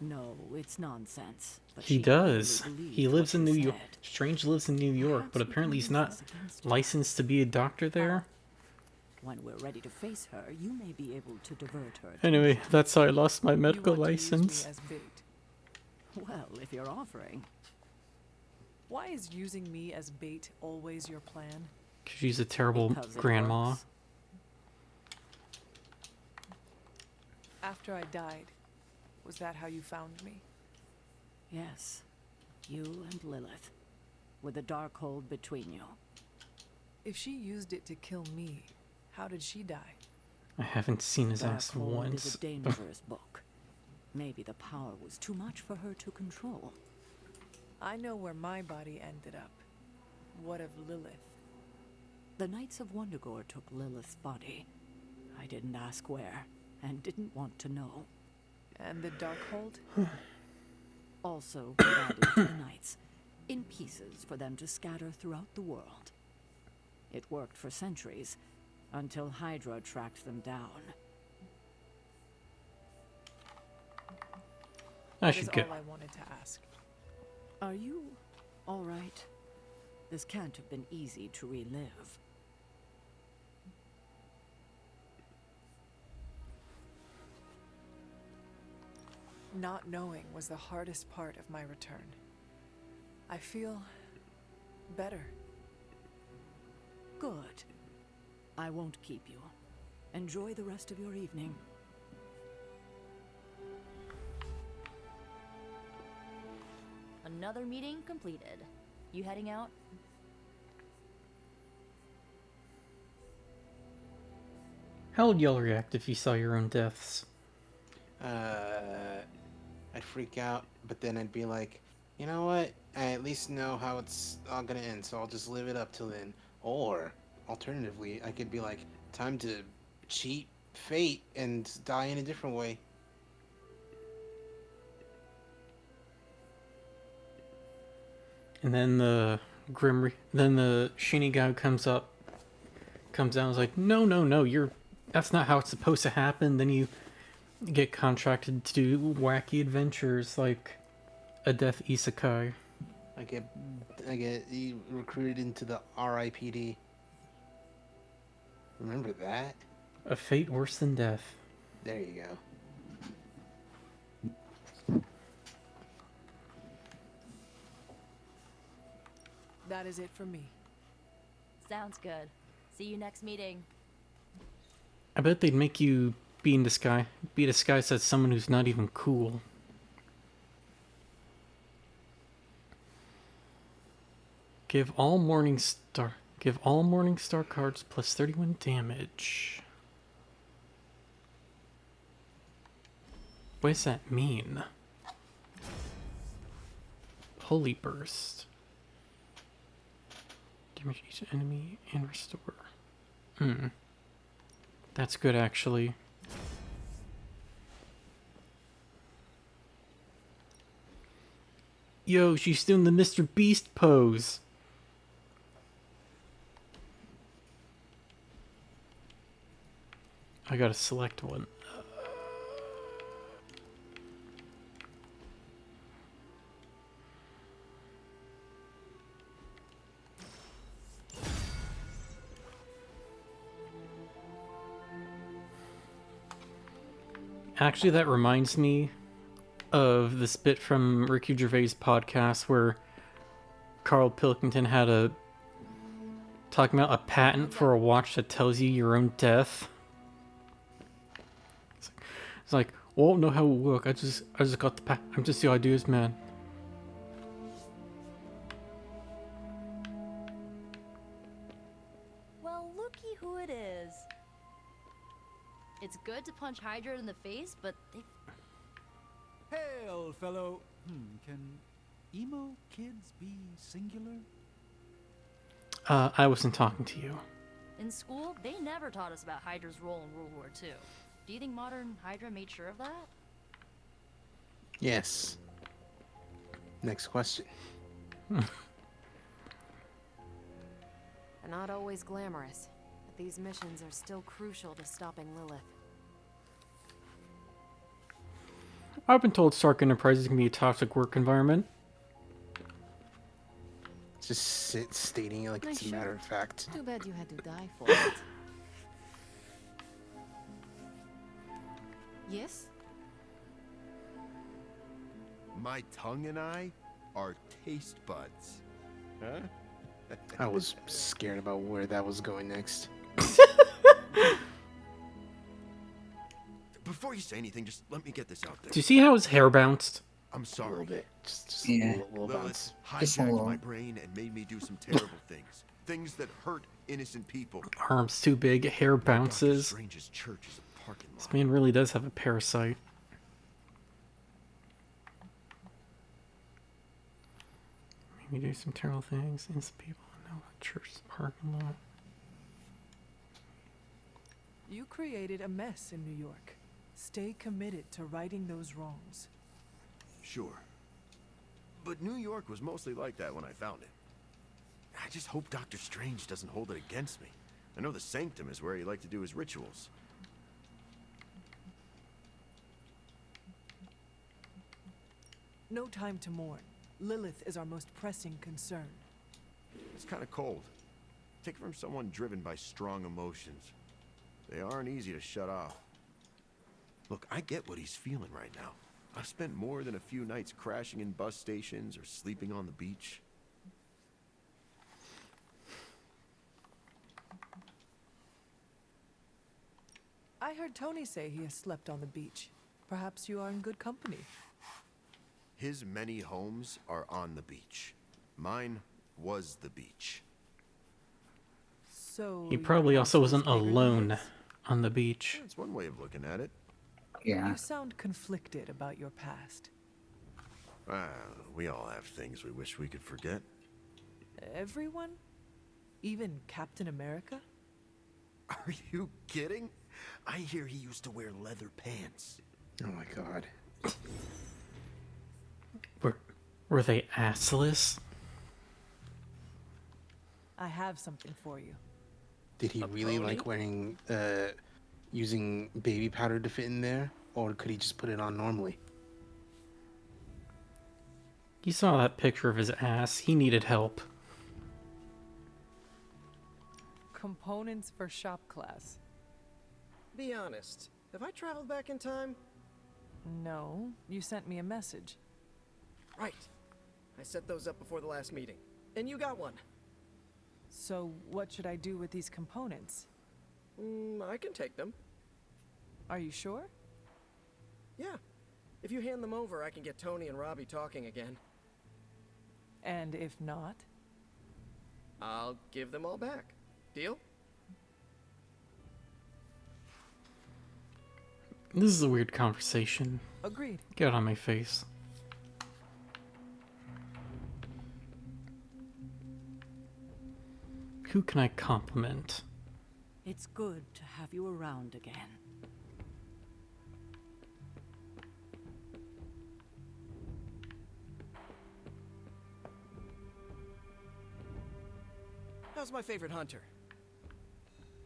No, it's nonsense. But He she does. hardly believed He lives what in you New York. said. Strange lives in New York, but apparently he's not licensed to be a doctor there. When we're ready to face her, you may be able to divert her. Anyway, that's how I lost my medical You want to use license. me as bait. Well, if you're offering. Why is using me as bait always your plan? She's a terrible Because it grandma. works. After I died, was that how you found me? Yes, you and Lilith, with the Darkhold between you. If she used it to kill me, how did she die? I haven't seen his ass Darkhold once. is a dangerous book. Maybe the power was too much for her to control. I know where my body ended up. What of Lilith? The Knights of Wondergore took Lilith's body. I didn't ask where, and didn't want to know. And the Darkhold? Also provided to the Knights, in pieces for them to scatter throughout the world. It worked for centuries, until Hydra tracked them down. I That should is go. all I wanted to ask. Are you all right? This can't have been easy to relive. Not knowing was the hardest part of my return. I feel better. Good. I won't keep you. Enjoy the rest of your evening. Another meeting completed. You heading out? How would y'all react if you saw your own deaths? I'd freak out, but then I'd be like, you know what? I at least know how it's all gonna end, so I'll just live it up till then. Or, alternatively, I could be like, time to cheat fate and die in a different way. And then then the Shinigami comes down and is like, no, no, no, that's not how it's supposed to happen. Then you get contracted to do wacky adventures like a death isekai. I get recruited into the RIPD. Remember that? A fate worse than death. There you go. That is it for me. Sounds good. See you next meeting. I bet they'd make you be disguised as someone who's not even cool. Give all Morningstar cards plus 31 damage. What does that mean? Holy Burst. Damage each enemy and restore. That's good, actually. Yo, she's doing the Mr. Beast pose. I gotta select one. Actually, that reminds me of this bit from Ricky Gervais' podcast where Carl Pilkington had talking about a patent for a watch that tells you your own death. It's like, well, I don't know how it will work. I just got the patent. I'm just the ideas man. Well, looky who it is. It's good to punch Hydra in the face, but they... Hey, old fellow. Can emo kids be singular? I wasn't talking to you. In school, they never taught us about Hydra's role in World War II. Do you think modern Hydra made sure of that? Yes. Next question. They're not always glamorous, but these missions are still crucial to stopping Lilith. I've been told Stark Enterprises can be a toxic work environment. Just stating it like it's a matter of fact. Too bad you had to die for it. Yes? My tongue and I are taste buds. Huh? I was scared about where that was going next. Before you say anything, just let me get this out there. Do you see how his hair bounced? I'm sorry. A little bit. Just Yeah. a little Lilith bounce. hijacked my brain and made me do some terrible things. Things that hurt innocent people. Arms too big, hair bounces. Strange's church is a parking lot. This man really does have a parasite. Maybe do some terrible things. Innocent people know about church's parking lot. You created a mess in New York. Stay committed to righting those wrongs. Sure. But New York was mostly like that when I found it. I just hope Dr. Strange doesn't hold it against me. I know the Sanctum is where he liked to do his rituals. No time to mourn. Lilith is our most pressing concern. It's kind of cold. Take it from someone driven by strong emotions. They aren't easy to shut off. Look, I get what he's feeling right now. I've spent more than a few nights crashing in bus stations or sleeping on the beach. I heard Tony say he has slept on the beach. Perhaps you are in good company. His many homes are on the beach. Mine was the beach. So He probably also wasn't alone on the beach. That's one way of looking at it. Yeah. You sound conflicted about your past. We all have things we wish we could forget. Everyone? Even Captain America? Are you kidding? I hear he used to wear leather pants. Oh my god. Were they assless? I have something for you. Did he really like wearing, using baby powder to fit in there? Or could he just put it on normally? You saw that picture of his ass. He needed help. Components for shop class. Be honest, have I traveled back in time? No, you sent me a message. Right. I set those up before the last meeting. And you got one. So what should I do with these components? I can take them. Are you sure? Yeah. If you hand them over, I can get Tony and Robbie talking again. And if not? I'll give them all back. Deal? This is a weird conversation. Agreed. Get out of my face. Who can I compliment? It's good to have you around again. How's my favorite hunter?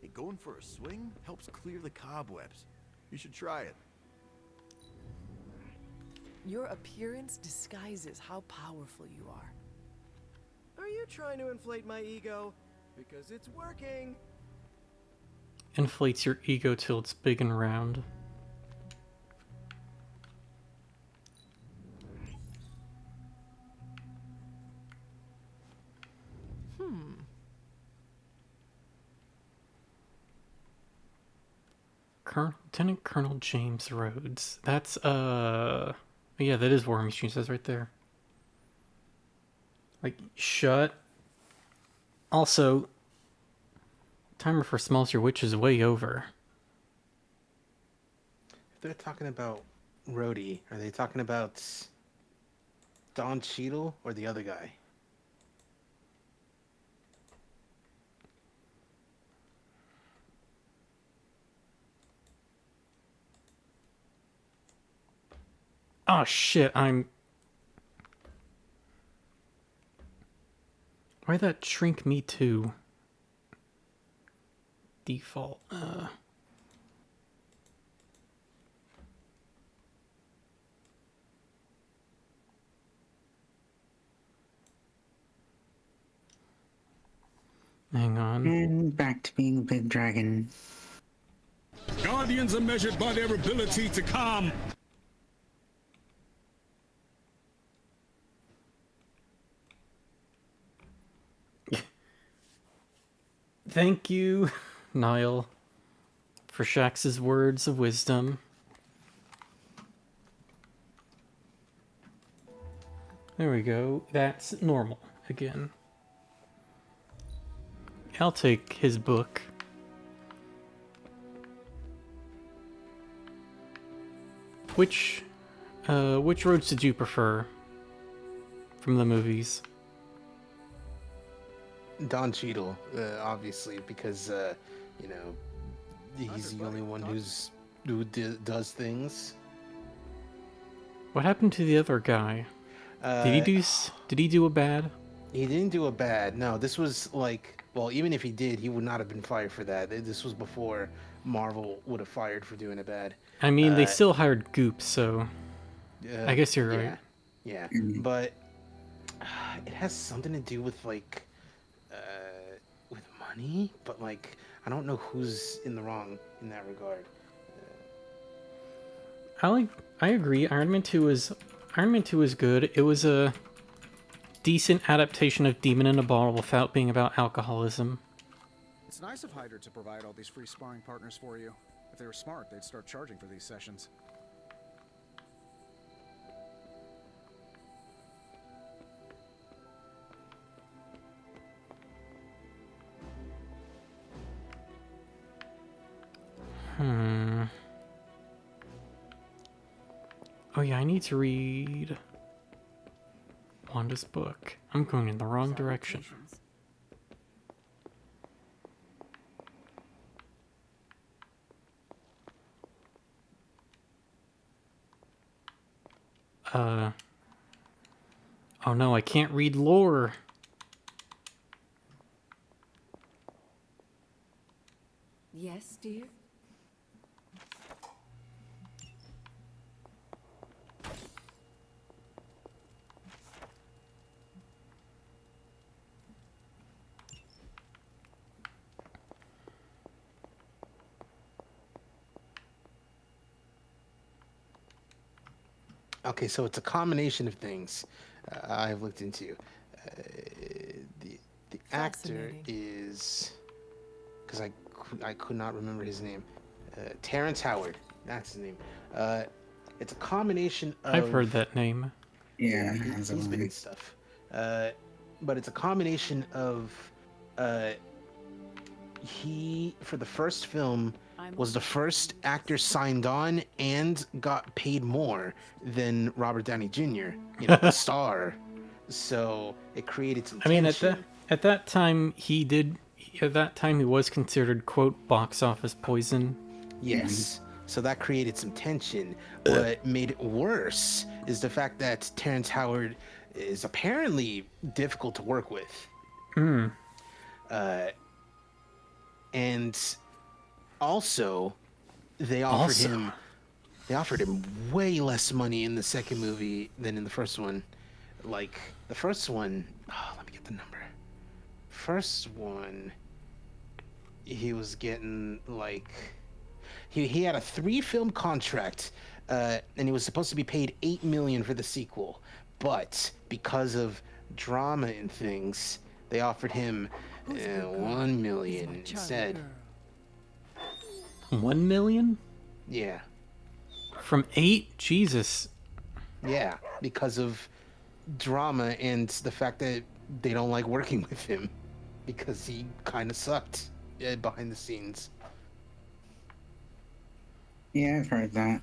Hey, going for a swing helps clear the cobwebs. You should try it. Your appearance disguises how powerful you are. Are you trying to inflate my ego? Because it's working. Inflates your ego till it's big and round. Lieutenant Colonel James Rhodes. That's, yeah, that is War Machine, says right there. Like, shut. Also, timer for Smells Your Witch is way over. If they're talking about Rhodey, are they talking about Don Cheadle or the other guy? Oh shit, Why'd that shrink me too? Default, Hang on. And back to being a big dragon. Guardians are measured by their ability to calm. Thank you, Niall, for Shax's words of wisdom. There we go. That's normal again. I'll take his book. Which roads did you prefer from the movies? Don Cheadle, obviously, because you know, he's the only one who does things. What happened to the other guy? Did he do a bad? He didn't do a bad. No, this was like, well, even if he did, he would not have been fired for that. This was before Marvel would have fired for doing a bad. I mean, they still hired Goop, so I guess you're right. Yeah, but it has something to do with like with money, but like I don't know who's in the wrong in that regard. I agree. Iron Man 2 is good. It was a decent adaptation of Demon in a Bottle without being about alcoholism. It's nice of Hydra to provide all these free sparring partners for you. If they were smart, they'd start charging for these sessions. Oh yeah, I need to read Wanda's book. I'm going in the wrong direction. Oh no, I can't read lore. Yes, dear? Okay, so it's a combination of things I've looked into. The actor is, because I could not remember his name. Terrence Howard. That's his name. It's a combination of. I've heard that name. Yeah, he's been in stuff. But it's a combination of. He, for the first film, was the first actor signed on and got paid more than Robert Downey Jr., you know, the star. So it created some tension. I mean, at that time he was considered, quote, box office poison. Yes. So that created some tension. What made it worse is the fact that Terrence Howard is apparently difficult to work with. And also, they offered him way less money in the second movie than in the first one. Like the first one, let me get the number. First one, he was getting like he had a 3-film contract, and he was supposed to be paid $8 million for the sequel, but because of drama and things, they offered him $1 million instead. $1 million? Yeah. From 8? Jesus. Yeah, because of drama and the fact that they don't like working with him because he kind of sucked behind the scenes. Yeah, I've heard that.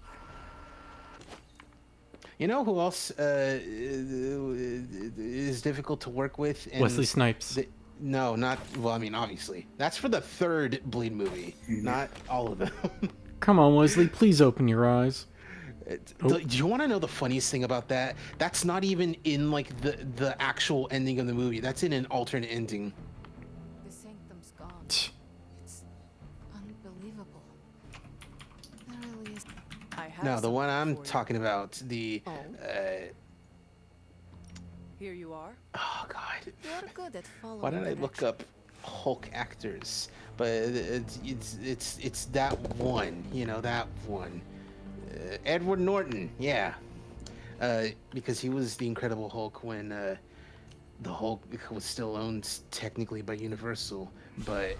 You know who else is difficult to work with? And Wesley Snipes. No, not... Well, I mean, obviously. That's for the third Bleed movie, not all of them. Come on, Wesley, please open your eyes. Do you want to know the funniest thing about that? That's not even in, like, the actual ending of the movie. That's in an alternate ending. The sanctum's gone. It's unbelievable. There really is... No, the one I'm talking about, the... Here you are. Oh, God. You're good at following. Why did I look up Hulk actors? But it's that one, you know, that one. Edward Norton, yeah. Because he was the Incredible Hulk when the Hulk was still owned technically by Universal, but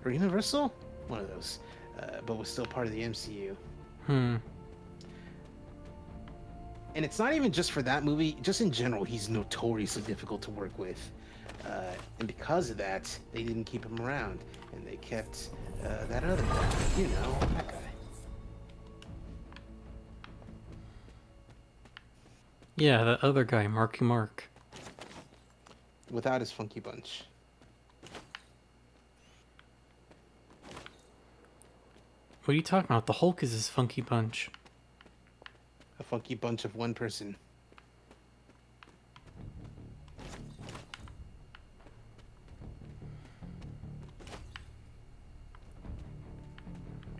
or Universal, one of those, but was still part of the MCU. And it's not even just for that movie, just in general, he's notoriously difficult to work with. And because of that, they didn't keep him around. And they kept that other guy, you know, that guy. Yeah, that other guy, Marky Mark. Without his funky bunch. What are you talking about? The Hulk is his funky bunch. A funky bunch of one person.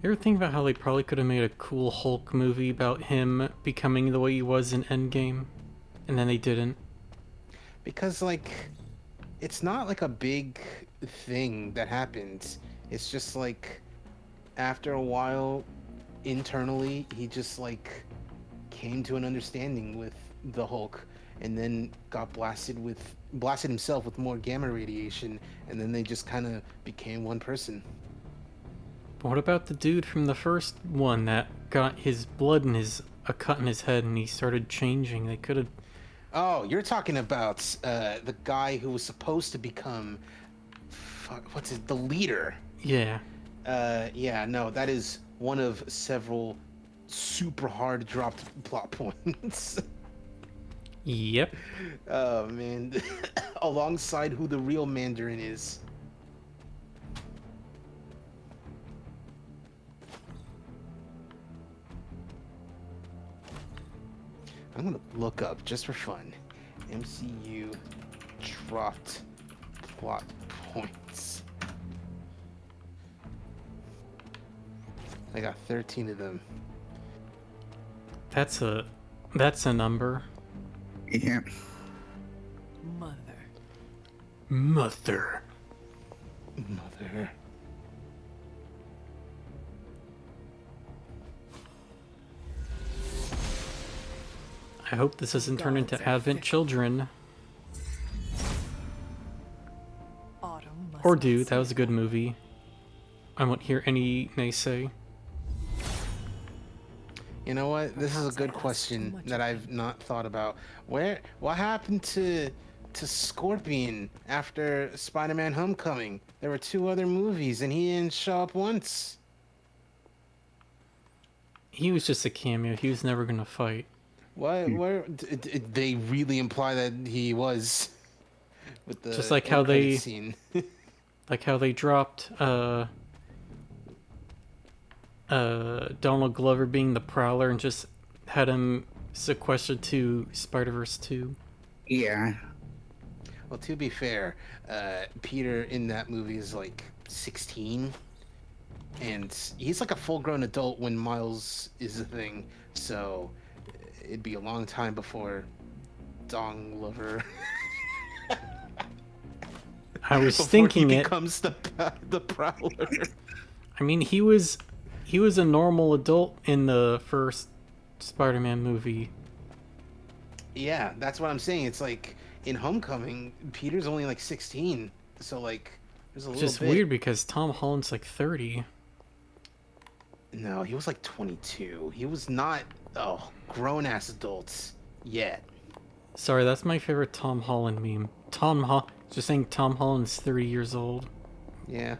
You ever think about how they probably could have made a cool Hulk movie about him becoming the way he was in Endgame? And then they didn't. Because, like, it's not like a big thing that happens. It's just like, after a while, internally, he just, like, came to an understanding with the Hulk, and then got blasted himself with more gamma radiation, and then they just kind of became one person. But what about the dude from the first one that got his blood in a cut in his head and he started changing? They could have... Oh, you're talking about the guy who was supposed to become... the leader. Yeah. Yeah, no, that is one of several super hard dropped plot points. Yep. Oh man, alongside who the real Mandarin is. I'm gonna look up just for fun. MCU dropped plot points. I got 13 of them. That's a number. Yeah. Mother. Mother. Mother. I hope this doesn't turn into Advent Children. Or do. That was a good movie. I won't hear any naysay. You know what? This is a good question that I've not thought about. What happened to Scorpion after Spider-Man Homecoming? There were 2 other movies and he didn't show up once. He was just a cameo. He was never gonna fight. Where they really imply that he was with the just like end how credit they scene. like how they dropped Donald Glover being the Prowler and just had him sequestered to Spider-Verse 2. Yeah. Well, to be fair, Peter in that movie is like 16, and he's like a full-grown adult when Miles is a thing. So it'd be a long time before Donald Glover. I was before thinking he it becomes the Prowler. I mean, he was a normal adult in the first Spider-Man movie. Yeah, that's what I'm saying. It's like in Homecoming, Peter's only like 16, so like there's a It's little just bit. weird because Tom Holland's like 30. No, he was like 22. He was not grown ass adults yet. Sorry, that's my favorite Tom Holland meme. Just saying Tom Holland's 30 years old. Yeah.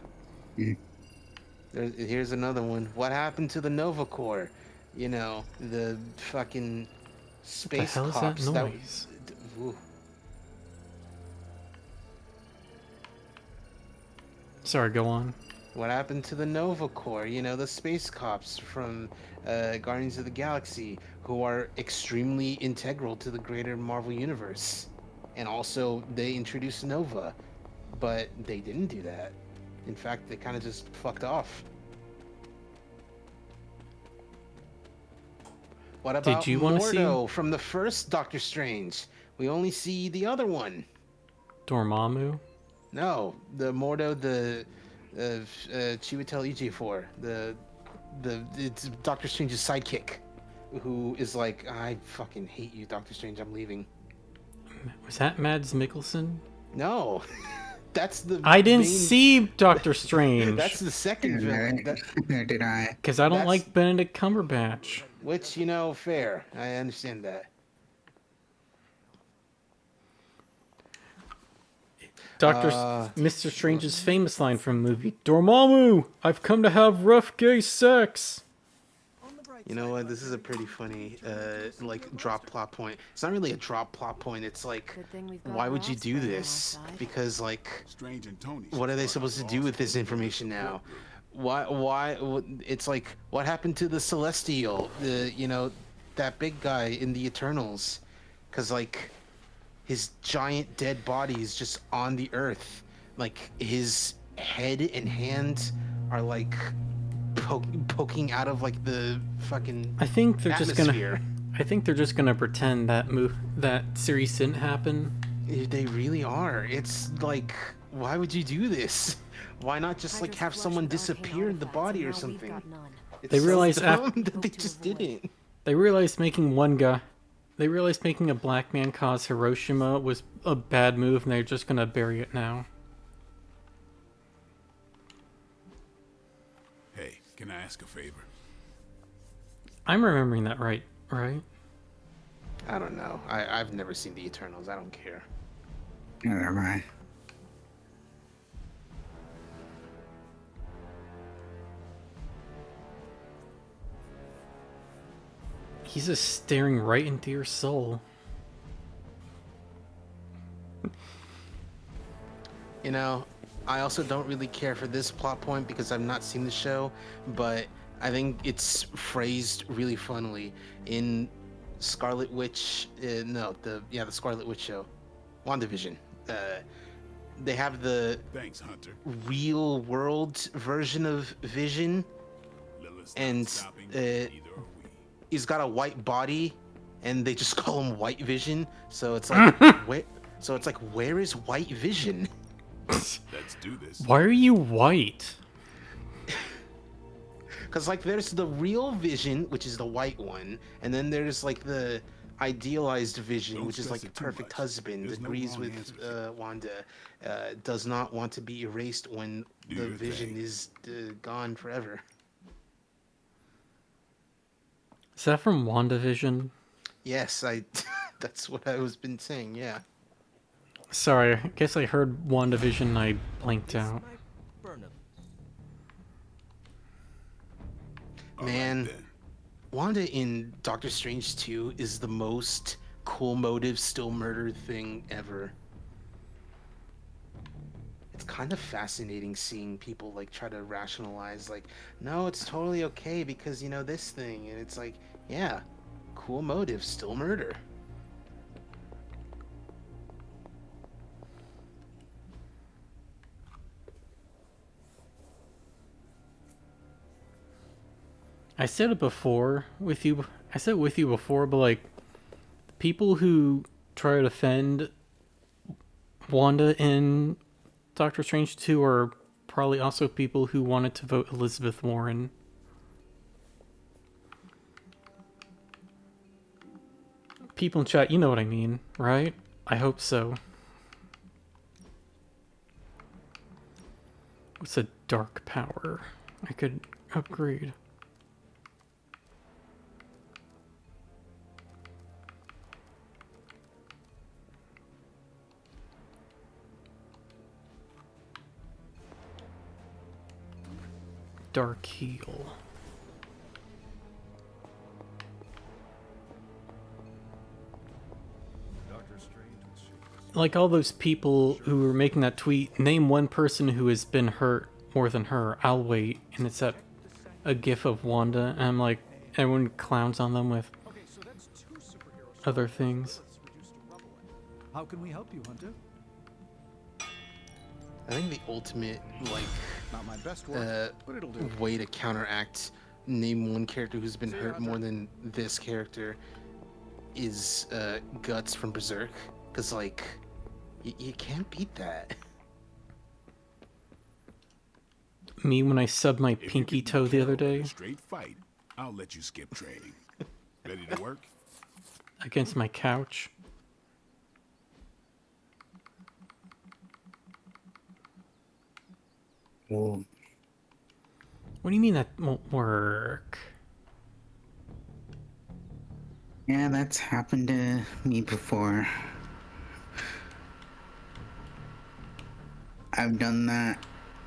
Here's another one. What happened to the Nova Corps? You know, the fucking space what the hell cops. is that noise? Ooh. Sorry, go on. What happened to the Nova Corps? You know, the space cops from Guardians of the Galaxy, who are extremely integral to the greater Marvel universe. And also, they introduced Nova, but they didn't do that. In fact, they kind of just fucked off. What about Mordo from the first Doctor Strange? We only see the other one. Dormammu? No, the Mordo, the Chiwetel Ejiofor, it's Doctor Strange's sidekick, who is like, I fucking hate you, Doctor Strange. I'm leaving. Was that Mads Mikkelsen? No, that's the. I didn't see Doctor Strange. That's the second villain. Neither did I. Because I don't like Benedict Cumberbatch. Which, you know, fair. I understand that. Mr. Strange's famous line from the movie, Dormammu, I've come to have rough gay sex. You know what? This is a pretty funny, like, drop plot point. It's not really a drop plot point. It's like, why would you do this? Because, like, what are they supposed to do with this information now? Why? It's like, what happened to the Celestial? You know, that big guy in the Eternals? Because, like, his giant dead body is just on the Earth. Like, his head and hand are, like, poking out of, like, the fucking I think they're atmosphere. just gonna pretend that series didn't happen. They really are. It's like, why would you do this? Why not just like have someone disappear in the body or something? They realized that they just didn't. They realized making a black man cause Hiroshima was a bad move, and they're just gonna bury it now. Hey, can I ask a favor? I'm remembering that right? I don't know. I've never seen the Eternals. I don't care. Neither have I. He's just staring right into your soul. You know, I also don't really care for this plot point because I've not seen the show, but I think it's phrased really funnily in Scarlet Witch. No, the Scarlet Witch show, WandaVision. They have the Thanks, Hunter. real world version of Vision, and he's got a white body, and they just call him White Vision. So it's like, where? So it's like, where is White Vision? Let's do this. Why are you white? Because like there's the real Vision, which is the white one, and then there's like the idealized Vision, which is like the perfect husband, agrees with Wanda, does not want to be erased when the Vision is gone forever. Is that from WandaVision? Yes, that's what I was been saying, yeah. Sorry, I guess I heard WandaVision and I blanked out. Man, Wanda in Doctor Strange 2 is the most cool motive, still murder thing ever. It's kind of fascinating seeing people like try to rationalize like, no, it's totally okay because, you know, this thing. And it's like, yeah, cool motive, still murder. I said it before with you. I said it with you before, but like, people who try to defend Wanda in Doctor Strange 2 are probably also people who wanted to vote Elizabeth Warren. People in chat, you know what I mean, right? I hope so. What's a dark power? I could upgrade. Dark heal. Like all those people who were making that tweet, name one person who has been hurt more than her. I'll wait. And it's a gif of Wanda, and I'm like, everyone clowns on them with other things. How can we help you, Hunter? I think the ultimate, like, not my best work, but it'll do. Way to counteract name one character who's been hurt more than this character is Guts from Berserk. Because, like, you can't beat that. Me when I subbed my pinky toe the other day. Straight fight. I'll let you skip training. Ready to work? Against my couch. Whoa. What do you mean that won't work? Yeah, that's happened to me before. I've done that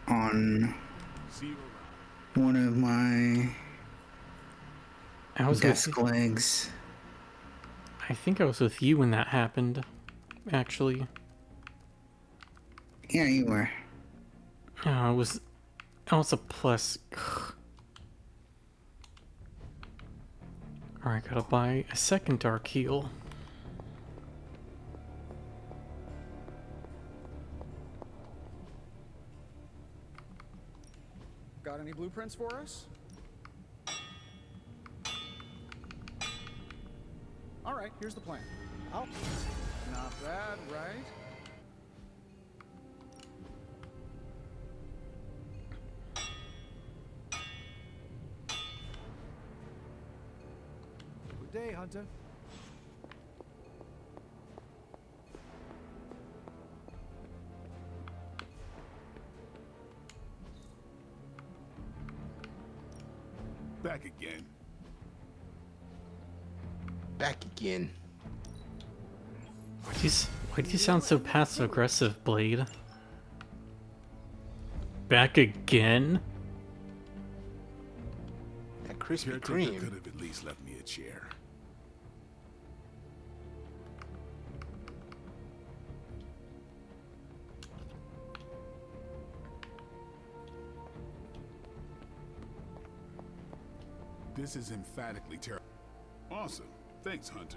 on one of my desk legs. I think I was with you when that happened, actually. Yeah, you were. Oh, it was a plus. Alright, gotta buy a second dark heal. Got any blueprints for us? All right, here's the plan. Oh, not bad, right? Good day, Hunter. Back again. Back again. Why do you sound so passive aggressive, Blade? Back again? That Krispy Caretaker Kreme. could have at least left me a chair. This is emphatically terrible. Awesome. Thanks, Hunter.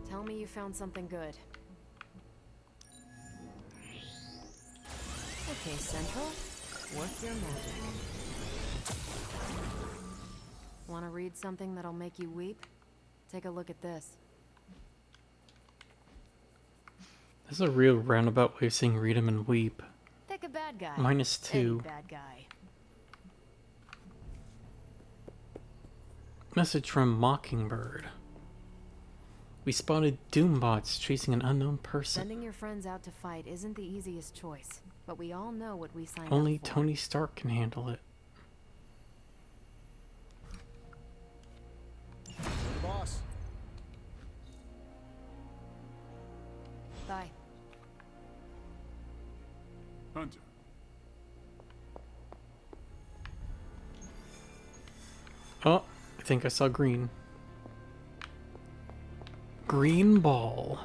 Tell me you found something good. Okay, Central. Work your magic. Want to read something that'll make you weep? Take a look at this. This is a real roundabout way of saying read 'em and weep. Pick a bad guy. -2. Any bad guy. Message from Mockingbird. We spotted Doombots chasing an unknown person. Sending your friends out to fight isn't the easiest choice, but we all know what we signed Only up for. Tony Stark can handle it. Boss. Bye. Hunter. Oh, I think I saw green. Green ball.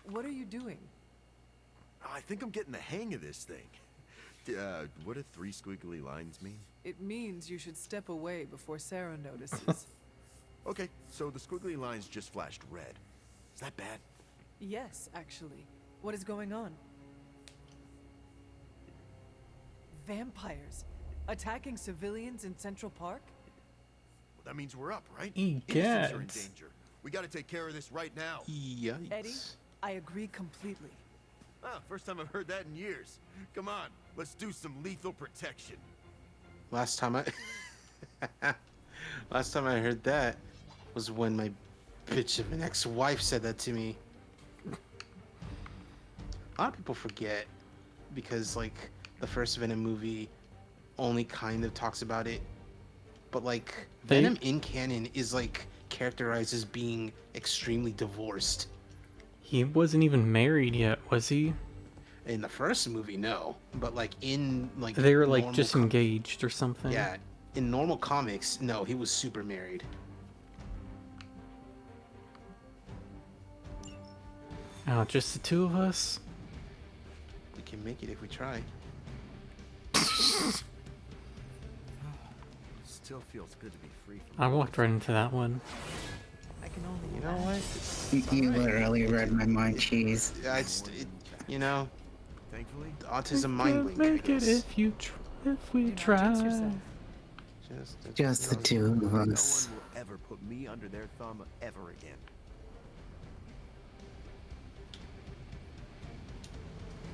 What are you doing? I think I'm getting the hang of this thing. What do 3 squiggly lines mean? It means you should step away before Sarah notices. Okay, so the squiggly lines just flashed red. Is that bad? Yes, actually. What is going on? Vampires attacking civilians in Central Park? Well, that means we're up, right? Egads. Innocents are in danger. We gotta take care of this right now. Yikes. Eddie, I agree completely. Ah, first time I've heard that in years. Come on, let's do some lethal protection. Last time I heard that was when my bitch of an ex-wife said that to me. A lot of people forget because like the first Venom movie only kind of talks about it, but like Venom in canon is like characterized as being extremely divorced. He wasn't even married yet, was he? In the first movie, no, but like in like They were like normal just engaged or something. yeah, in normal comics, no, he was super married. Oh, just the two of us? We can make it if we try. Still feels good to be free from I walked right into that one. I can only You know what? You literally read my mind, Cheese. You know, thankfully, autism mind blink. Make it if we try. Just the two of no us. one will ever put me under their thumb ever again.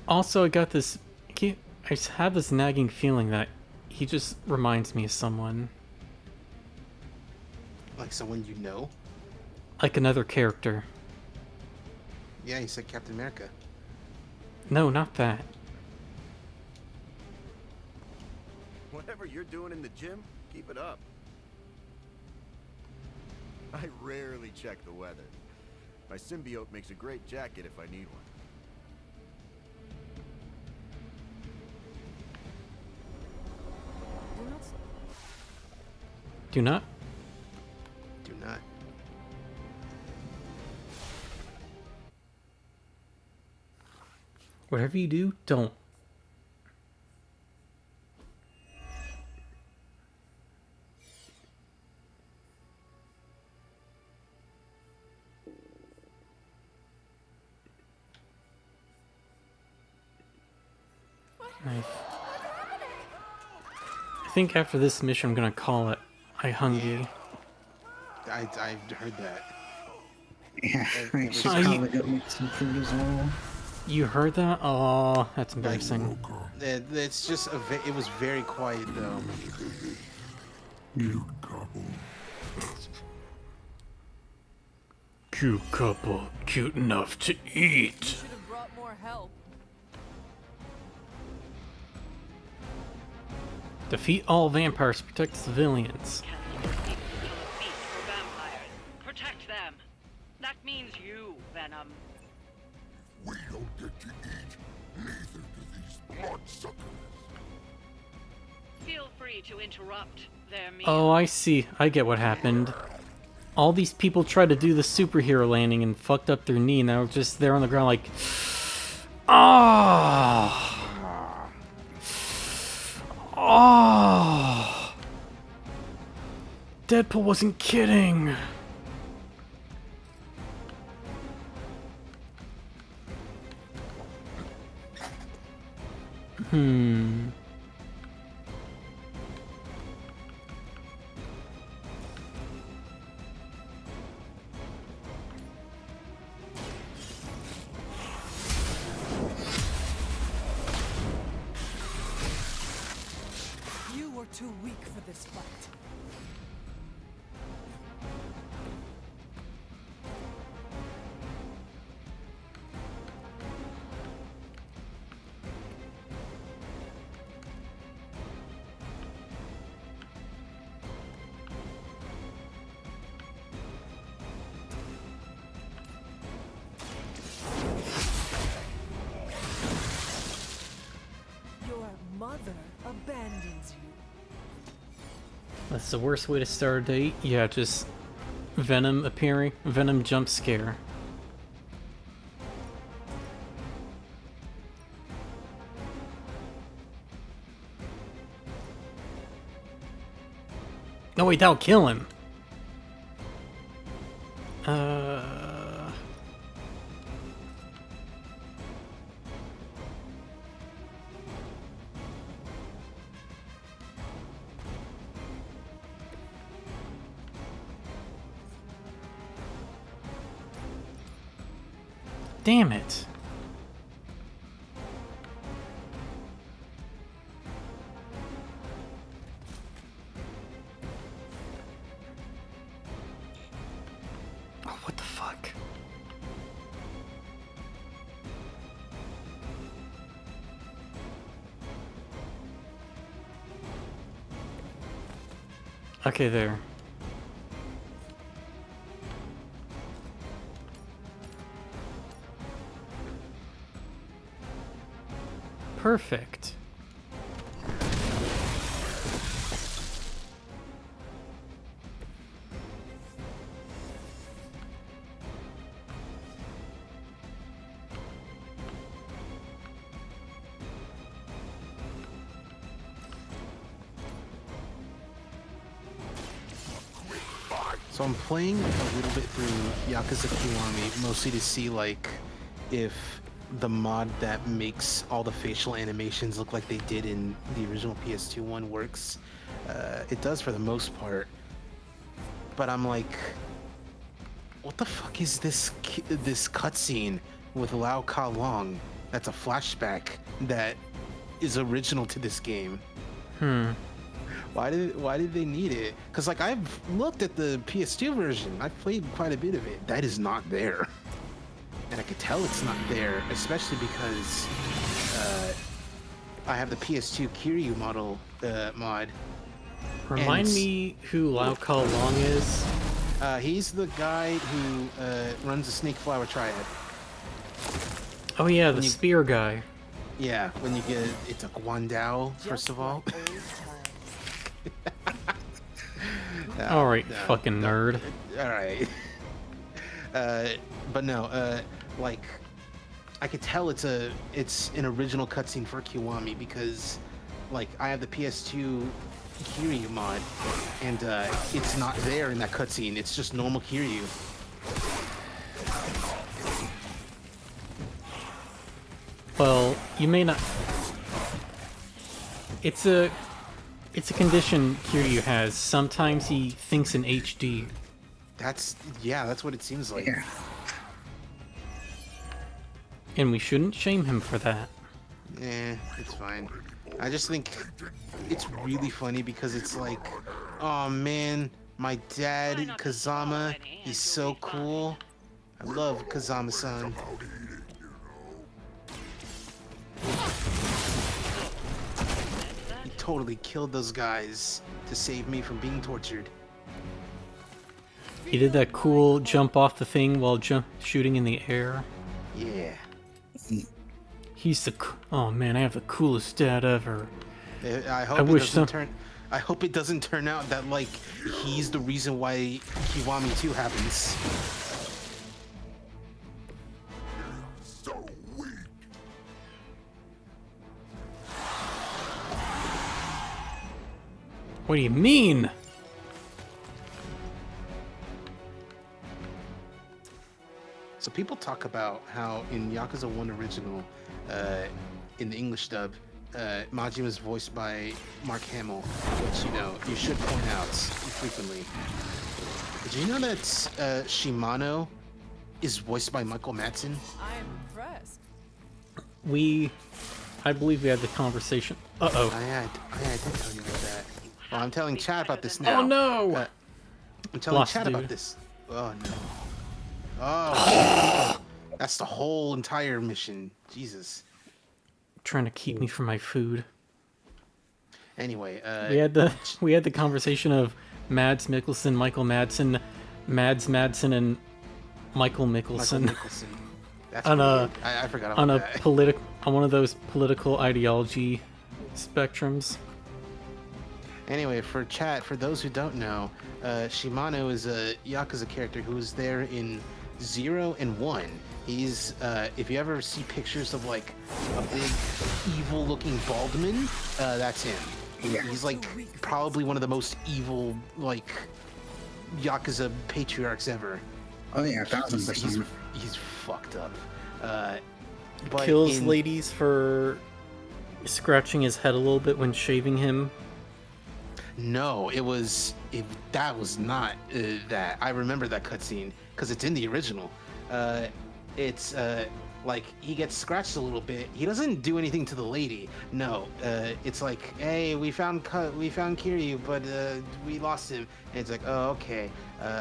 Also, I got this. I just have this nagging feeling that he just reminds me of someone. Like someone you know? Like another character. Yeah, you said Captain America. No, not that. Whatever you're doing in the gym, keep it up. I rarely check the weather. My symbiote makes a great jacket if I need one. Do not. Do not. Whatever you do, don't. I think after this mission, I'm gonna call it I Hungry. I heard that. Yeah, I should call it with some fruit as well. You heard that? Oh, that's embarrassing. It's just it was very quiet though. Cute couple, cute enough to eat. Should have brought more help. Defeat all vampires, protect civilians. For vampires. Protect them. That means you, Venom. We don't get to eat. Neither do these bloodsuckers. free to interrupt their meal. Oh, I see. I get what happened. All these people tried to do the superhero landing and fucked up their knee, and they were just there on the ground like, ah, oh. Deadpool wasn't kidding. You were too weak for this fight. Your mother abandons you. That's the worst way to start a date. Yeah, just Venom appearing. Venom jump scare. No, wait, that'll kill him. Damn it. Oh, what the fuck? Okay, there. Perfect. So I'm playing a little bit through Yakuza Kiwami, mostly to see like if the mod that makes all the facial animations look like they did in the original PS2 one works. It does for the most part, but I'm like, what the fuck is this cutscene with Lao Ka Long? That's a flashback that is original to this game. Why did they need it? Because like I've looked at the PS2 version, I've played quite a bit of it. That is not there. And I could tell it's not there, especially because I have the PS2 Kiryu model mod. Remind me who Lao Ka Long is. He's the guy who runs the Snake Flower Triad. Oh yeah, the spear guy. Yeah, when you get it's a Guandao, first of all. Alright, fucking nerd. Alright. But no, like I could tell it's an original cutscene for Kiwami because like I have the PS2 Kiryu mod and it's not there in that cutscene. It's just normal Kiryu. Well, you may not. It's a condition Kiryu has. Sometimes he thinks in HD. That's what it seems like. Yeah. And we shouldn't shame him for that. It's fine. I just think it's really funny because it's like, oh man, my dad, Kazama, he's so cool. I love Kazama-san. He totally killed those guys to save me from being tortured. He did that cool jump off the thing while shooting in the air. Yeah. He's the oh man, I have the coolest dad ever. I hope he doesn't turn. I hope it doesn't turn out that, like, he's the reason why Kiwami 2 happens. So weak. What do you mean? So people talk about how in Yakuza 1 original, in the English dub, Majima was voiced by Mark Hamill, which, you know, you should point out frequently. Did you know that Shimano is voiced by Michael Madsen? I'm impressed. I believe we had the conversation. Uh-oh. I did tell you about that. Well, I'm telling Chad about this now. Oh, no! I'm telling Lost, Chad dude. about this. Oh, no. Oh, that's the whole entire mission. Jesus. Trying to keep me from my food. Anyway, we had the conversation of Mads Mikkelsen, Michael Madsen, Mads Madsen, and Michael Mikkelsen. Michael Mikkelsen. That's on a weird. I forgot about that. On one of those political ideology spectrums. Anyway, for chat, for those who don't know, Shimano is a Yakuza character who was there in 0 and 1. He's, if you ever see pictures of, like, a big, evil-looking Baldman, that's him. Yeah. He's, like, probably one of the most evil, like, Yakuza patriarchs ever. Oh yeah, 1000%. He's fucked up. But Kills ladies for scratching his head a little bit when shaving him. No, that was not that. I remember that cutscene because it's in the original. It's like he gets scratched a little bit. He doesn't do anything to the lady. No, it's like, hey, we found Kiryu, but we lost him. And it's like, oh, okay.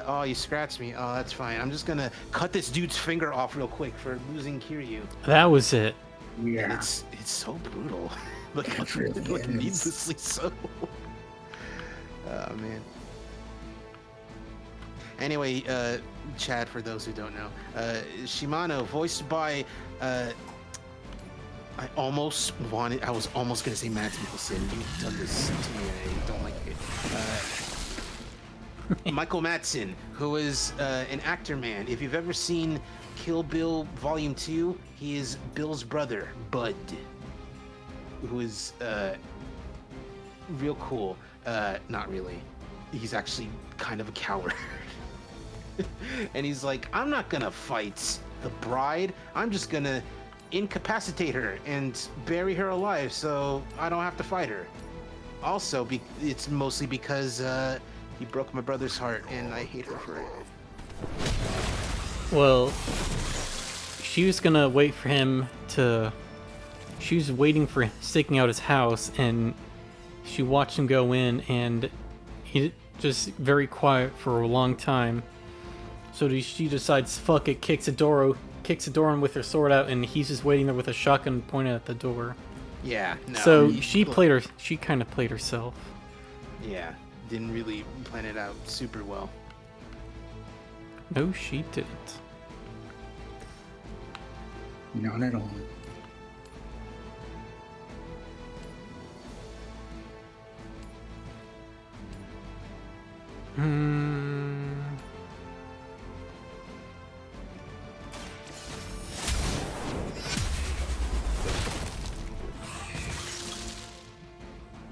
Oh, you scratched me. Oh, that's fine. I'm just gonna cut this dude's finger off real quick for losing Kiryu. That was it. Yeah. And it's so brutal. Like, It really like is. needlessly so. Oh man. Anyway, Chad, for those who don't know, Shimano, voiced by, I was almost gonna say Mads Mikkelsen. You've done this to me, I don't like it. Michael Madsen, who is an actor man. If you've ever seen Kill Bill Volume 2, he is Bill's brother, Bud, who is real cool. Not really. He's actually kind of a coward. And he's like, I'm not gonna fight the bride. I'm just gonna incapacitate her and bury her alive so I don't have to fight her. Also, it's mostly because he broke my brother's heart and I hate her for it. Well, she was gonna wait for him to... She was waiting for him, staking out his house, and she watched him go in, and he just very quiet for a long time. So she decides, fuck it, kicks the door in with her sword out, and he's just waiting there with a shotgun pointed at the door. Yeah, no. So she kind of played herself. Yeah, didn't really plan it out super well. No, she didn't. Not at all.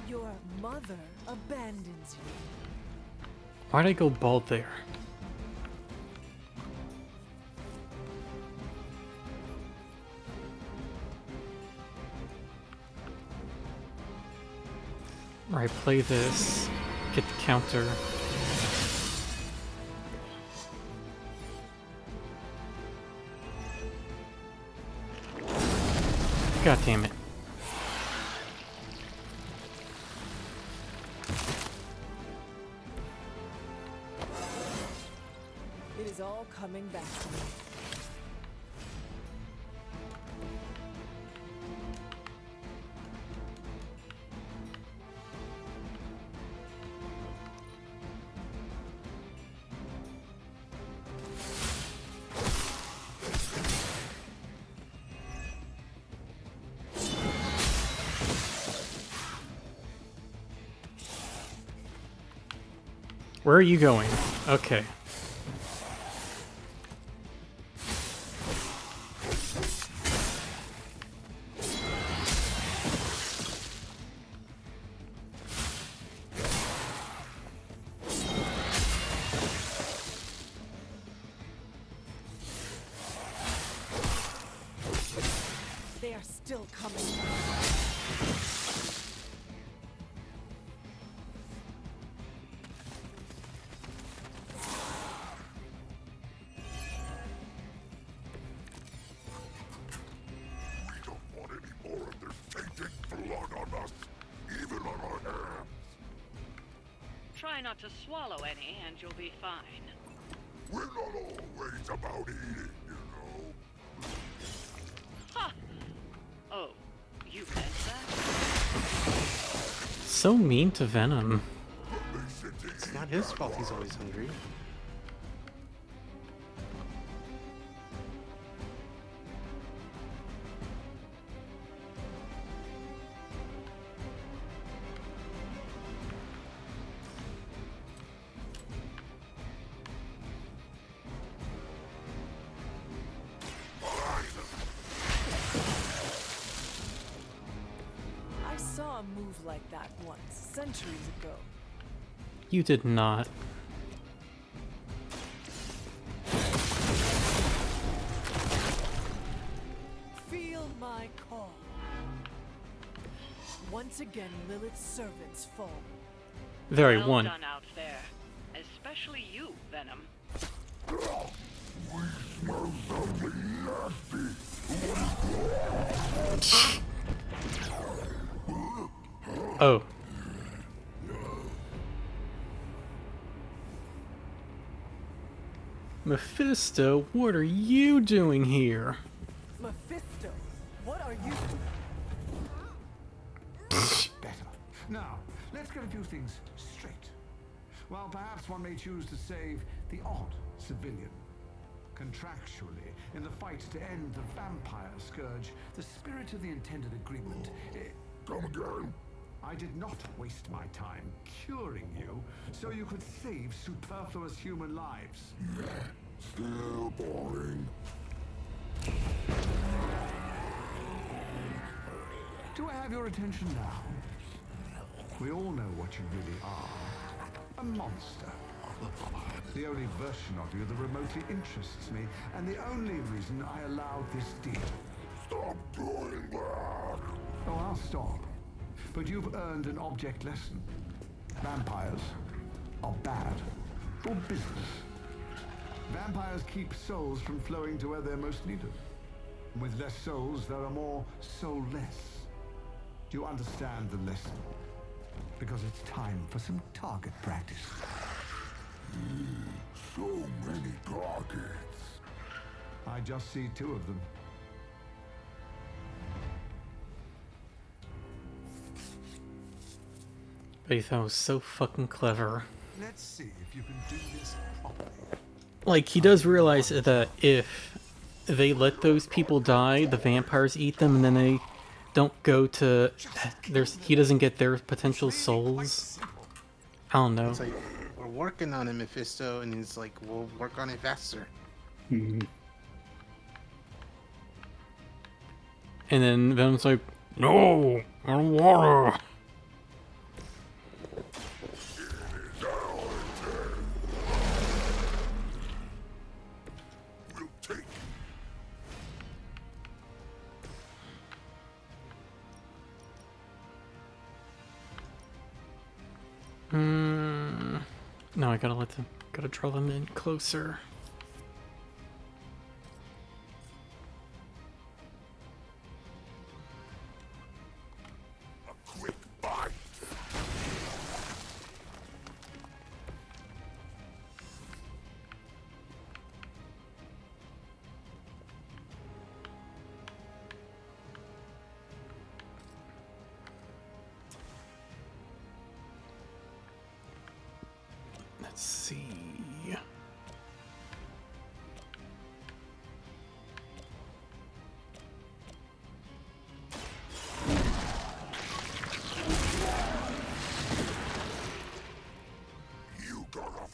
Your mother abandons you. Why'd I go bald there? Right, play this. Get the counter. God damn it. It is all coming back to me. Where are you going? Okay. They are still coming. We don't want any more of their tainted blood on us, even on our hands. Try not to swallow any, and you'll be fine. We're not always about eating, you know. Ha! Oh, you meant that? So mean to Venom. It's not his fault he's always hungry. I saw a move like that once, centuries ago. You did not. Feel my call. Once again, Lilith's servants fall. There, I Well won. done out there. Especially you, Venom. Oh. Mephisto, what are you doing here? Mephisto, what are you? Better. Now, let's get a few things straight. While perhaps one may choose to save the odd civilian. Contractually, in the fight to end the vampire scourge, the spirit of the intended agreement... Come again? I did not waste my time curing you, so you could save superfluous human lives. Still boring. Do I have your attention now? We all know what you really are. A monster. The only version of you that remotely interests me, and the only reason I allowed this deal. Stop doing that! Oh, I'll stop. But you've earned an object lesson. Vampires are bad for business. Vampires keep souls from flowing to where they're most needed. With less souls, there are more soulless. Do you understand the lesson? Because it's time for some target practice. So many targets. I just see 2 of them. But you thought it was so fucking clever. Let's see if you can do this properly. Like, he does realize that if they let those people die, the vampires eat them, and then they don't go to... he doesn't get their potential souls. I don't know. It's like, we're working on it, Mephisto, and he's like, we'll work on it faster. And then Venom's like, no, I don't wanna. No, I gotta draw them in closer. A quick bite. Let's see. You got a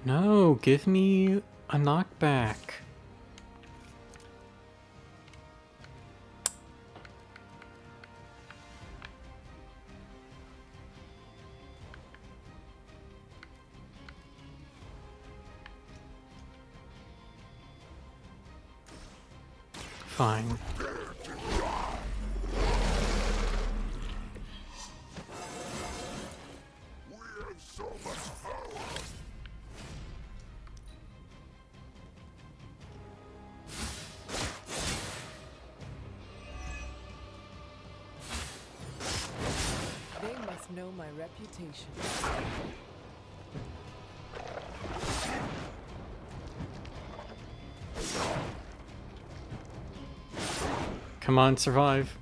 No, give me a knockback. Fine. They must know my reputation. Come on, survive.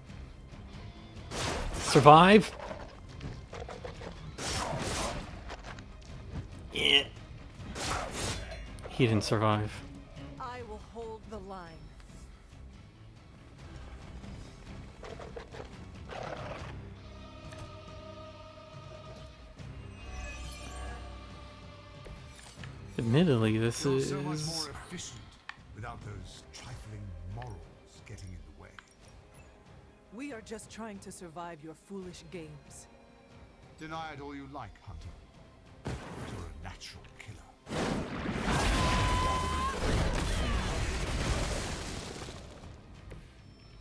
Survive! Yeah. He didn't survive. I will hold the line. Admittedly, this You're is... so much more efficient without those trifling morals getting in the way. We are just trying to survive your foolish games. Deny it all you like, Hunter. You're a natural killer.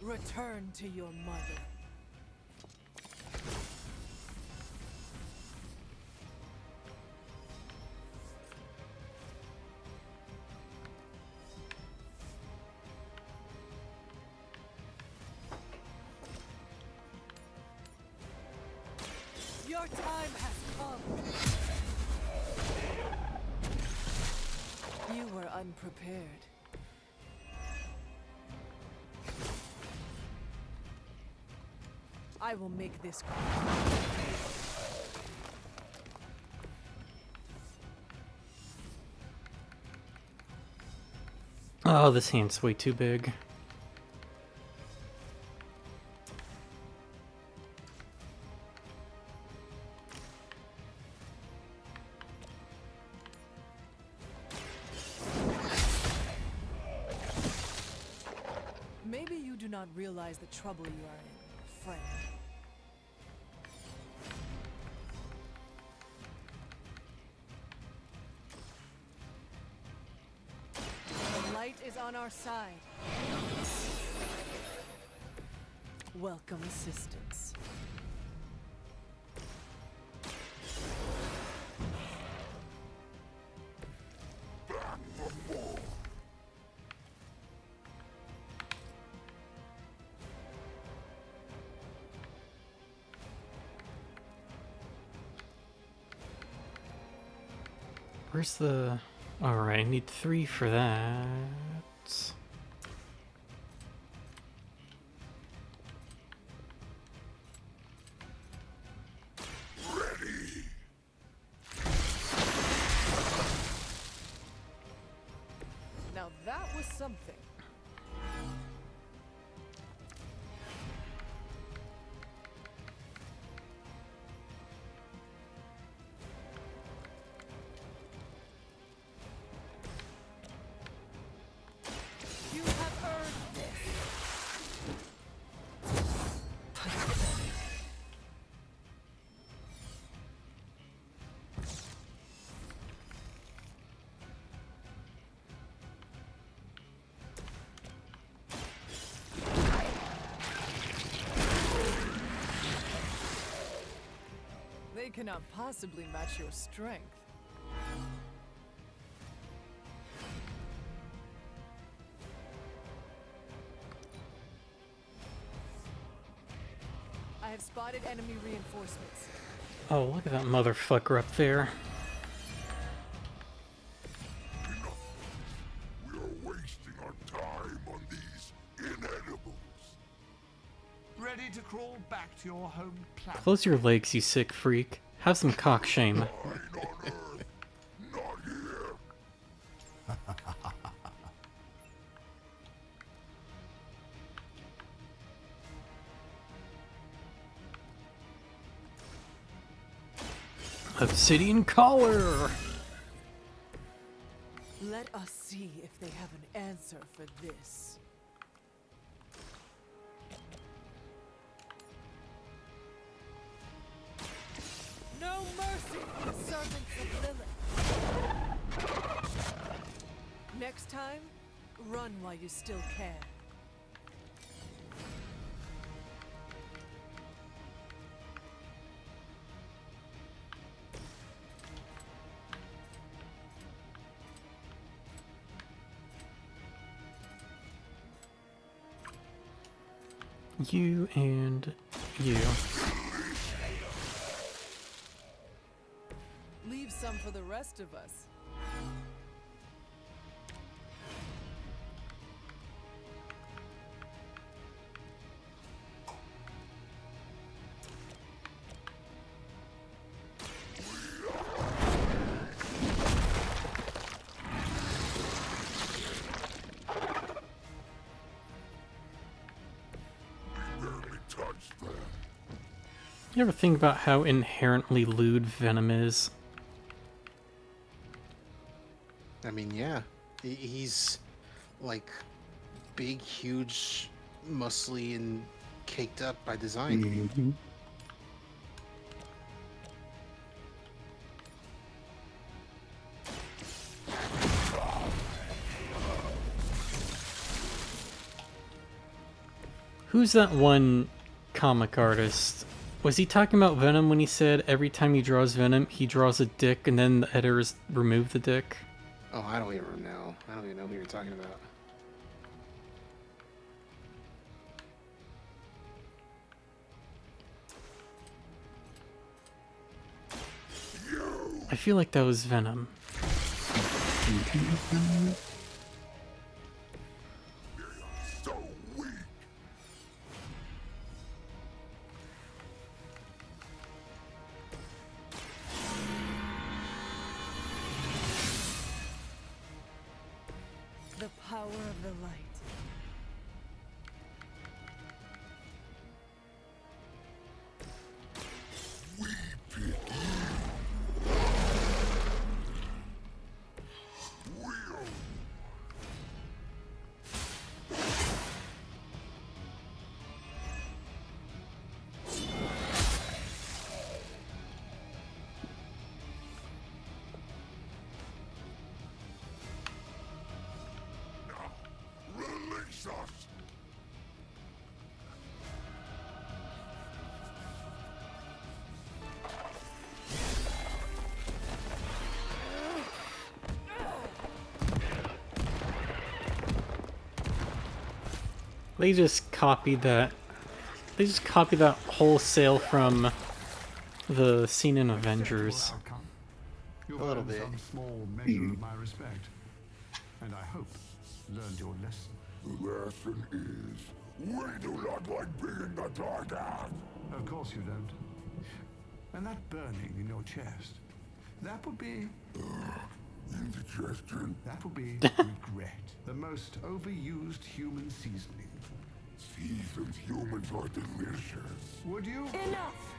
Return to your mother. Your time has come. You were unprepared. I will make this call. Oh, this hand's way too big. Maybe you do not realize the trouble you are in, friend. The light is on our side. Welcome assistance. Where's the... Alright, I need 3 for that. Now that was something. You have earned this. They cannot possibly match your strength. I have spotted enemy reinforcements. Oh, look at that motherfucker up there. We are wasting our time on these inedibles. Ready to crawl back to your home planet? Close your legs, you sick freak. Have some cock shame. Obsidian collar! Let us see if they have an answer for this. No mercy for the servants of Lilith. Next time, run while you still can. You and you. Leave some for the rest of us. You ever think about how inherently lewd Venom is? I mean, yeah. He's like big, huge, muscly, and caked up by design. Mm-hmm. Who's that one comic artist? Was he talking about Venom when he said every time he draws Venom, he draws a dick and then the editors remove the dick? Oh, I don't even know. I don't even know who you're talking about. I feel like that was Venom. The power of the light. Release us! They just copied that. They just copied that wholesale from the scene in Avengers. You've A little earned bit. some small measure of my respect, and I hope learned your lesson. The lesson is, we do not like being the target. Of course you don't. And that burning in your chest, that would be... Indigestion. That would be regret. The most overused human seasoning. Seasoned humans are delicious. Would you? Enough!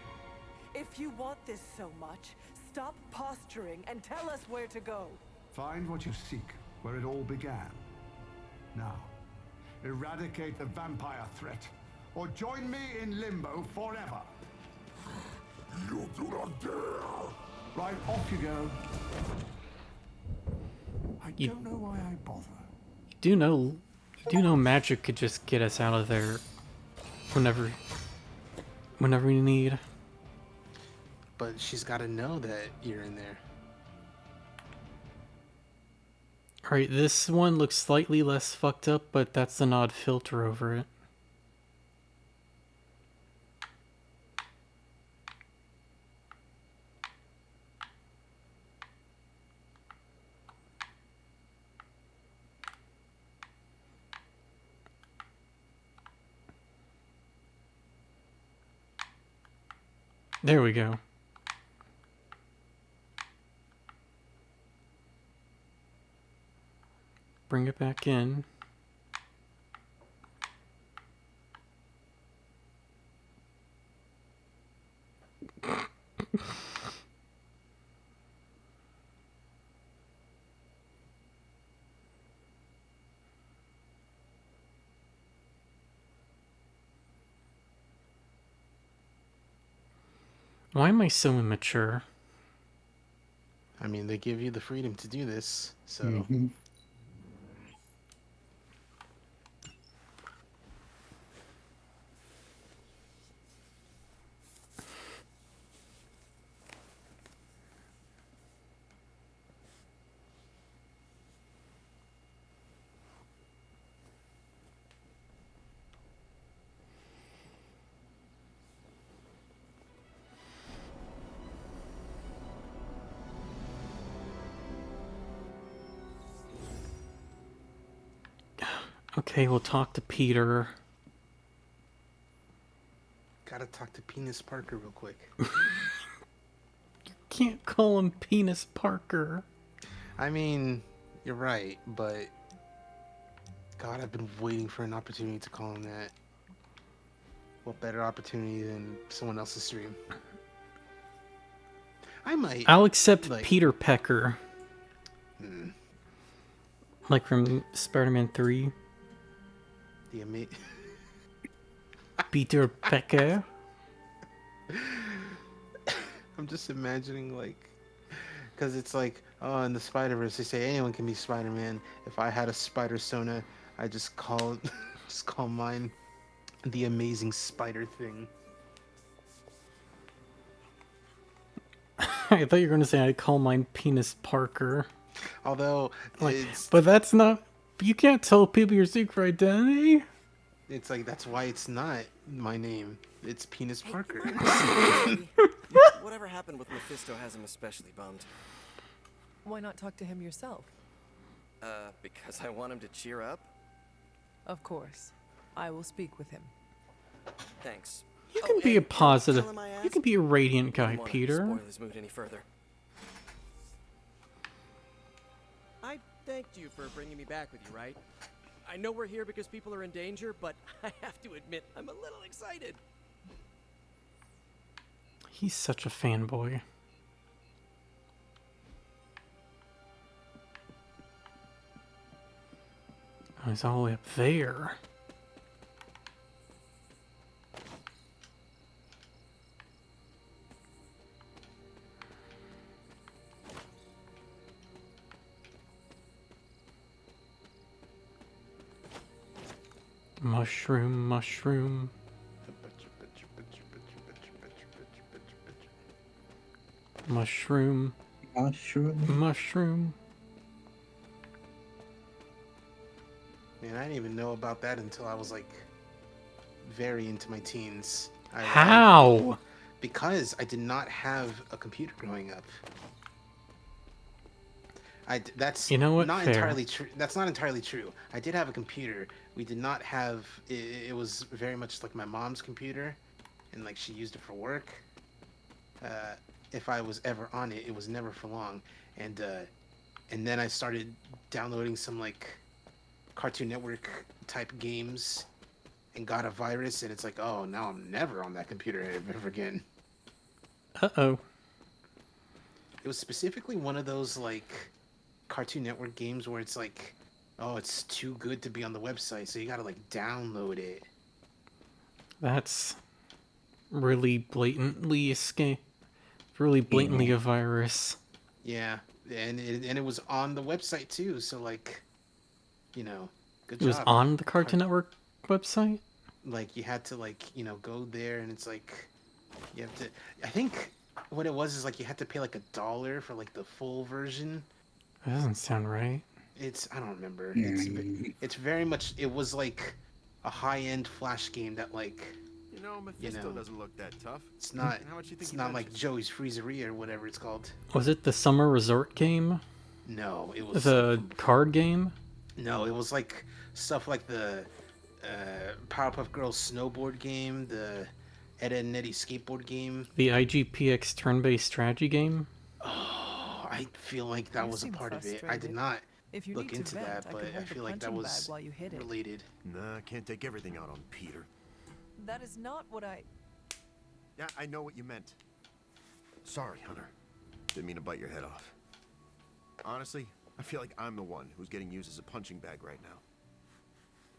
If you want this so much, stop posturing and tell us where to go. Find what you seek, where it all began. Now, eradicate the vampire threat, or join me in limbo forever. You do not dare! Right, off you go. I You- don't know why I bother. You do know magic could just get us out of there whenever we need. But she's got to know that you're in there. Alright, this one looks slightly less fucked up, but that's an odd filter over it. There we go. Bring it back in. Why am I so immature? I mean, they give you the freedom to do this, so. Mm-hmm. Okay, we'll talk to Peter. Gotta talk to Penis Parker real quick. Can't call him Penis Parker. I mean, you're right, but God, I've been waiting for an opportunity to call him that. What better opportunity than someone else's stream? I might. I'll accept like, Peter Pecker. Hmm. Like from Spider-Man 3. The Peter Pecker. I'm just imagining, like, because it's like, oh, in the Spider-Verse, they say anyone can be Spider-Man. If I had a Spider-Sona, I just call mine the Amazing Spider Thing. I thought you were going to say I'd call mine Penis Parker. Although, like, it's... But that's not... You can't tell people your secret identity. It's like, that's why it's not my name. It's Penis Parker. Whatever happened with Mephisto has him especially bummed. Why not talk to him yourself? Because I want him to cheer up? Of course. I will speak with him. Thanks. You can be a positive... tell him I You can be a radiant guy, Didn't wanna Peter. spoil his mood any further. I thanked you for bringing me back with you, right? I know we're here because people are in danger, but I have to admit, I'm a little excited. He's such a fanboy. Oh, he's all the way up there. Mushroom, mushroom. Mushroom. Mushroom. Mushroom. Man, I didn't even know about that until I was like very into my teens. How? Because I did not have a computer growing up. That's you know what? not Fair. entirely true. That's not entirely true. I did have a computer. We did not have. It was very much like my mom's computer, and like she used it for work. If I was ever on it, it was never for long. And then I started downloading some like Cartoon Network type games, and got a virus, and it's like, oh, now I'm never on that computer ever again. Uh-oh. It was specifically one of those like Cartoon Network games where it's like, oh, it's too good to be on the website, so you gotta like download it. That's really blatantly a virus. Yeah, and it was on the website too, so like, you know, good job. It was on the Cartoon Network website? Like, you had to like, you know, go there, and it's like, you have to, I think what it was is like you had to pay like $1 for like the full version. That doesn't sound right. I don't remember. Yeah. It's very much, it was like a high-end Flash game that like, You know, Mephisto doesn't look that tough. It's not. How much you think It's he not like benches? Joey's Freezeria or whatever it's called. Was it the Summer Resort game? No, it was the card game. No, it was like stuff like the Powerpuff Girls snowboard game, the Ed, Ed and Eddie skateboard game. The IGPX turn-based strategy game. Oh, I feel like that was a part of it. I did not look into that, but I feel like that was related. Nah, can't take everything out on Peter. That is not what I... Yeah, I know what you meant. Sorry, Hunter. Didn't mean to bite your head off. Honestly, I feel like I'm the one who's getting used as a punching bag right now.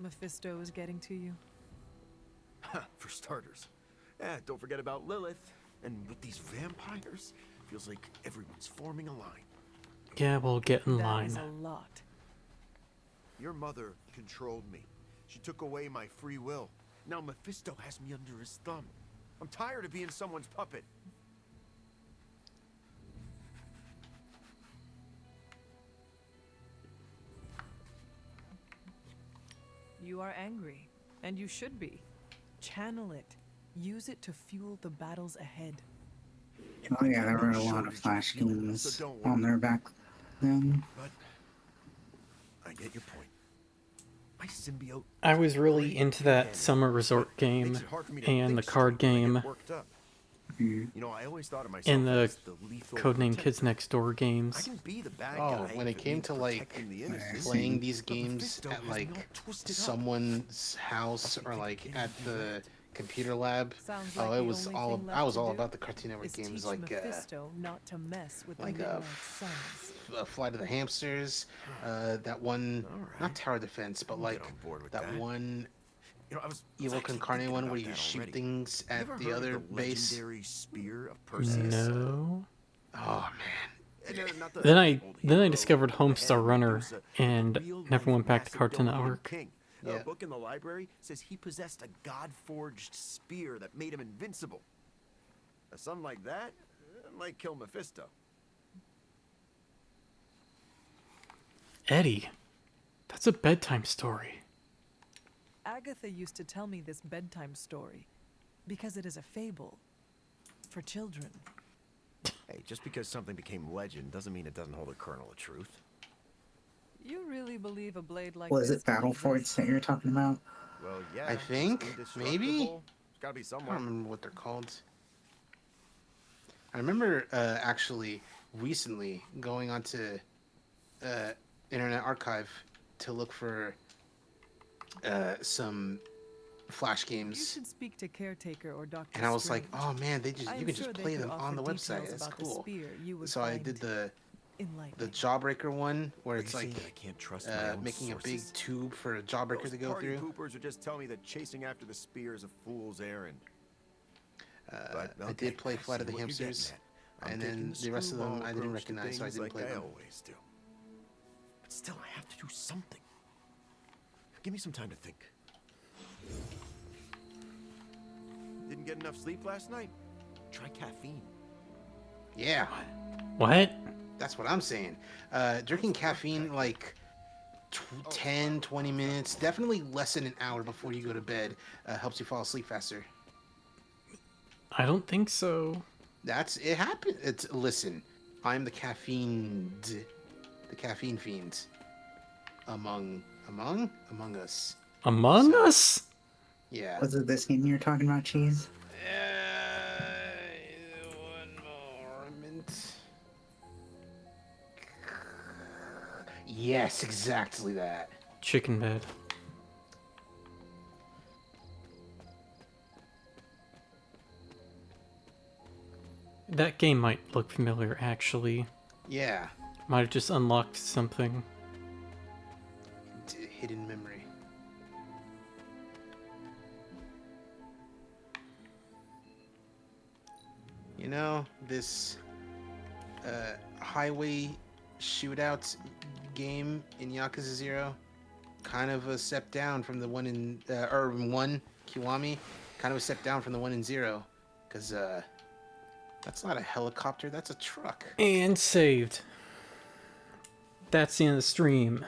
Mephisto is getting to you? For starters. Don't forget about Lilith. And with these vampires, feels like everyone's forming a line. Yeah, we'll get in That line. is a lot. Your mother controlled me. She took away my free will. Now Mephisto has me under his thumb. I'm tired of being someone's puppet. You are angry, and you should be. Channel it. Use it to fuel the battles ahead. Oh yeah, there were a lot of Flash games on there back then. But I get your point. My symbiote. I was really into that summer resort game and the card game You know, I always thought of myself and the as the lethal Codename protector. Kids Next Door I games. can be the bad Oh, guy when if it came means to like protecting the innocent. playing these But games Mephisto at has like me all twisted up. someone's house or like at the computer lab, Sounds oh, like it the was only all thing I left was to all do about the Cartoon Network is games teach like Mephisto not to mess with like, the Midnight Suns. Flight of the Hamsters, that one, not Tower Defense, but like that one You know, I was Evil actually Incarnate thinking one about where you that shoot already. things You at ever the heard other of the base. legendary spear of Perseus? No. Oh man. Not the Then old I hero discovered with the Homestar head. Runner There's a and real never went back to massive Cartoon Macedonian Network. king. Yeah. A book in the library says he possessed a god-forged spear that made him invincible. Something like that might kill Mephisto. Eddie, that's a bedtime story. Agatha used to tell me this bedtime story because it is a fable for children. Hey, just because something became legend doesn't mean it doesn't hold a kernel of truth. You really believe a blade like Was this it Battle exists? Forts that you're talking about? Well, yeah. I it's think maybe. indestructible. It's gotta be I don't somewhere. remember what they're called. I remember actually recently going onto Internet Archive to look for some Flash You games, should speak to Caretaker or Dr. and I was like, Strange. "Oh man, they just I you am can sure just they play could them on offer the website. details That's about the cool." spear you would So I find did the enlightening. Jawbreaker one, where Are it's you like saying that I can't trust my own making a big sources? tube for a Jawbreaker Those to go party through. poopers would just tell me that chasing after the spear is a fool's errand. I okay, did play Flight see of the what you're getting Hamsters, at. I'm and taking then the rest of them screwball I didn't approach to recognize, so I things didn't like play I them. always do. But still, I have to do something. Give me some time to think. Didn't get enough sleep last night? Try caffeine. Yeah, What? that's what I'm saying. Drinking caffeine like 10, 20 minutes, definitely less than an hour before you go to bed, helps you fall asleep faster. I don't think so. That's it. Happened. It's listen. I'm the caffeine fiend among us. Among Us? Yeah. Was it this game you were talking about, Cheese? One moment. Yes, exactly that. Chicken bed. That game might look familiar, actually. Yeah. Might have just unlocked something. Hidden memory. You know, this highway shootout game in Yakuza 0, kind of a step down from the one in Urban 1, Kiwami, kind of a step down from the one in 0, because that's not a helicopter, that's a truck. And saved. That's the end of the stream.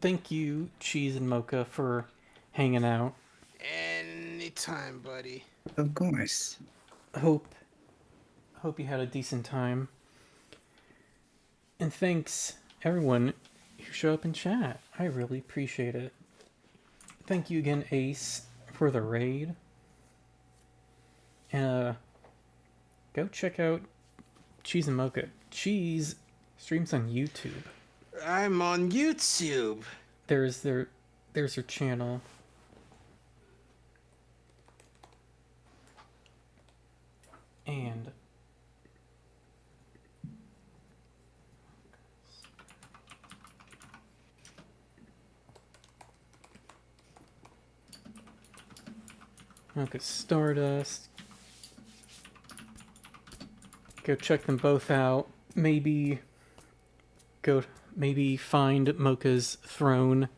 Thank you, Cheez and Mocha, for hanging out. Anytime, buddy. Of course. Hope you had a decent time. And thanks, everyone who showed up in chat. I really appreciate it. Thank you again, Ace, for the raid. And go check out Cheez and Mocha. Cheez streams on YouTube. I'm on YouTube. There's her channel. And Mocha Stardust. Go check them both out. Maybe find Mocha's throne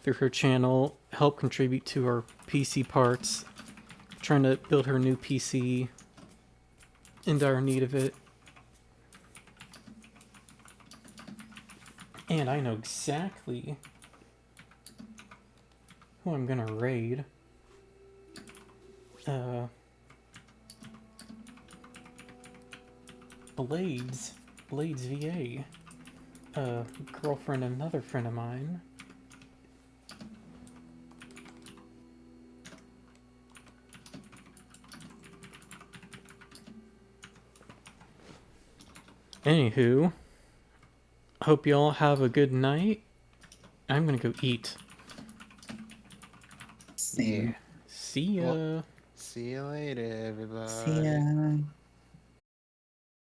through her channel. Help contribute to her PC parts. Trying to build her new PC. In dire need of it. And I know exactly who I'm gonna raid. Blades VA. Girlfriend, another friend of mine. Anywho, hope y'all have a good night. I'm gonna go eat. See ya. Well, see you later, everybody. ya.